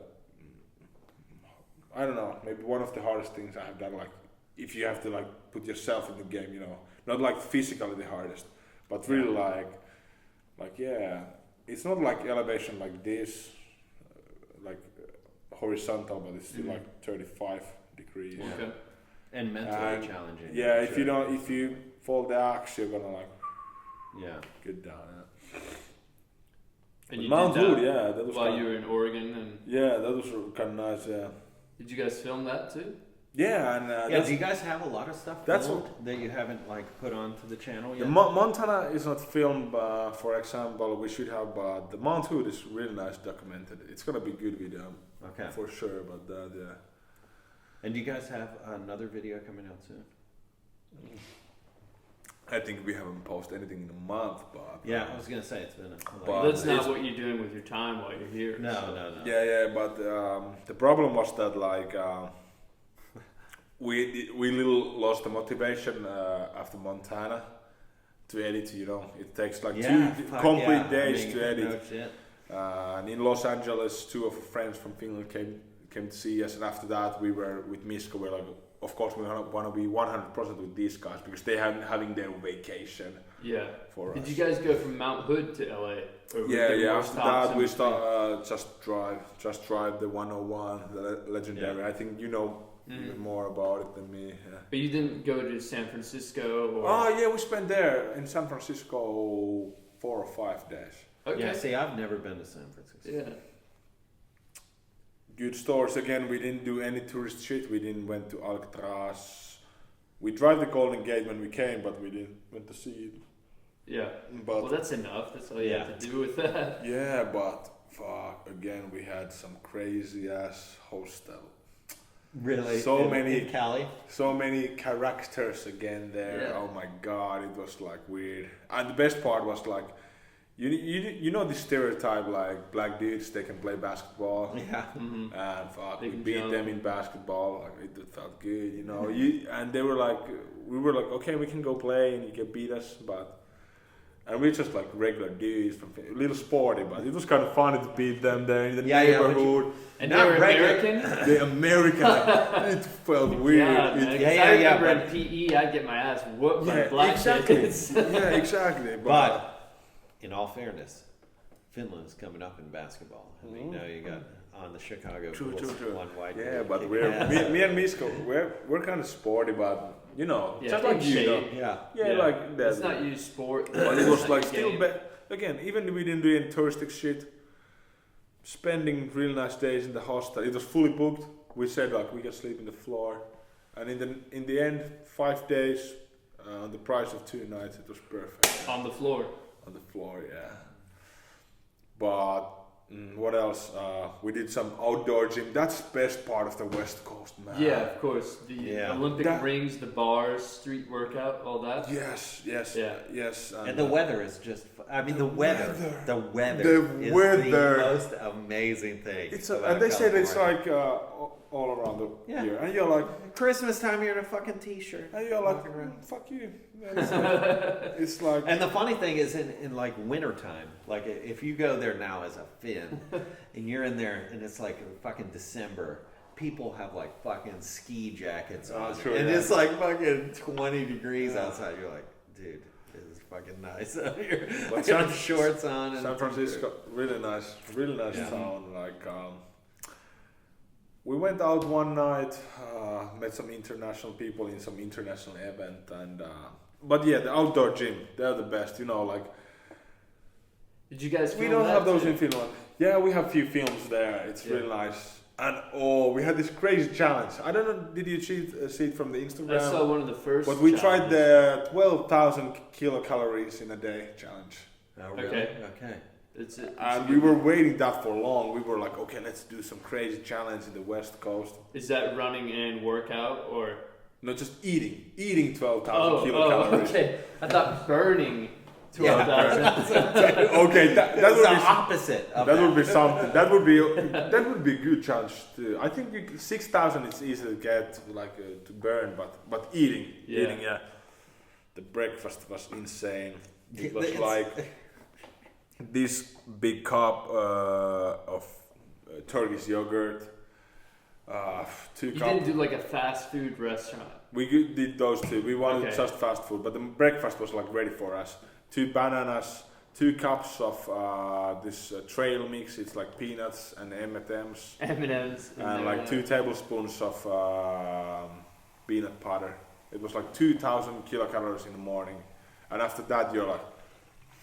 I don't know, maybe one of the hardest things I have done. Like, if you have to like put yourself in the game, you know, not like physically the hardest, but really it's not like elevation like this, horizontal, but it's still like 35 degrees. Okay. And mentally challenging. Yeah, if you fall the axe, you're gonna get down. Yeah. And you Mount did that Hood, yeah, that was while you were in Oregon, and that was kind of nice. Yeah. did you guys film that too? Yeah, and do you guys have a lot of stuff filmed that you haven't like put onto the channel yet? Montana is not filmed, for example. We should have, but the Mount Hood is really nice documented. It's gonna be a good video, for sure. But yeah. And do you guys have another video coming out soon? I think we haven't posted anything in a month, but yeah, I was gonna say it's been. But that's not what you're doing with your time while you're here. No. Yeah, but the problem was that we little lost the motivation after Montana to edit. You know, it takes like 2 complete days to edit. And in Los Angeles, 2 of our friends from Finland came to see us, and after that we were with Miska. We're like, of course we want to be 100% with these guys because they are having their vacation. Yeah. For Did us. you guys go from Mount Hood to LA? Yeah. After that we start just drive the 101, the legendary. Yeah. I think you know even more about it than me. Yeah. But you didn't go to San Francisco? Or? Oh yeah, we spent there in San Francisco 4 or 5 days. Okay. Yeah. See, I've never been to San Francisco. Yeah. Good stores. Again, we didn't do any tourist shit. We didn't went to Alcatraz. We tried the Golden Gate when we came, but we didn't went to see it. Yeah. But well, that's enough. That's all you have to do with that. Yeah, but fuck. Again, we had some crazy ass hostel. Really? In Cali? So many characters again there. Yeah. Oh my god, it was like weird. And the best part was like, you know the stereotype like black dudes, they can play basketball. Yeah. Mm-hmm. And fuck, we beat them in basketball. Like it felt good, you know. And they were like, we were like, okay, we can go play and you can beat us, and we're just like regular dudes from a little sporty, but it was kind of funny to beat them there in the neighborhood. And they were American? The American, it felt weird. I remember in PE, I'd get my ass whooped by black kids. Yeah, exactly. But in all fairness, Finland's coming up in basketball. I mean, now you got on the Chicago Bulls, one white. Yeah, but me and Misko, we're kind of sporty, but you know, just like you know. Yeah, like that. Let's not use sport. But it was like still again, even if we didn't do any touristic shit, spending really nice days in the hostel. It was fully booked. We said like we can sleep in the floor, and in the end, 5 days, on the price of 2 nights, it was perfect. On the floor. On the floor, yeah. But what else? We did some outdoor gym. That's the best part of the West Coast, man. Yeah, of course. The Olympic rings, the bars, street workout, all that. Yes. And the weather is just, the weather is the most amazing thing. And they said it's like all around the year, and you're like Christmas time, you're in a fucking t-shirt, and you're like, fuck you. It's like, and the funny thing is in like winter time, like if you go there now as a Finn, and you're in there, and it's like fucking December. People have like fucking ski jackets on, and it's like fucking 20 degrees outside. You're like, dude, this is fucking nice out here. But I got shorts on. And San Francisco, really nice town. Like, we went out one night, met some international people in some international event, and but yeah, the outdoor gym, they're the best. You know, like. Did you guys? We don't have those in Finland. Yeah, we have few films there. It's really nice. And we had this crazy challenge. I don't know, did you see it from the Instagram? I saw one of the first. But we tried the 12,000 kilocalories in a day challenge. Oh, really? Okay. And we were waiting that for long. We were like, okay, let's do some crazy challenge in the West Coast. Is that running and workout or? No, just eating 12,000 kilocalories. Oh, okay. I thought burning 12,000. Okay, that would be the opposite. That would be something. That would be a good challenge too. I think 6,000 is easy to get, like to burn, but eating, the breakfast was insane. It was like this big cup of Turkish yogurt. 2 You cups. didn't do like a fast food restaurant. We did those two. We wanted just fast food, but the breakfast was like ready for us. 2 bananas, 2 cups of this trail mix. It's like peanuts and M&Ms. And like 2 tablespoons of peanut butter. It was like 2,000 kilocalories in the morning. And after that, you're like,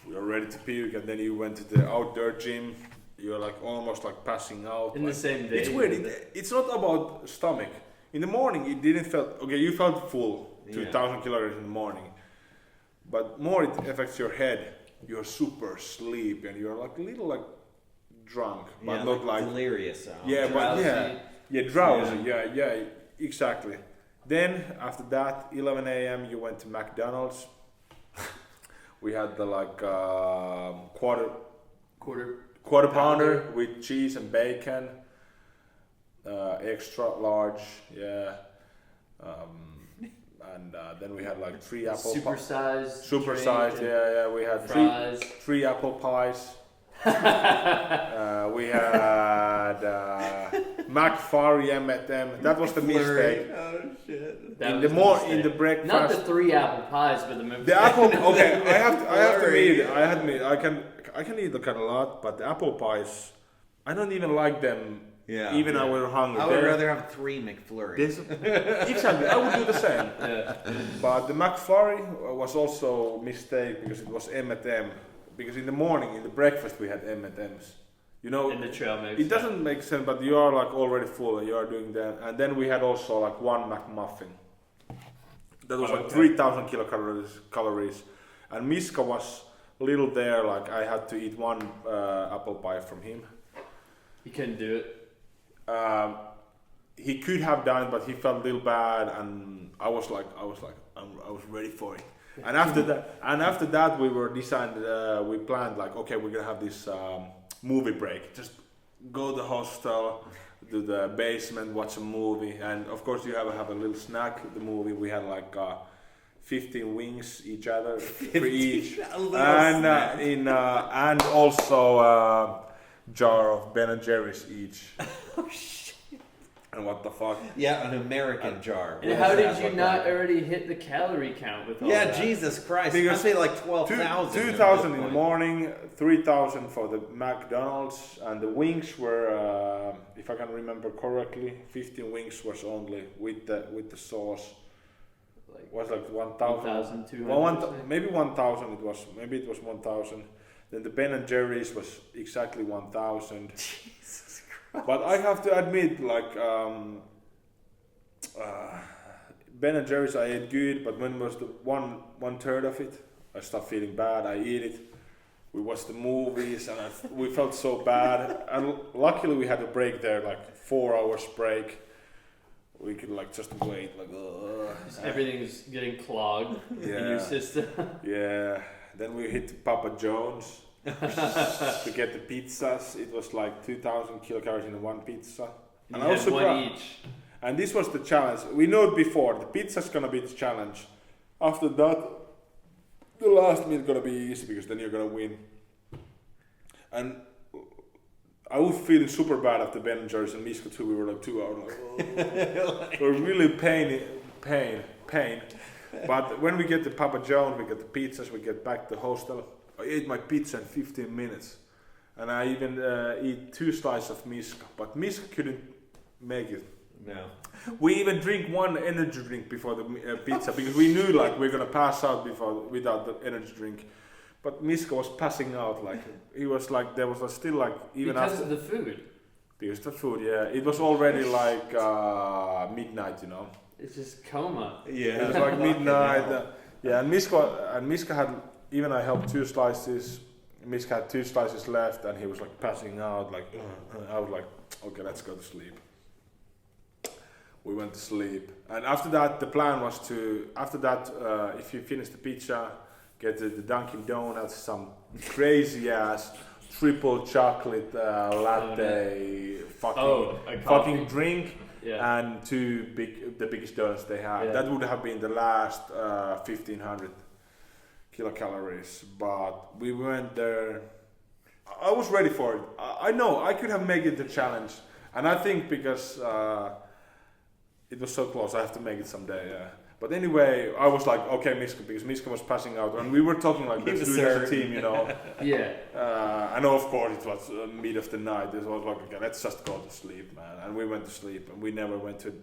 you're ready to puke. And then you went to the outdoor gym. You're like almost like passing out. In the same day. It's weird. It's not about stomach. In the morning, it didn't felt okay. You felt full, 2,000 calories in the morning, but more it affects your head. You're super sleepy and you're like a little like drunk, but not like delirious. Drowsy. Yeah, exactly. Then after that, 11 a.m. you went to McDonald's. We had the like quarter pounder with cheese and bacon. Extra large, and then we had like 3 apple Supersized, we had fries. three apple pies. We had McFlurry M&M. That was the mistake. Oh shit! In the breakfast. Not the 3 apple pies, but the apple. Okay, I have to admit, I can eat kind of a lot, but the apple pies, I don't even like them. Yeah. Even I were hungry. I would rather have 3 McFlurries. Exactly, I would do the same. But the McFlurry was also a mistake because it was M&M. Because in the morning, in the breakfast, we had M&Ms. You know, in the trail mix. It doesn't make sense, but you are like already full and you are doing that. And then we had also like 1 McMuffin. That was like 3,000 kilocalories. And Miska was little there, like I had to eat 1 apple pie from him. He couldn't do it. He could have done it, but he felt a little bad, and I was ready for it. And after that, we planned like, okay, we're gonna have this movie break. Just go to the hostel, to the basement, watch a movie, and of course you have a little snack. The movie we had like 15 wings each other for each, and and also. Jar of Ben & Jerry's each. Oh shit! And what the fuck? Yeah, an American jar. And how did you not already hit the calorie count with all that? Yeah, Jesus Christ! I say like 12,000. 2,000 in the morning, 3,000 for the McDonald's, and the wings were, if I can remember correctly, 15 wings was only with the sauce. Was like 1,000. 1,200. Maybe 1,000. Maybe it was 1,000. Then the Ben & Jerry's was exactly 1,000. Jesus Christ. But I have to admit, like, Ben & Jerry's I ate good, but when was the one third of it, I started feeling bad. I eat it. We watched the movies and we felt so bad. And luckily we had a break there, like 4 hours break. We could like just wait, like, everything's getting clogged in your system. Yeah. Then we hit Papa John's to get the pizzas. It was like 2,000 kilocalories in one pizza. And you had one each. And this was the challenge. We know it before. The pizza's gonna be the challenge. After that, the last meal gonna be easy because then you're gonna win. And I was feeling super bad after Ben and Jerry's and Misko too. We were like 2 hours like, we're really pain. But when we get to Papa John's, we get the pizzas, we get back to the hostel. I ate my pizza in 15 minutes. And I even eat 2 slices of Misko. But Misko couldn't make it. No. We even drink one energy drink before the pizza because we knew like we're gonna pass out without the energy drink. But Misko was passing out, like he was like there was still like even because after of the food. Because of the food, yeah. It was already like midnight, you know. It's just coma. Yeah. It was like midnight. Yeah, and Misko had even I helped 2 slices. Misko had 2 slices left, and he was like passing out. Like I was like, okay, let's go to sleep. We went to sleep, and after that, the plan was to if you finish the pizza. Get the Dunkin' Donuts, some crazy ass triple chocolate latte, fucking drink, and the biggest donuts they had. Yeah. That would have been the last 1500 kilocalories. But we went there. I was ready for it. I know I could have made it the challenge, and I think because it was so close, I have to make it someday. Yeah. But anyway, I was like, okay, Misko, because Misko was passing out, and we were talking like, let's do it as a team, you know. Yeah. I know, of course, it was mid of the night. It was like, okay, let's just go to sleep, man. And we went to sleep, and we never went to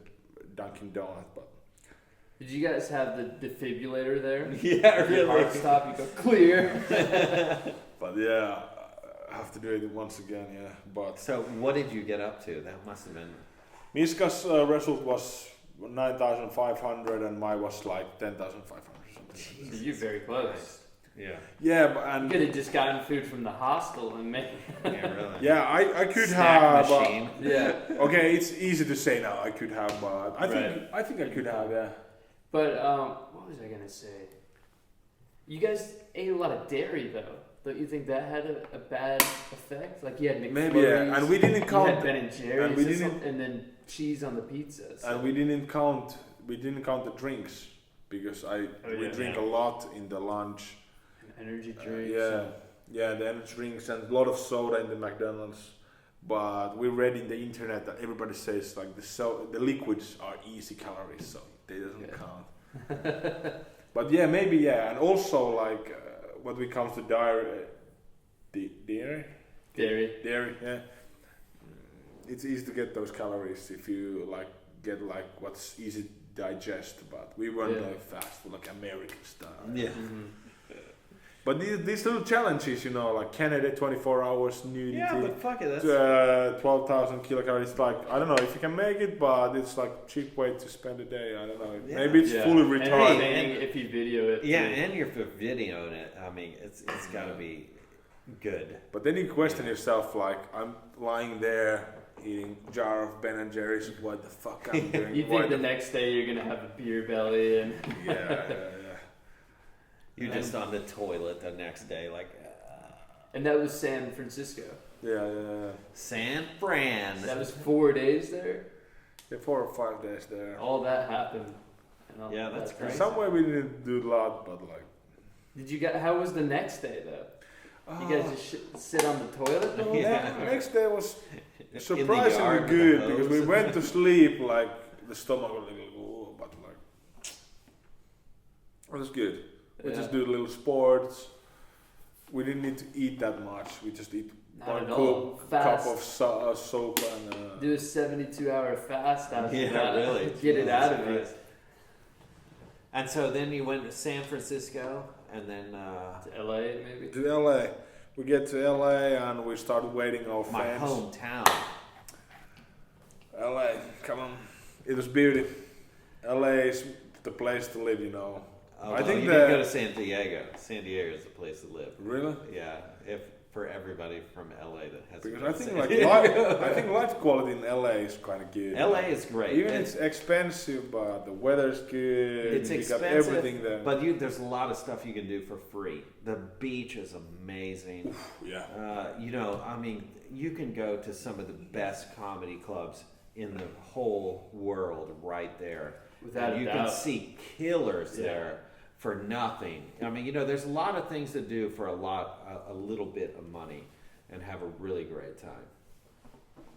Dunkin' Donuts. But did you guys have the defibrillator there? Yeah, really. Your heart stop, you go clear. But yeah, I have to do it once again, yeah. But so what did you get up to? That must have been. Miska's result was 9,500 and mine was like 10,500 or something. So you're very close. Yeah. Yeah, and you could have just gotten food from the hostel and made. Yeah, really. Yeah, I could snack have. Machine. Yeah. Okay, it's easy to say now. I could have, but I think I could have. Yeah. But what was I gonna say? You guys ate a lot of dairy though. Don't you think that had a bad effect? Like you had McFlurries, maybe, yeah. And we didn't count. You had Ben and Jerry's, and then cheese on the pizza. So. And we didn't count the drinks because we drink a lot in the lunch. Energy drinks. Yeah, the energy drinks and a lot of soda in the McDonald's. But we read in the internet that everybody says like the liquids are easy calories, so they doesn't count. But yeah, maybe yeah, and also like when it comes to dairy, yeah. It's easy to get those calories if you like get like what's easy to digest, but we weren't like fast food, like American style. Yeah. Mm-hmm. But these little challenges, you know, like Canada 24 hours nudity. Yeah, but fuck it, that's 12,000 kilocalories. Like I don't know if you can make it, but it's like cheap way to spend a day. I don't know. Yeah. Maybe it's fully retarded. And if you video it. Yeah, and you're videoing it. I mean, it's got to be good. But then you question yourself, like I'm lying there eating a jar of Ben and Jerry's. What the fuck I'm doing? You think the next day you're gonna have a beer belly and. Yeah. You're just on the toilet the next day, like. And that was San Francisco. Yeah. San Fran. That was 4 days there. Yeah, 4 or 5 days there. All that happened. Yeah, that's crazy. Somewhere we didn't do a lot, but like. Did you get? How was the next day though? You guys just sit on the toilet the whole time? Next day was surprisingly good because we went to sleep like the stomach was like, oh, but like it was good. We just do little sports. We didn't need to eat that much. We just eat one cup of soap and do a 72-hour fast after that. Really. Get it out of it. And so then you went to San Francisco and then to LA maybe. To LA. We get to LA and we started waiting our fans. My hometown. LA, come on. It was beauty. LA is the place to live, you know. Oh, I think you can go to San Diego. San Diego is the place to live. Really? Yeah. If for everybody from LA that has. Because I think life quality in LA is kind of good. LA is great. Even it's expensive, but the weather's good. It's expensive. Got everything there. But there's a lot of stuff you can do for free. The beach is amazing. Yeah. You know, I mean, you can go to some of the best comedy clubs in the whole world right there. Without and a you doubt. can see killers there for nothing. I mean, there's a lot of things to do for a little bit of money and have a really great time.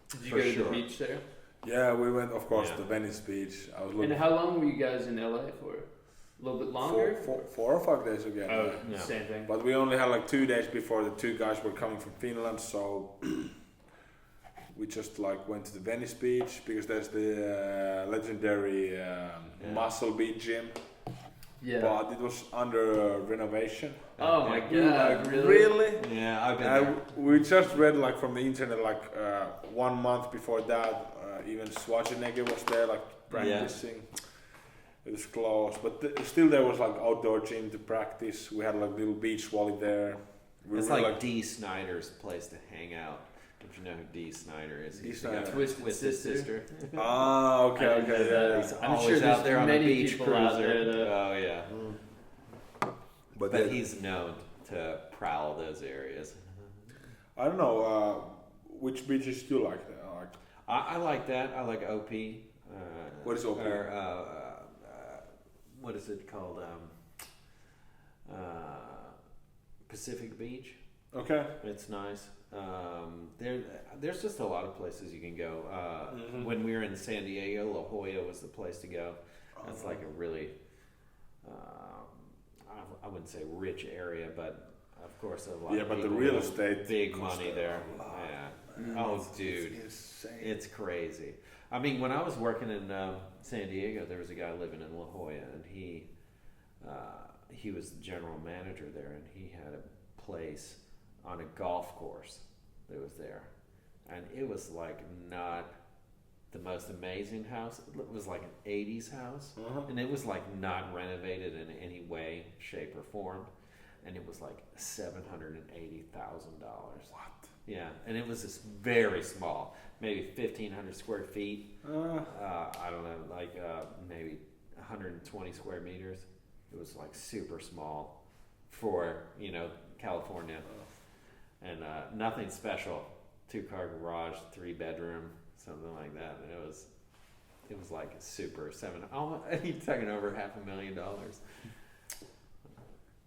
Did you For go to sure. the beach there? Yeah, we went, of course, Yeah. to Venice Beach. I was And looking how long were you guys in LA for? A little bit longer? 4 or 5 days again. Oh, Yeah. same thing. But we only had like 2 days before the 2 guys were coming from Finland, so we just like went to the Venice Beach because there's the legendary Muscle Beach gym. Yeah. But it was under renovation. Oh my Yeah. god, Like, really? really? Yeah, I've been there. We just read like from the internet like 1 month before that, even Schwarzenegger was there like practicing. It was close, but still there was like outdoor gym to practice. We had like little beach volley there. It's were, like D. Snyder's place to hang out. Don't you know who D. Snyder is? D. He's the guy Snyder. from Twisted Twisted Sister. Ah, okay, I didn't know okay, that. yeah. He's I'm always sure out there's there on a many beach people cruiser. out there that- Oh yeah, But but he's known to prowl those areas. I don't know which beaches do you like there. Like, I like that. I like OP. What is OP? Or, what is it called? Pacific Beach. okay. It's nice. There's just a lot of places you can go. Mhm. When we were in San Diego, La Jolla was the place to go. That's like a really, I wouldn't say rich area, but of course a lot Yeah, of but the people real with estate big costs money a there. lot, Yeah. man. Oh, dude. It's insane. It's crazy. I mean, when I was working in San Diego, there was a guy living in La Jolla, and he was the general manager there, and he had a place on a golf course that was there, and it was like not the most amazing house. It was like an '80s house, and it was like not renovated in any way, shape, or form, and it was like $780,000. What? Yeah, and it was just very small, maybe 1,500 square feet. I don't know, like maybe 120 square meters. It was like super small for California, and nothing special. 2-car garage, 3-bedroom, something like that. And it was like super he's taking over $500,000.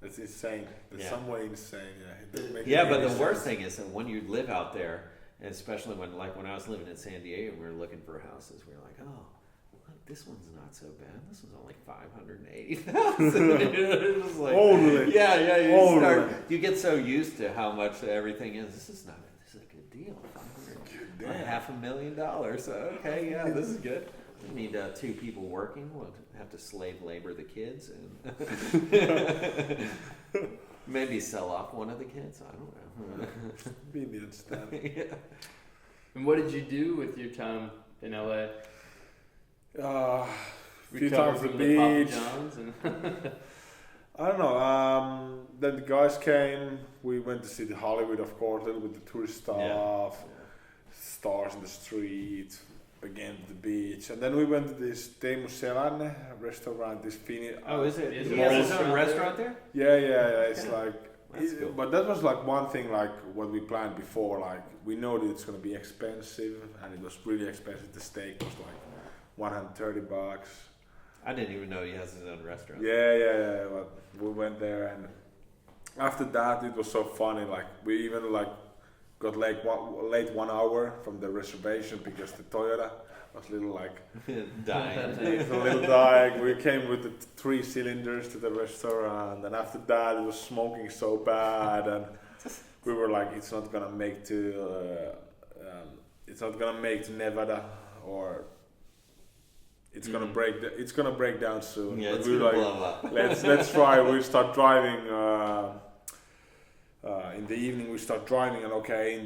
That's insane. That's Yeah. some way insane. Yeah. It doesn't make Yeah, any but the sense. worst thing is that when you live out there, and especially when I was living in San Diego, we were looking for houses. We were like, oh, look, this one's not so bad. This one's only $580,000. It was like, Only. yeah. You get so used to how much everything is. This is a good deal. $500,000. So okay, yeah, this is good. We need 2 people working. We'll have to slave labor the kids and maybe sell off one of the kids. I don't know. Maybe it's that. Yeah. And what did you do with your time in LA? Few Recover times the from the Papa beach. John's and I don't know. Then the guys came. We went to see the Hollywood, of course, a little bit the tourist stuff, stars in the street, again the beach, and then we went to this Teemu Selänne restaurant. This Finnish. Oh, is it? Is He it a has his own restaurant restaurant there? Yeah. It's Okay. like. That's cool. But that was like one thing, like what we planned before. Like we know that it's gonna be expensive, and it was really expensive. The steak was like $130. I didn't even know he has his own restaurant. Yeah. But we went there, and after that, it was so funny. Like we even like got late 1 hour from the reservation because the Toyota was a little like Dying. a little dying. We came with the 3 cylinders to the restaurant, and after that, it was smoking so bad, and we were like, it's not gonna make to Nevada, or it's gonna break down soon. Yeah, But it's we gonna were blow like, up. let's try. We start driving. In the evening we start driving, and okay,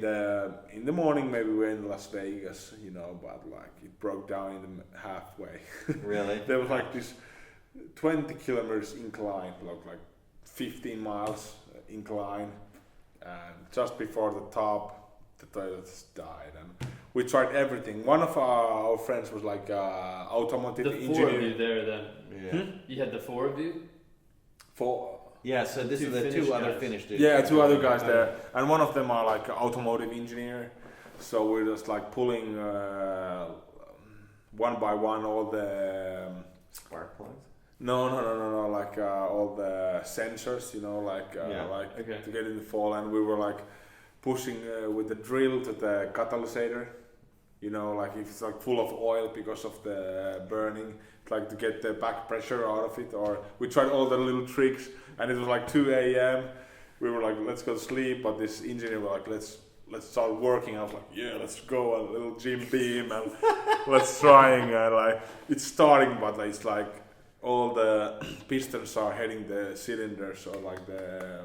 in the morning maybe we're in Las Vegas, but like it broke down in the halfway. Really? There was like this 20 kilometers incline, like 15 miles incline, and just before the top, the Toyota just died, and we tried everything. One of our friends was like automotive the 4 engineer. of you there then. Yeah. You had the 4 of you? Yeah, so this Two is the Finnish 2 other guys. Finnish dudes. Yeah, 2 other guys there, and one of them are like automotive engineer. So we're just like pulling one by one all the Spark plugs. no, like all the sensors, Okay. to get in the fall, and we were like pushing with the drill to the catalysator, like if it's like full of oil because of the burning, like to get the back pressure out of it, or we tried all the little tricks, and it was like 2 a.m. We were like, let's go to sleep, but this engineer was like, let's start working. I was like, yeah, let's go, a little gym beam, and let's trying, and like it's starting, but it's like all the pistons are hitting the cylinders, or like the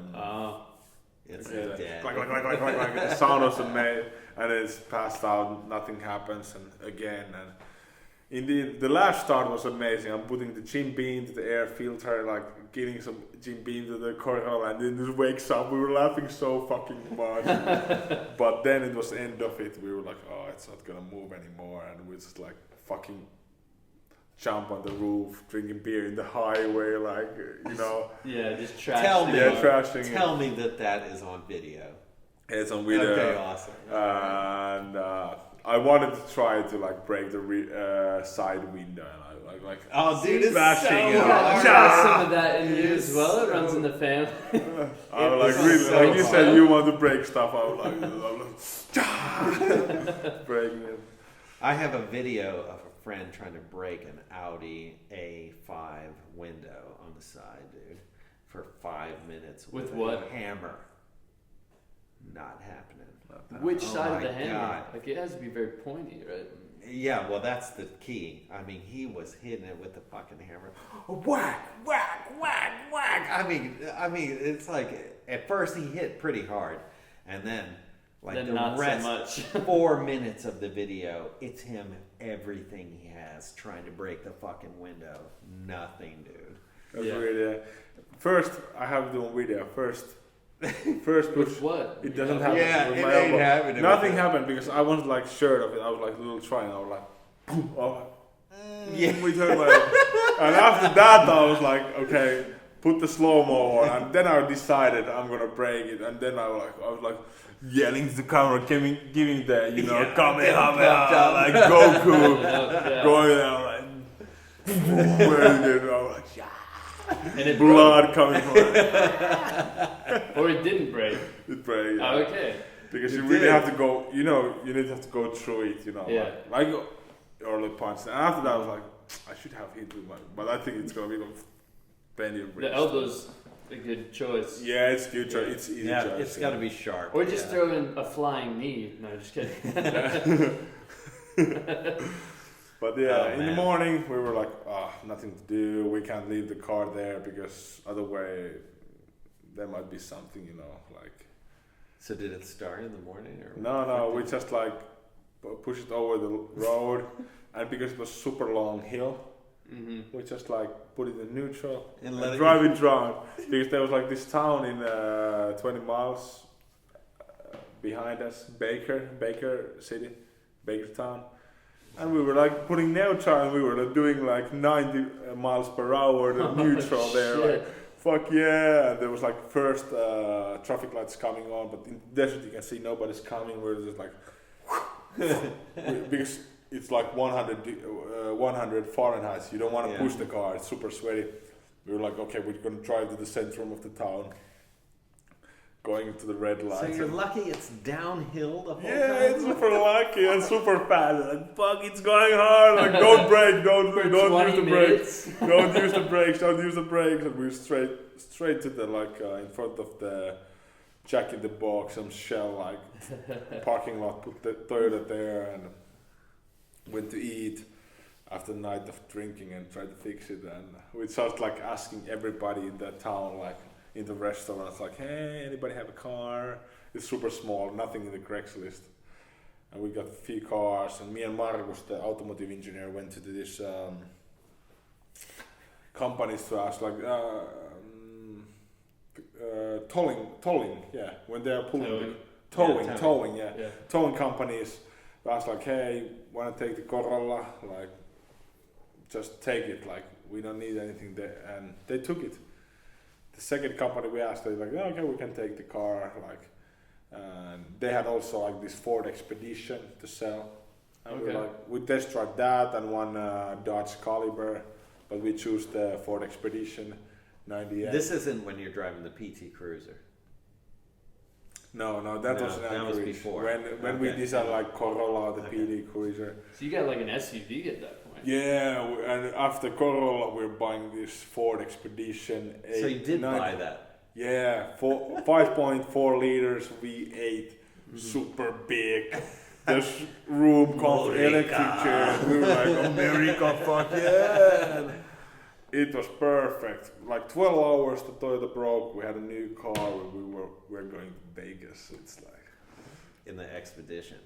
It's like dead. the sound was made, and it's passed out. Nothing happens, and again, and indeed the last start was amazing. I'm putting the gym beam to the air filter, like giving some gym beam to the coil, and then it wakes up. We were laughing so fucking much, but then it was the end of it. We were like, oh, it's not gonna move anymore, and we just like fucking jump on the roof, drinking beer in the highway, Yeah, just trash. trashing it. Tell me that is on video. It's on video. Okay, awesome. And I wanted to try to like break the side window, and I like Oh, dude, it's bashing so it. You hard. got some of that in you as well. It runs in the family. I was like, It really, was like so you said, hard. you want to break stuff. I was like breaking it. I have a video of a friend trying to break an Audi A5 window on the side, dude, for 5 minutes With a what? hammer. Not happening. Which Oh side of my the hammer? God. Like it has to be very pointy, right? Yeah, well, that's the key. I mean, he was hitting it with the fucking hammer. Whack, whack, whack, whack. I mean, it's like at first he hit pretty hard, and then like Then the not so rest much. 4 minutes of the video, it's him everything he has trying to break the fucking window. Nothing, dude. That's Yeah. weird. Yeah. First, I have to do a video. First With push. what? It doesn't happen. Yeah, with it my ain't elbow. happening. Nothing happened because I wasn't like sure of it. I was like a little trying. I was like, boom. Yeah. We turned my and after that I was like, okay, put the slow mo on, and then I decided I'm gonna break it, and then I was like yelling to the camera, giving the Kamehameha, like Goku, Yeah. going down like, breaking it. I was like, yeah. And it Blood coming from it. broke. Or it didn't break. It break, yeah. Oh, okay. Because It you really did. have to go, you need to have to go through it, Yeah. like early punch. And after that, I was like, I should have hit with my, but I think it's gonna be like plenty of The elbow's a good choice. Yeah, it's good choice. It's easy Yeah, choice. it's got to be sharp. Or just yeah. throw in a flying knee. No, just kidding. But yeah, Oh, in the man. morning we were like, nothing to do. We can't leave the car there because other way there might be something, like. So did it start in the morning or? No, we just like push it over the road, and because it was super long hill, we just like put it in neutral And and let it drive it round. Because there was like this town in 20 miles behind us, Baker City, Baker town. And we were like putting neutral, and we were like, doing like 90 miles per hour the neutral there. Shit. Like, fuck yeah. And there was like first traffic lights coming on, but in the desert you can see nobody's coming. We're just like, because it's like 100 Fahrenheit. You don't want to Yeah. push the car. It's super sweaty. We were like, okay, we're going to drive to the centrum of the town. Going into the red So lights. you're lucky it's downhill the whole Yeah, time? it's super lucky and super fast. Like, fuck, it's going hard. Like, don't brake, don't use the brakes. Don't use the brakes. And we're straight to the, in front of the Jack in the Box, some Shell, parking lot, put the Toyota there, and went to eat after a night of drinking and tried to fix it. And we started, asking everybody in that town, in the restaurants, hey, anybody have a car? It's super small, nothing in the Craigslist. And we got a few cars, and me and Margus, the automotive engineer, went to this companies to ask, tolling, yeah, when they are pulling, towing, yeah. Towing companies, we asked, hey, want to take the Corolla? Just take it, we don't need anything there. And they took it. The second company we asked, they're like, okay, we can take the car. And they had also this Ford Expedition to sell. And we test drive that and one Dodge Caliber, but we choose the Ford Expedition 98. This isn't when you're driving the PT Cruiser. No, that was an that was before. When we decided like Corolla, the PD Cruiser. So you got like an SUV at that point. Yeah, and after Corolla, we're buying this Ford Expedition. So you did buy that? Yeah, 5.4 liters V8, super big. There's room, comfort, electric chair. We were like, America, fuck yeah! It was perfect. Like 12 hours, the Toyota broke. We had a new car. We were going to Vegas. It's like in the Expedition.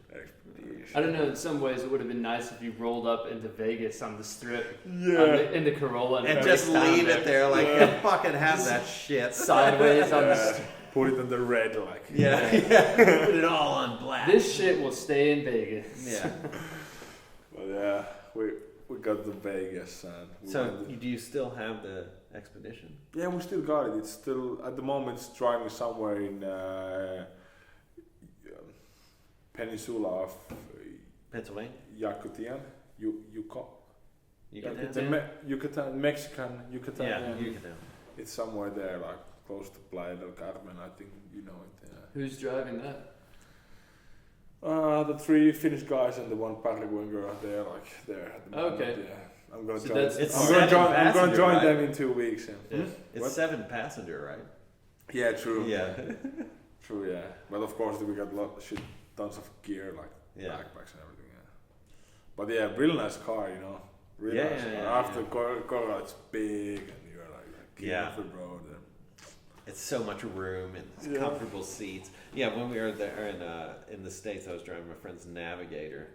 I don't know. In some ways, it would have been nice if you rolled up into Vegas on the Strip, in the Corolla, and just leave it there. Like, fucking have that shit sideways on the Strip. Put it on the red, like put it all on black. This shit will stay in Vegas. Yeah. But yeah, we got to Vegas and so do you still have the Expedition? Yeah, we still got it. It's still at the moment it's driving somewhere in peninsula of Pennsylvania, Yucatan, Yucatan, Mexican Yucatan. Yeah, Yucatan. It's somewhere there, like close to Playa del Carmen. I think you know it. Who's driving that? The 3 Finnish guys and the 1 Paraguayan girl. They're like there at the moment. Okay. Yeah, I'm gonna So join. that's- I'm gonna join right? them in 2 weeks. Yeah. It's What? 7 passenger, right? Yeah, true. Yeah. True, yeah. But of course we got tons of gear, like Yeah. backpacks and everything, yeah. But yeah, real nice car, you know. Really nice car. After Corolla, it's big and you're like off the road. It's so much room and it's comfortable seats. Yeah, when we were there in the States, I was driving my friend's Navigator.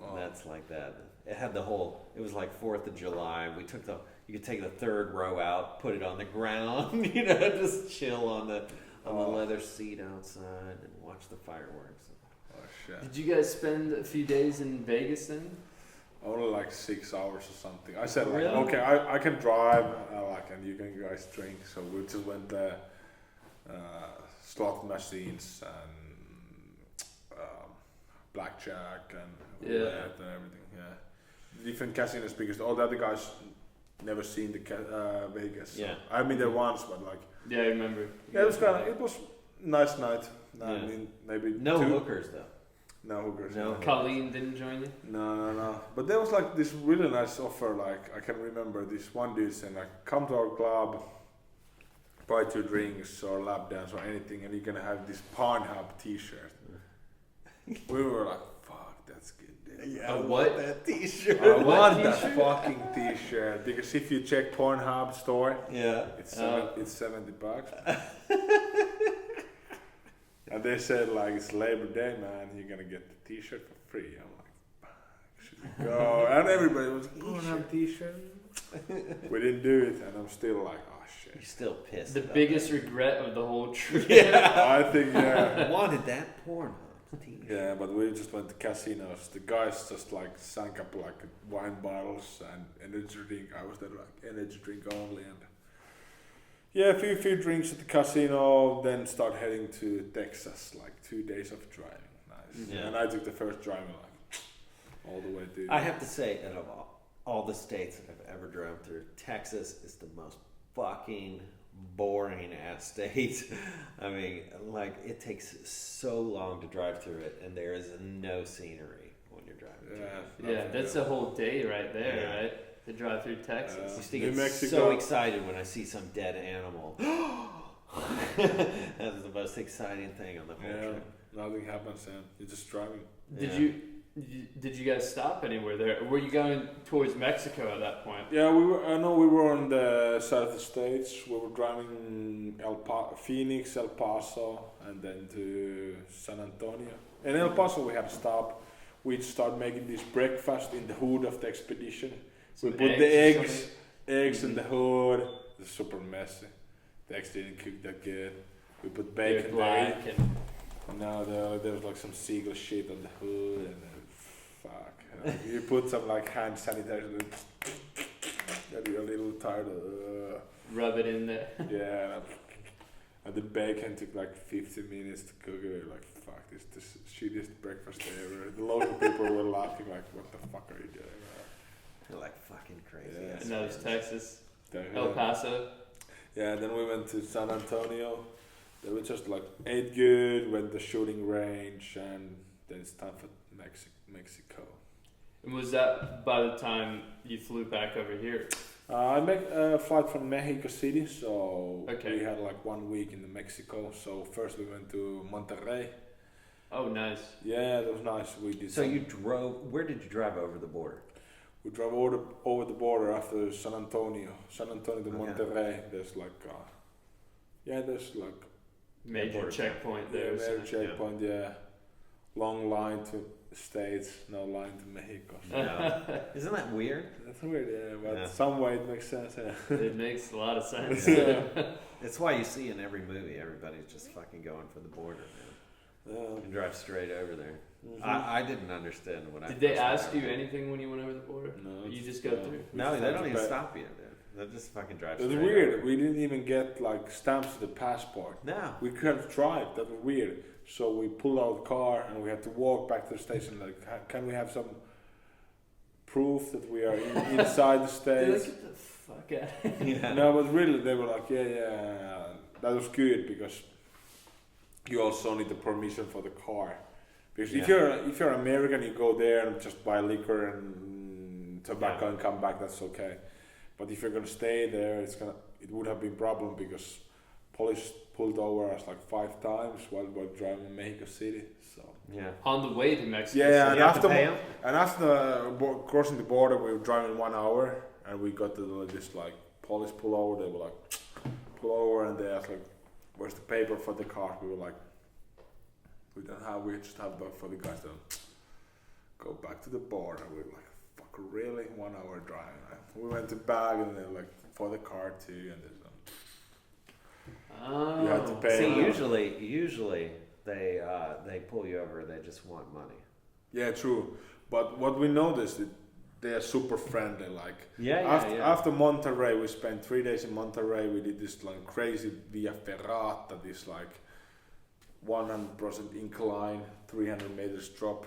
And that's like that. It had the whole, it was like 4th of July. We took you could take the 3rd row out, put it on the ground, you know, just chill on the leather seat outside and watch the fireworks. Oh shit. Did you guys spend a few days in Vegas then? Only like 6 hours or something. I said, like, Really? okay, I can drive, and you guys drink. So we just went there, slot machines and blackjack and roulette and everything. Yeah, different casinos because all the other guys never seen the Vegas. So Yeah, I've been there once, but like. Yeah, I remember. Yeah, it was nice night. I mean, maybe no 2 hookers though. No hookers. No. Colleen didn't join you? No. But there was like this really nice offer. Like I can remember this one dude saying like, "Come to our club, buy 2 drinks or lap dance or anything, and you're gonna have this Pornhub T-shirt." We were like, "Fuck, that's good, dude." Yeah, A what? That T-shirt. I want that T-shirt? fucking T-shirt because if you check Pornhub store, Yeah. it's $70. And they said like it's Labor Day, man. You're gonna get the T-shirt for free. I'm like, fuck, should we go? And everybody was Pornhub T-shirt. We didn't do it, and I'm still like, oh shit. You're still pissed. The about biggest regret of the whole trip. I think I wanted that Pornhub T-shirt. yeah, but we just went to casinos. The guys just like sank up like wine bottles and energy drink. I was there like energy drink only and. Yeah, a few drinks at the casino, then start heading to Texas, like 2 days of driving. Nice. Yeah. And I took the first driving like all the way to. I have to say, out of all the states that I've ever driven through, Texas is the most fucking boring ass state. I mean, like it takes so long to drive through it, and there is no scenery when you're driving through it. Yeah, that's a whole day right there, right? To drive through Texas. I used to New get Mexico. so excited when I see some dead animal. That's the most exciting thing on the whole trip. Nothing happens, and you're just driving. Did you guys stop anywhere there? Were you going towards Mexico at that point? Yeah, we were. I know we were on the side of the states. We were driving Phoenix, El Paso, and then to San Antonio. In El Paso, we had to stop. We'd start making this breakfast in the hood of the Expedition. We put the eggs in the hood. It's super messy. The eggs didn't cook that good. We put bacon there. And now there was like some seagull shit on the hood, and then fuck. You put some like hand sanitizer. Then you're a little tired. Rub it in there. Yeah. And the bacon took like 15 minutes to cook it. Like fuck, this shittiest breakfast ever. The local people were laughing like, what the fuck are you doing? You're like fucking crazy. Yeah. And that was Texas. Then, El Paso. Yeah, then we went to San Antonio. They were just like ate good, went to shooting range, and then it's time for Mexico. And was that by the time you flew back over here? I made a flight from Mexico City, so Okay. we had like 1 week in Mexico. So first we went to Monterrey. Oh, nice. Yeah, that was nice. We did. So you drove. Where did you drive over the border? We drove over the border after San Antonio to Okay. Monterrey. There's like, there's like Major Airport. checkpoint there. major so- checkpoint. Yeah, long line to States, no line to Mexico. So Yeah. Isn't that weird? that's weird, yeah, but Yeah. some way it makes sense. Yeah. It makes a lot of sense. It's why you see in every movie everybody's just fucking going for the border, man. And drive straight over there. Mhm. I didn't understand when I. Did they first went ask you over there. anything when you went over the border? No, You it's just go through. we No, just they had don't to even pay. stop you, dude. They just fucking drive. It was straight weird. over. We didn't even get like stamps to the passport. No. We couldn't drive. That was weird. So we pulled out the car and we had to walk back to the station. Like, can we have some proof that we are inside the They're like, States? get the fuck out. Yeah. No, but really, they were like, yeah. That was good because you also need the permission for the car. Because if you're American, you go there and just buy liquor and tobacco and come back. That's okay. But if you're gonna stay there, it would have been problem because police pulled over us like 5 times while we were driving in Mexico City. So Yeah. On the way to Mexico. yeah, City. and You have to after pay 'em? crossing the border, we were driving 1 hour and we got to this like police pull over. They were like pull over and they asked like, "Where's the paper for the car?" We were like, "We don't have. We just have for the guys to go back to the border." We were like, "Fuck, really? 1 hour driving?" We went to bag and then like for the car too, and then Oh. you had to pay. See, usually they pull you over. They just want money. Yeah, true. But what we noticed, they are super friendly. Like after Monterrey, we spent 3 days in Monterrey. We did this like crazy Via Ferrata, this like 100% incline, 300 meters drop,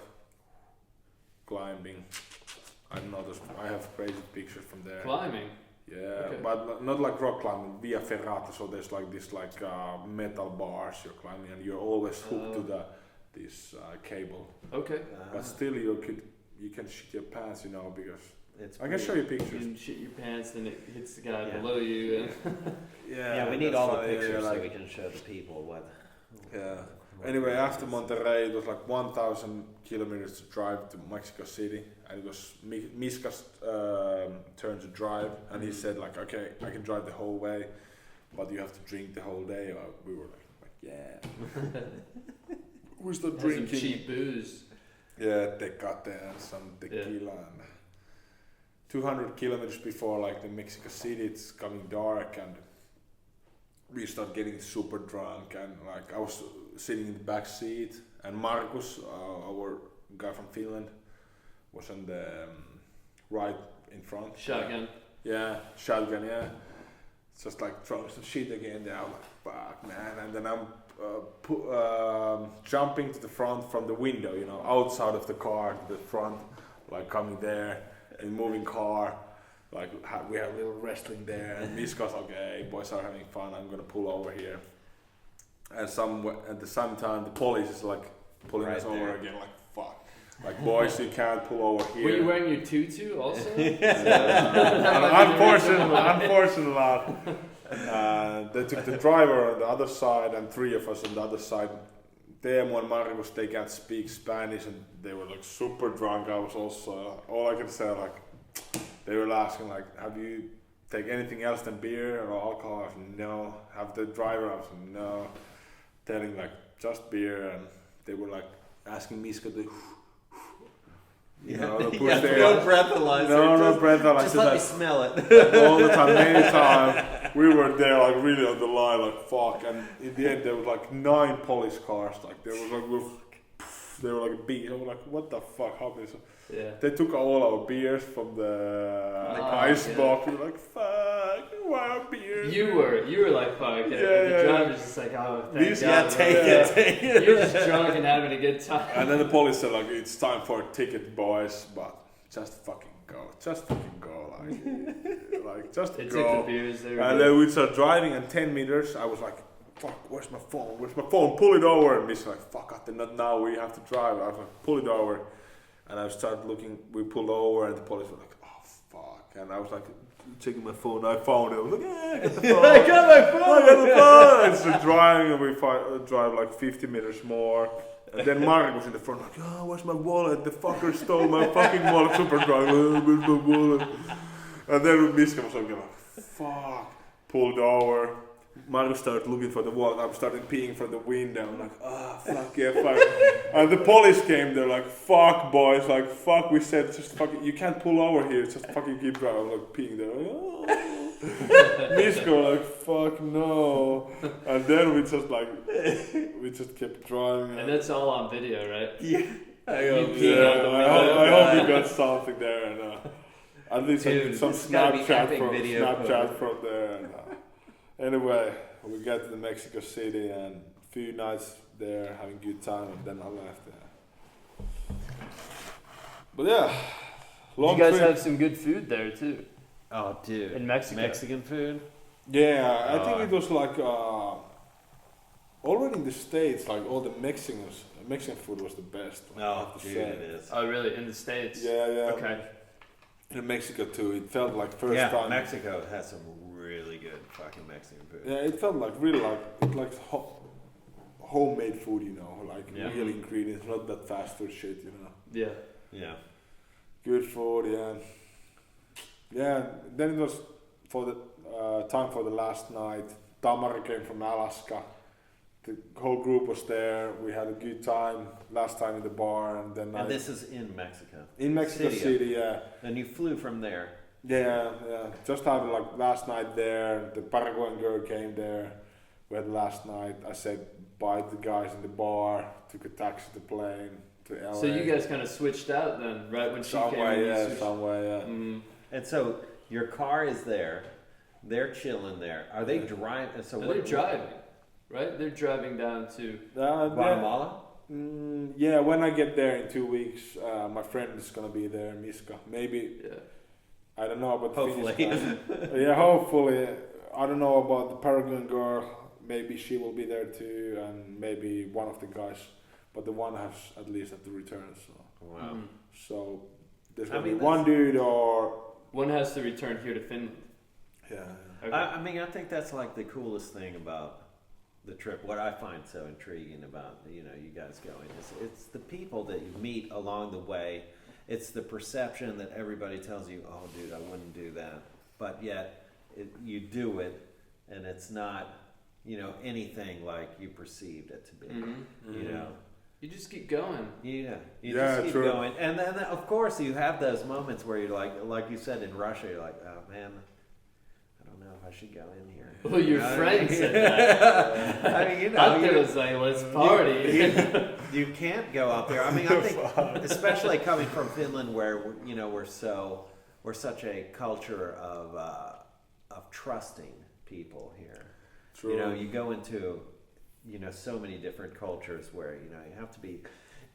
climbing. I have crazy pictures from there. Climbing. Yeah, Okay. but not like rock climbing, Via Ferrata. So there's like this metal bars you're climbing, and you're always hooked to this cable. Okay. But still, you can shit your pants, because It's I can show you You pictures. can shit your pants, then it hits the guy Yeah. below you. And Yeah, we need that's all the why, pictures like, so we can show the people what. Yeah. what Anyway, it after is. Monterrey, it was like 1,000 kilometers to drive to Mexico City, and it was Miska's turn to drive, and he said like, "Okay, I can drive the whole way, but you have to drink the whole day." We were like yeah. We started Has some drinking. cheap booze. Yeah, Tecate and some tequila. And 200 kilometers before like the Mexico City, it's coming dark, and we start getting super drunk. And like I was sitting in the back seat, and Markus, our guy from Finland, was on the right in front. Shotgun. Yeah, shotgun. Yeah, just like throwing some shit again. There, I'm like, fuck, man. And then I'm jumping to the front from the window, outside of the car to the front, like coming there in moving car. Like we had a little wrestling there, and Miska's okay, boys are having fun. I'm gonna pull over here, and at the same time the police is like pulling Right us over there. again. Like fuck, like boys, you can't pull over here. Were you wearing your tutu also? Unfortunately not. They took the driver on the other side and 3 of us on the other side. Teemu and Markus, they can't speak Spanish and they were like super drunk. I was also, all I could say like, they were asking like, have you take anything else than beer or alcohol? I said, no. Have the driver? I said, no. Telling like, just beer, and they were like asking Miska to to push Yeah, their no breathalyzer. no breathalyzer. Just let me smell it. All the time, many times. We were there like really on the line, like fuck. And in the end, there was like 9 police cars. Like there was like they were like beat. I was like, what the fuck happened? So Yeah. they took all our beers from the ice box. We were like, fuck, want a beer. You were like, fuck. The driver's just like, oh, thank God. Take it. You're just drunk and having a good time. And then the police said, like, it's time for a ticket, boys, but just fucking go. Just fucking go. Like just they go. took the beers there. And then we started driving, and 10 meters, I was like, fuck, where's my phone? Pull it over. And Miss like, fuck, not now, we have to drive. I was like, pull it over. And I started looking, we pulled over, and the police were like, oh, fuck. And I was like, checking my phone, I found it. I was like, yeah, I got the phone. I got my phone. I got the phone. And so driving, and we drive like 50 meters more. And then Mark was in the front, like, oh, where's my wallet? The fucker stole my fucking wallet. Super drunk, where's my wallet? And then Miska was like, fuck. Pulled over. Mark started looking for the wallet. I started peeing from the window. I'm like, fuck yeah, fuck. And the police came. They're like, fuck, boys. Like, fuck, we said just fucking, you can't pull over here. Just fucking keep driving. I'm like peeing there. Like, oh. Misko like, fuck no. And then we just kept driving. And that's all on video, right? Yeah. I hope you got something there. And, at least dude, some Snapchat from there. And, anyway, we got to the Mexico City and a few nights there having a good time, and then I left. But yeah, long you guys trip. have some good food there too. Oh, dude. In Mexico. Mexican food? Yeah, I think it was like already in the States, like all the Mexican food was the best. Oh, dude, it is. Oh, really? In the States? Yeah. Okay. In Mexico too, it felt like first time. Yeah, Mexico has some really good fucking Mexican food. Yeah, it felt like really like homemade food, you know, like real ingredients, not that fast food shit, you know. Yeah. Good food, yeah. Yeah, then it was for the time for the last night. Tamara came from Alaska. The whole group was there. We had a good time last time in the bar, and then And this is in Mexico. in Mexico City, yeah. And you flew from there. Yeah. Just had like last night there. The Paraguayan girl came there. We had last night. I said bye to the guys in the bar. Took a taxi to the plane to LA. So you guys kind of switched out then, right when she came? Somewhere, yeah. Mm. And so your car is there. They're chilling there. Are they driving? So they're driving, right? They're driving down to Guatemala? Yeah, when I get there in 2 weeks, my friend is gonna be there, Miska. Maybe. Yeah. I don't know about the Hopefully. Finnish guy. Yeah, hopefully. I don't know about the Paraguayan girl. Maybe she will be there too, and maybe one of the guys. But the one has at least at the return. So. Wow. So there's gonna be one dude or one has to return here to Finland. Yeah. Okay. I think that's like the coolest thing about the trip. What I find so intriguing about you guys going is it's the people that you meet along the way. It's the perception that everybody tells you, oh, dude, I wouldn't do that. But yet, you do it, and it's not, anything like you perceived it to be. Mm-hmm. You just keep going. Yeah, just keep going. And then, of course, you have those moments where you're like you said in Russia, you're like, oh, man, I don't know if I should go in here. Well, your friend said that. I mean, It was like, let's party. You can't go out there. I mean, I think, especially coming from Finland, where we're such a culture of trusting people here. True. You go into so many different cultures where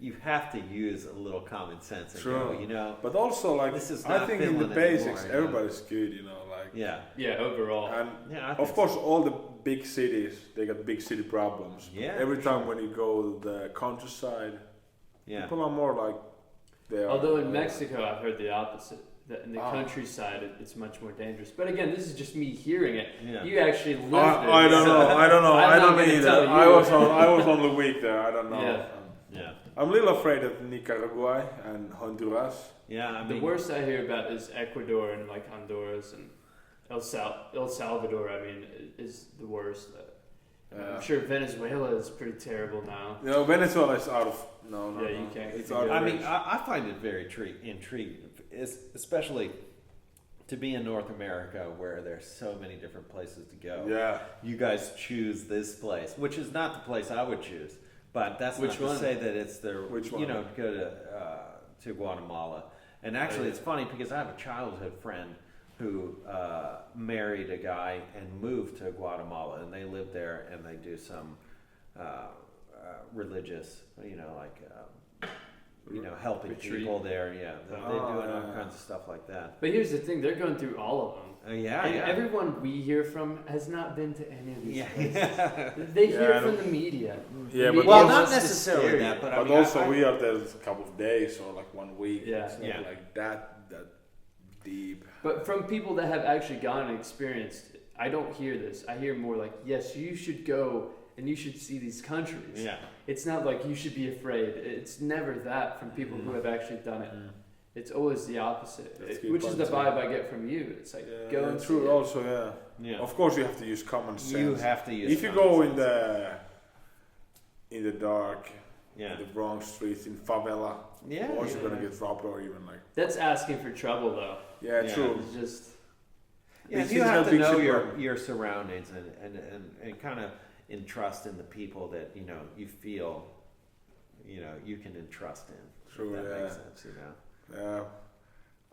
you have to use a little common sense and go, But also, like, this is I not think Finland in the basics, anymore, everybody's good, like. Yeah, overall. And I of course, all the big cities, they got big city problems. Yeah. Every time when you go to the countryside, people are more like they are. Although in Mexico, I've heard the opposite. That in the countryside, it's much more dangerous. But again, this is just me hearing it. Yeah. You actually lived it. I don't know. I don't either. I was on the week there. I don't know. Yeah. I'm a little afraid of Nicaragua and Honduras. Yeah, the worst I hear about is Ecuador and like Honduras and El Salvador. I mean, is the worst. I'm sure Venezuela is pretty terrible now. Venezuela is out of no. Yeah, you can't. It's out of reach. I find it very intriguing, especially to be in North America where there's so many different places to go. Yeah, you guys choose this place, which is not the place I would choose. But that's not to say that it's the go to Guatemala. And actually, it's funny because I have a childhood friend who married a guy and moved to Guatemala, and they live there, and they do some religious, helping Retreat. people there. Yeah, they're doing all kinds of stuff like that. But here's the thing: they're going through all of them. And everyone we hear from has not been to any of these places. They hear from the media. Yeah, but well, not necessarily that, but but also we are there a couple of days or like 1 week. Yeah. It's not like that deep. But from people that have actually gone and experienced it, I don't hear this. I hear more like, yes, you should go and you should see these countries. Yeah. It's not like you should be afraid. It's never that from people who have actually done it. It's always the opposite, which is the vibe I get from you. It's like, go and true. see it. Also, yeah. Of course, you have to use common sense. You have to use. If you go in the dark, in the wrong streets in favela, of course you're gonna get robbed or even like. That's asking for trouble, though. Yeah, true. It's just. Yeah, you have to know your surroundings and kind of entrust in the people that you feel you can entrust in. True. If that makes sense, Yeah,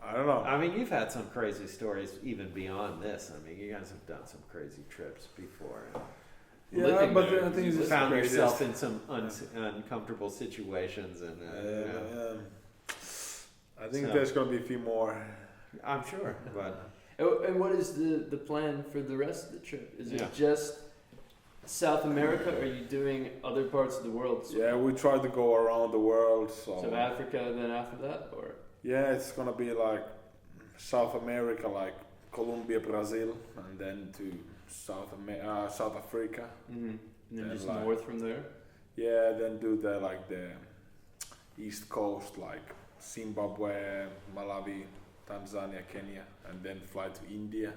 I don't know. I mean, you've had some crazy stories even beyond this. I mean, you guys have done some crazy trips before. Yeah, but I think you found yourself in some uncomfortable situations, and I think there's going to be a few more. I'm sure, but. And what is the plan for the rest of the trip? Is it just South America, or are you doing other parts of the world? Yeah, we try to go around the world. So Africa, then after that, or? Yeah, it's gonna be like South America, like Colombia, Brazil, and then to South Africa. Mm-hmm. And then just north from there. Yeah, then do the East Coast, like Zimbabwe, Malawi, Tanzania, Kenya, and then fly to India.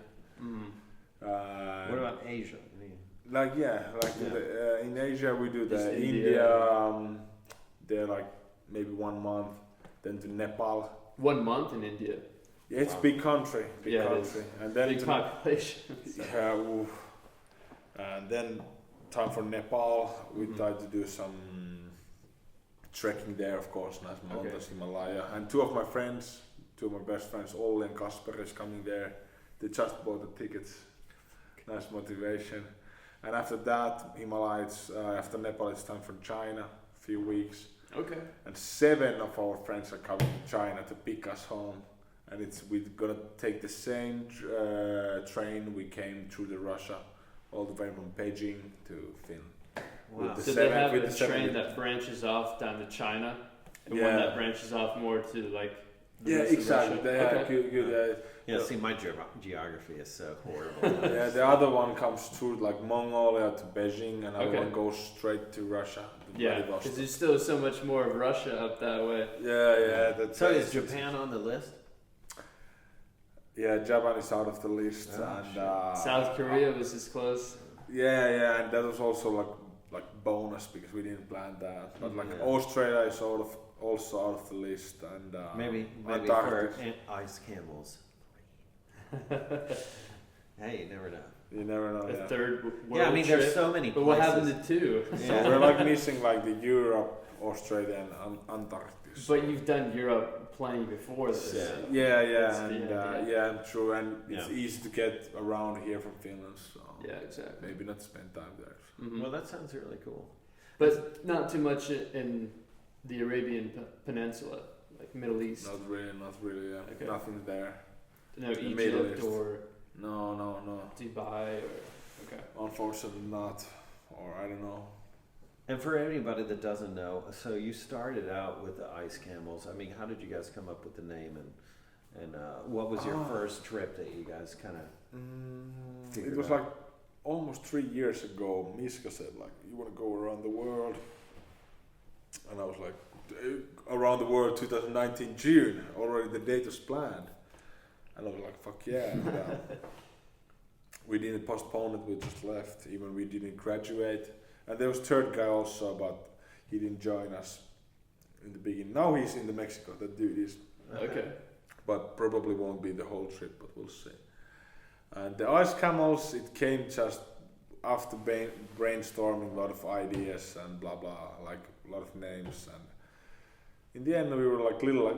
What about Asia? In Asia we do Just the India. They're like maybe 1 month, then to Nepal. 1 month in India. Yeah, it's big country, country, and then big population. and then time for Nepal. We try to do some trekking there, of course, nice mountains, Himalaya, and two of my best friends, Ole and Kasper, is coming there. They just bought the tickets. Nice motivation. And after that, Himalayas, after Nepal, it's time for China, a few weeks. Okay. And 7 of our friends are coming to China to pick us home. And we're gonna take the same train we came through Russia, all the way from Beijing to Finland. Wow. So they have a train that branches off down to China, and one that branches off more to like. Exactly. They have good. See, my geography is so horrible. The other one comes through like Mongolia to Beijing, and other one goes straight to Russia. Because there's still so much more of Russia up that way. So is Japan on the list? Yeah, Japan is out of the list, and South Korea was as close. Yeah, and that was also like bonus because we didn't plan that. But Australia is also out of the list, and maybe for Ice Camels. Hey, you never know. You never know. A third world I mean, trip, there's so many. But places. what happened to 2? So we're like missing like the Europe, Australia, and Antarctica. But you've done Europe plenty before this. True, and it's easy to get around here from Finland. So exactly. Maybe not spend time there. Mm-hmm. Well, that sounds really cool. But not too much in the Arabian Peninsula, like Middle East. Not really. Yeah. Okay. Nothing there. No Egypt or. No. Dubai or. Okay. Unfortunately, not. Or I don't know. And for anybody that doesn't know, so you started out with the Ice Camels. I mean, how did you guys come up with the name, and what was your first trip that you guys kind of? It was like almost 3 years ago. Miska said like, "You want to go around the world?" And I was like, "Around the world, 2019 June. Already the date was planned." And I was like, "Fuck yeah!" And, we didn't postpone it. We just left. Even we didn't graduate. And there was third guy also, but he didn't join us in the beginning. Now he's in Mexico. That dude is. Okay. But probably won't be the whole trip, but we'll see. And the Ice Camels, it came just after brainstorming a lot of ideas and blah blah, like a lot of names, in the end we were like little like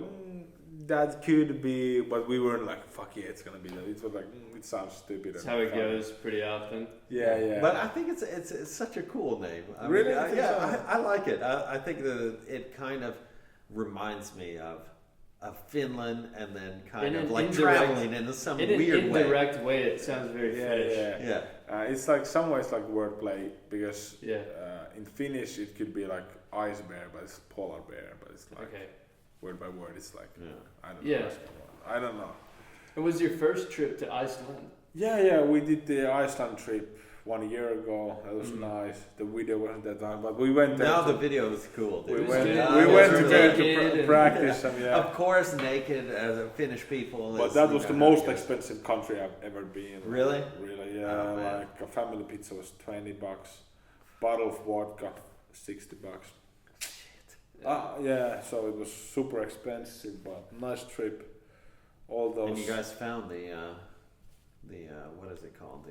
that could be, but we weren't like fuck yeah it's gonna be that. It was like it sounds stupid. That's how it goes pretty often. Yeah. But I think it's such a cool name. Really? I like it. I think that it kind of reminds me of Finland, and then kind of like traveling in some weird way. In an indirect way, it sounds very Finnish. Yeah. It's like some ways like wordplay because in Finnish it could be like ice bear, but it's polar bear, but it's like word by word. It's like I don't know. It was your first trip to Iceland. Yeah. We did the Iceland trip 1 year ago. That was nice. The video wasn't that time, but we went there. Now the video is cool. Dude. We went to practice and of course naked as a Finnish people. But that was the most expensive country I've ever been. Really? Really, yeah. Oh, like a family pizza was $20. Bottle of vodka, $60. Yeah, so it was super expensive, but nice trip. All those. And you guys found the what is it called?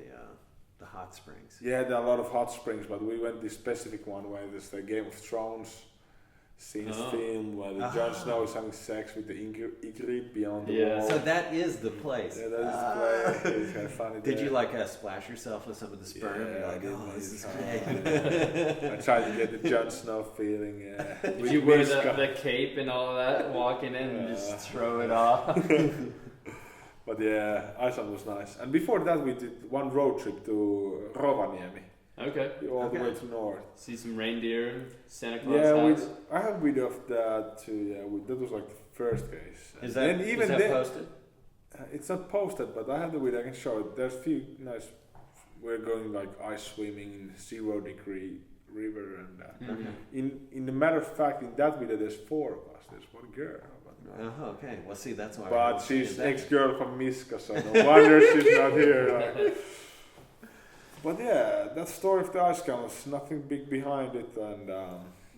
The hot springs. Yeah, there are a lot of hot springs, but we went this specific one where there's the Game of Thrones scenes filmed where Jon Snow is having sex with the Ygritte beyond the wall. So that is the place. Yeah, that is the place. It's kind of funny. Did you like splash yourself with some of the sperm? Yeah, You're like, oh, this is great. I tried to get the Jon Snow feeling. Yeah. Did you wear the cape and all of that, walking in and just throw it off? But yeah, Iceland was nice. And before that, we did one road trip to Rovaniemi. Okay. All the way to north. See some reindeer and Santa Claus house. I have video of that too. Yeah, that was like the first case. Is that posted? It's not posted, but I have the video. I can show it. There's a few nice. We're going like ice swimming in 0 degree river, and in the matter of fact, in that video, there's 4 of us. There's one girl. Okay. Well, see, that's why. But she's ex-girl from Miska, so no wonder she's not here. Like. But yeah, that story of the Ice Camels, nothing big behind it, and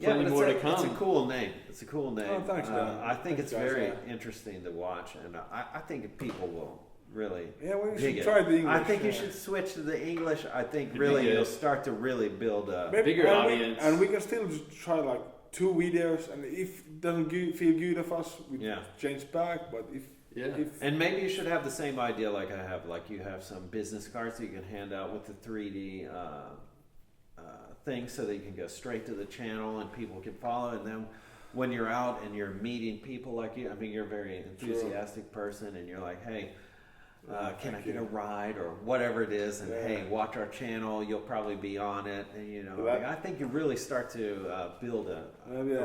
plenty more to come. It's a cool name. It's a cool name. Oh, thanks, Dan. I think Thanks, it's very interesting to watch, and I think people will really we should try the English. I think you should switch to the English. I think really you'll start to really build a bigger audience. And we can still just try like 2 videos, and if it doesn't feel good of us, we change back. But if and maybe you should have the same idea like I have. Like you have some business cards that you can hand out with the 3D thing, so that you can go straight to the channel and people can follow. And then when you're out and you're meeting people like you, I mean, you're a very enthusiastic person, and you're like, hey. Can I get a ride or whatever it is? And hey, watch our channel. You'll probably be on it. And I think you really start to build a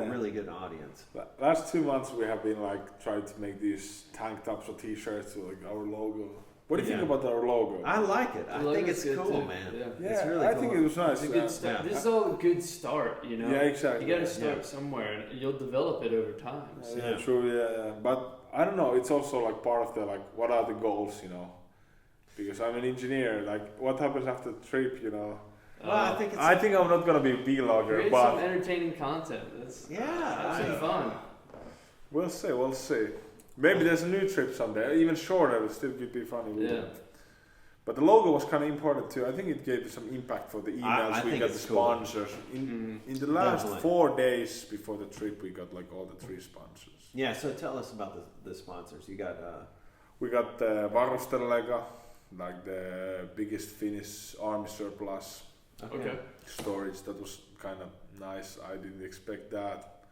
really good audience. Last 2 months we have been like trying to make these tank tops or t-shirts with like our logo. What do you think about our logo? I like it. I think it's cool, man. Yeah, it's really I think it was nice. It's a good start. This is all a good start, you know. Yeah, exactly. You got to start somewhere, and you'll develop it over time. So. True. Yeah, but. I don't know, it's also like part of the like what are the goals, you know? Because I'm an engineer, like what happens after the trip, you know? Well, I think I'm not gonna be a vlogger, create but some entertaining content. Have some fun. We'll see. Maybe there's a new trip someday, even shorter, it still could be funny. Yeah. But the logo was kind of important too. I think it gave some impact for the emails we got, the sponsors. Cool. In the last 4 days before the trip, we got like all the 3 sponsors. Yeah, so tell us about the sponsors. You got we got Varustelega, like the biggest Finnish army surplus storage. That was kind of nice. I didn't expect that.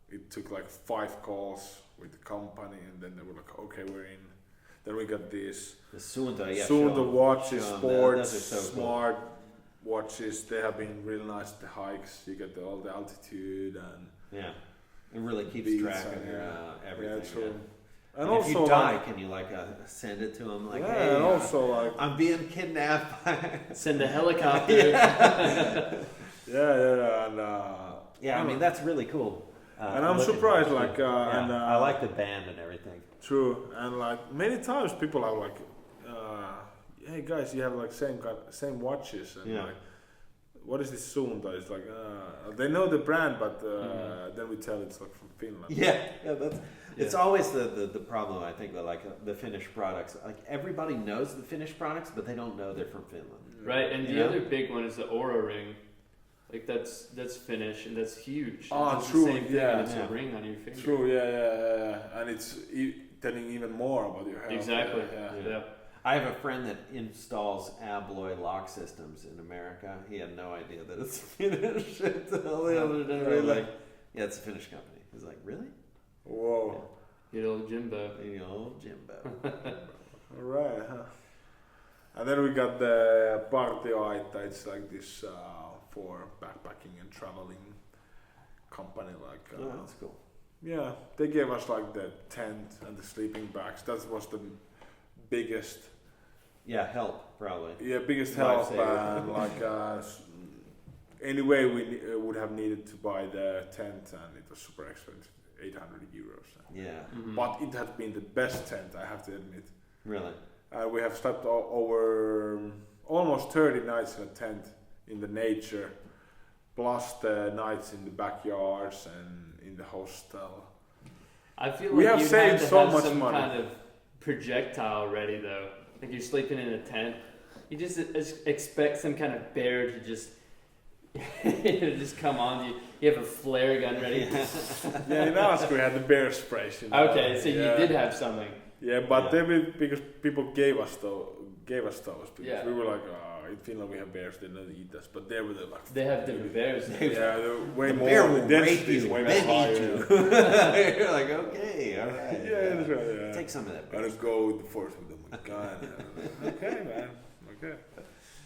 It took like 5 calls with the company, and then they were like, "Okay, we're in." Then we got these Suunta watches, sports, smart watches. They have been really nice. The hikes, you get all the altitude and it really keeps track of your everything. Yeah, true. Yeah. And also, if you die, can you send it to them? Like, hey, and also I'm being kidnapped. Send a helicopter. And I mean that's really cool. And I'm surprised, and I like the band and everything. True, and like many times people are like, "Hey guys, you have like same watches," and like, what is this Suunta? It's like they know the brand, but then we tell it's like from Finland. It's always the problem I think with like the Finnish products. Like everybody knows the Finnish products, but they don't know they're from Finland. Right, and the other big one is the Aura ring. Like that's Finnish and that's huge. Oh, it's true. The same thing, yeah, and it's a ring on your finger. True. Yeah. And it's telling even more about your health. Exactly. Yeah. I have a friend that installs Abloy lock systems in America. He had no idea that it's Finnish until the other day. We're like, yeah, it's a Finnish company. He's like, really? Whoa. Good old Jimbo. The old Jimbo. All right. And then we got the Partioaita. It's like this for backpacking and traveling company. Like, Oh, that's cool. yeah, they gave us like the tent and the sleeping bags. That was the biggest. Yeah, help probably. Yeah, biggest help. Lifesaver. And like anyway, we would have needed to buy the tent, and it was super expensive, 800 euros. Yeah, Mm-hmm. But it has been the best tent, I have to admit. really. We have slept over almost 30 nights in a tent in the nature, plus the nights in the backyards and in the hostel. I feel We like have you'd saved have to so have much some money. kind of projectile ready though. Like you're sleeping in a tent. You just expect some kind of bear to just just come on you. You have a flare gun ready. Yeah, in Alaska we had the bear sprays. You know? Okay, so Yeah. you did have something. Yeah, but Yeah. because people gave us those because Yeah. we were like, in Finland we have bears, they don't eat us, but there were like. They have different bears. Yeah, they're way The more. bear The will density rape is you, way then more eat higher. you. You're like, okay, all right. Yeah, that's right. Yeah. Take some of that. Gotta go with the force with them. God. Okay, man. Okay.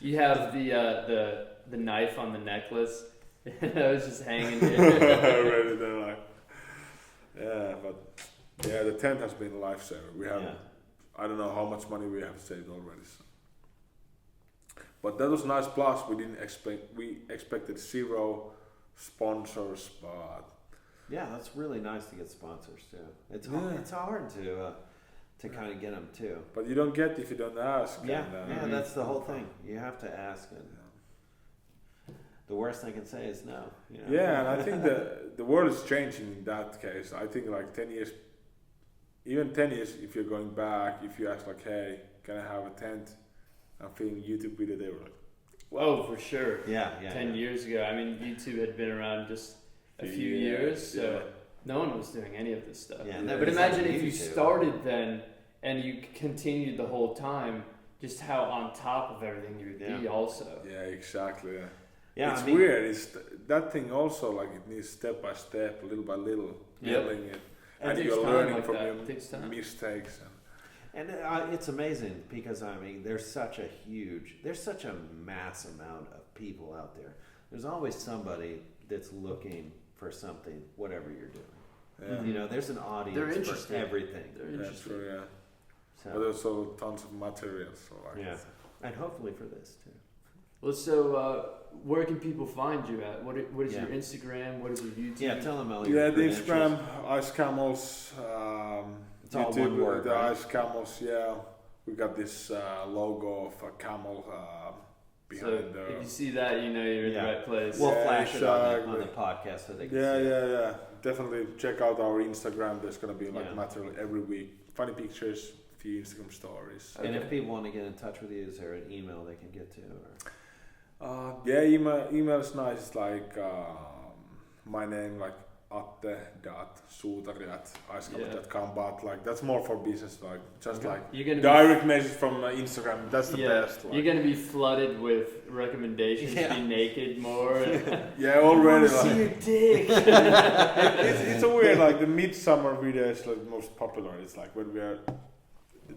You have the knife on the necklace. That was just hanging there. Ready there, like. Yeah, but yeah, the tent has been a lifesaver. We have, I don't know how much money we have saved already. So. But that was nice. Plus, we didn't expect. We expected 0 sponsors, but Yeah, that's really nice to get sponsors too. It's hard to kind of get them too. But you don't get if you don't ask. Yeah, and, that's the whole thing. You have to ask, and the worst I can say is no. You know? Yeah, and I think the world is changing in that case. I think like 10 years, even 10 years, if you're going back, if you ask like, hey, can I have a tent? I'm filming YouTube video, they were like, Whoa, for sure. Yeah. 10 years ago. I mean, YouTube had been around just a few years, so no one was doing any of this stuff. Yeah, but imagine if you YouTube. started then and you continued the whole time, just how on top of everything you would be also. yeah, exactly. Yeah. Yeah, It's I mean, weird. It's that thing also like it needs step by step, little by little, Yep. building it, It and takes you're time learning like from that. your It takes time. mistakes. And it's amazing because I mean, there's such a mass amount of people out there. There's always somebody that's looking for something, whatever you're doing. Yeah, You know, there's an They're audience for interested. everything. They're that's interesting. true. Yeah, So, but also tons of material. So like, yeah, and hopefully for this too. Well, so where can people find you at? What is Yeah. your Instagram? What is your YouTube? Yeah, tell them all yeah, your the credentials. Instagram, Ice Camels. It's all YouTube, one word, the right? Ice Camels. Yeah, we got this logo of a camel So behind the. if you see that, you know you're in Yeah. the right place. We'll Yeah, flash it on exactly. the podcast so they can Yeah, see it. yeah. Definitely check out our Instagram. There's gonna be like Yeah. material every week, funny pictures, few Instagram stories. And Okay. if people want to get in touch with you, is there an email they can get to? Or? Yeah, email is nice. It's like my name, like atte.suutari@icecamels.com, but like that's more for business, like just like You're gonna direct message from Instagram. That's the yeah, best. Like. You're gonna be flooded with recommendations to Yeah. be naked more. Yeah, already. See Like, your dick. it's a weird like the midsummer video is like the most popular. It's like when we are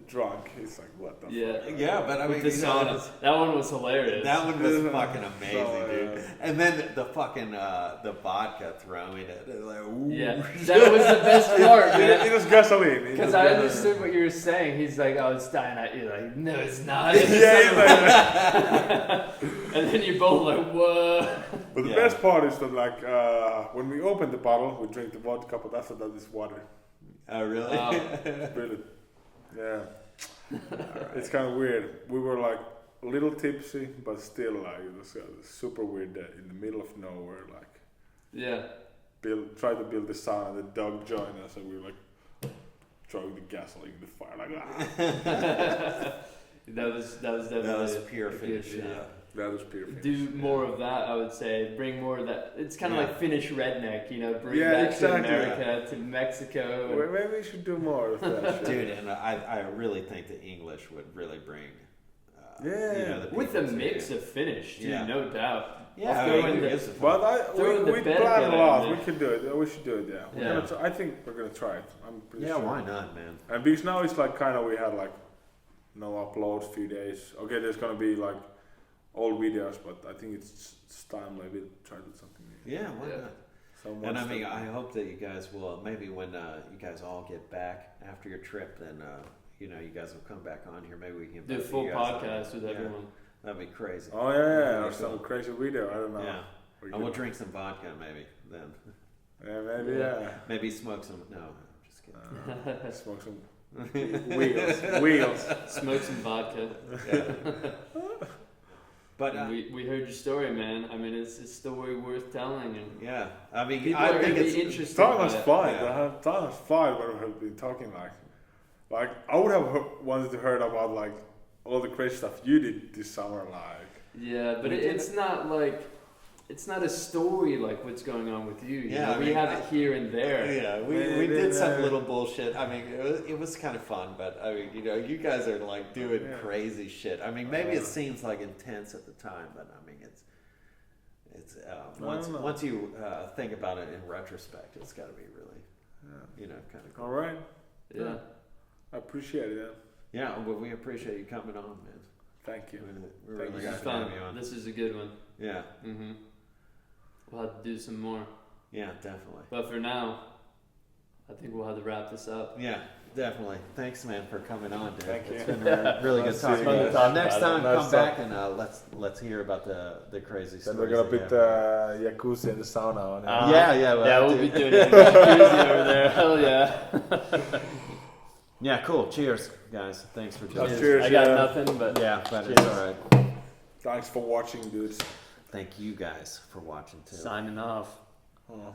drunk. It's like what the Yeah. fuck? Yeah, but I With mean, the you know, sauna. That one was hilarious. that one was fucking amazing, So, dude. And then the fucking the vodka throwing it, like, ooh. Yeah, that was the best part, It man. was gasoline. Because I understood what you were saying. He's like, "Oh, it's cyanide." You're like, "No, it's not." It's Yeah, just like, and then you're both like, "Whoa!" but the Yeah. best part is that like when we open the bottle, we drink the vodka, but after that is water. Oh, really? Wow. Really, yeah. It's kind of weird. We were like a little tipsy, but still like it was a super weird day in the middle of nowhere. Like Yeah. try to build the sauna, and the dog joined us, and we were like throwing the gasoline in the fire, like ah. That was definitely That was a pure good Finnish. video. That was pure Finnish. Do more of that, I would say. Bring more of that. It's kind of like Finnish redneck, you know. Bring Yeah, that exactly. to America, to Mexico. Well, maybe we should do more of that shit. Dude, and I really think the English would really bring. Yeah. You know, the With a people mix to- of Finnish, too, Yeah. no doubt. Yeah, I'll I throw mean, in the- it's a fun- But Throw we the plan a Belgian lot. in We there. can do it. We should do it. Yeah. We're Yeah. Gonna I think we're gonna try it. I'm pretty Yeah, sure. why not, man? And because now it's like kind of we had like no upload few days. Okay, there's gonna be like old videos, but I think it's time maybe to try to do something new. Yeah, why Yeah. not? Some And more I mean, stuff. I hope that you guys will, maybe when you guys all get back after your trip, then, you know, you guys will come back on here. Maybe we can Do a invite full you guys on. podcast with Yeah, everyone. that'd be crazy. Oh yeah, That'd or be some cool. crazy video. I don't know. Yeah. We And we'll could- drink some vodka maybe then. Yeah, maybe. Yeah. Yeah. Maybe smoke some, no, I'm just kidding. Smoke some wheels. Smoke some vodka. But, we heard your story, man. I mean, it's a story worth telling. And yeah, I mean, people I are think going to it's be interested Time by was it. fine. Yeah. Time was fine when we have been talking like I would have wanted to heard about like all the crazy stuff you did this summer, like. Yeah, but We did it's not like it's not a story like what's going on with you. You Yeah, know, I we mean, have it here and there. Yeah, we Maybe did some there. little bullshit. I mean, it was kind of fun, but I mean, you know, you guys are like doing Yeah. crazy shit. I mean, maybe it seems like intense at the time, but I mean, it's don't know. once you think about it in retrospect, it's got to be really, you know, kind of cool. All right. Yeah. I appreciate it. Yeah, well, we appreciate you coming on, man. Thank you. We're Thank really you. This is happy to fun. have you on. This is a good one. Yeah, Mm-hmm. We'll have to do some more. yeah, definitely. But for now, I think we'll have to wrap this up. Yeah, definitely. Thanks, man, for coming on, dude. Thank It's you. been really good Nice talking. seeing you to guys. you. Next time, Nice come back and let's hear about the crazy Then stories. we're gonna that put you have. jacuzzi in the sauna on it. Yeah, well, yeah, we'll dude. be doing it in the jacuzzi over there. Hell yeah. Yeah, cool. Cheers, guys. Thanks for joining. Cheers. I got yeah. nothing, but Yeah, but Cheers. it's all right. Thanks for watching, dudes. Thank you guys for watching too. signing off. Uh-huh.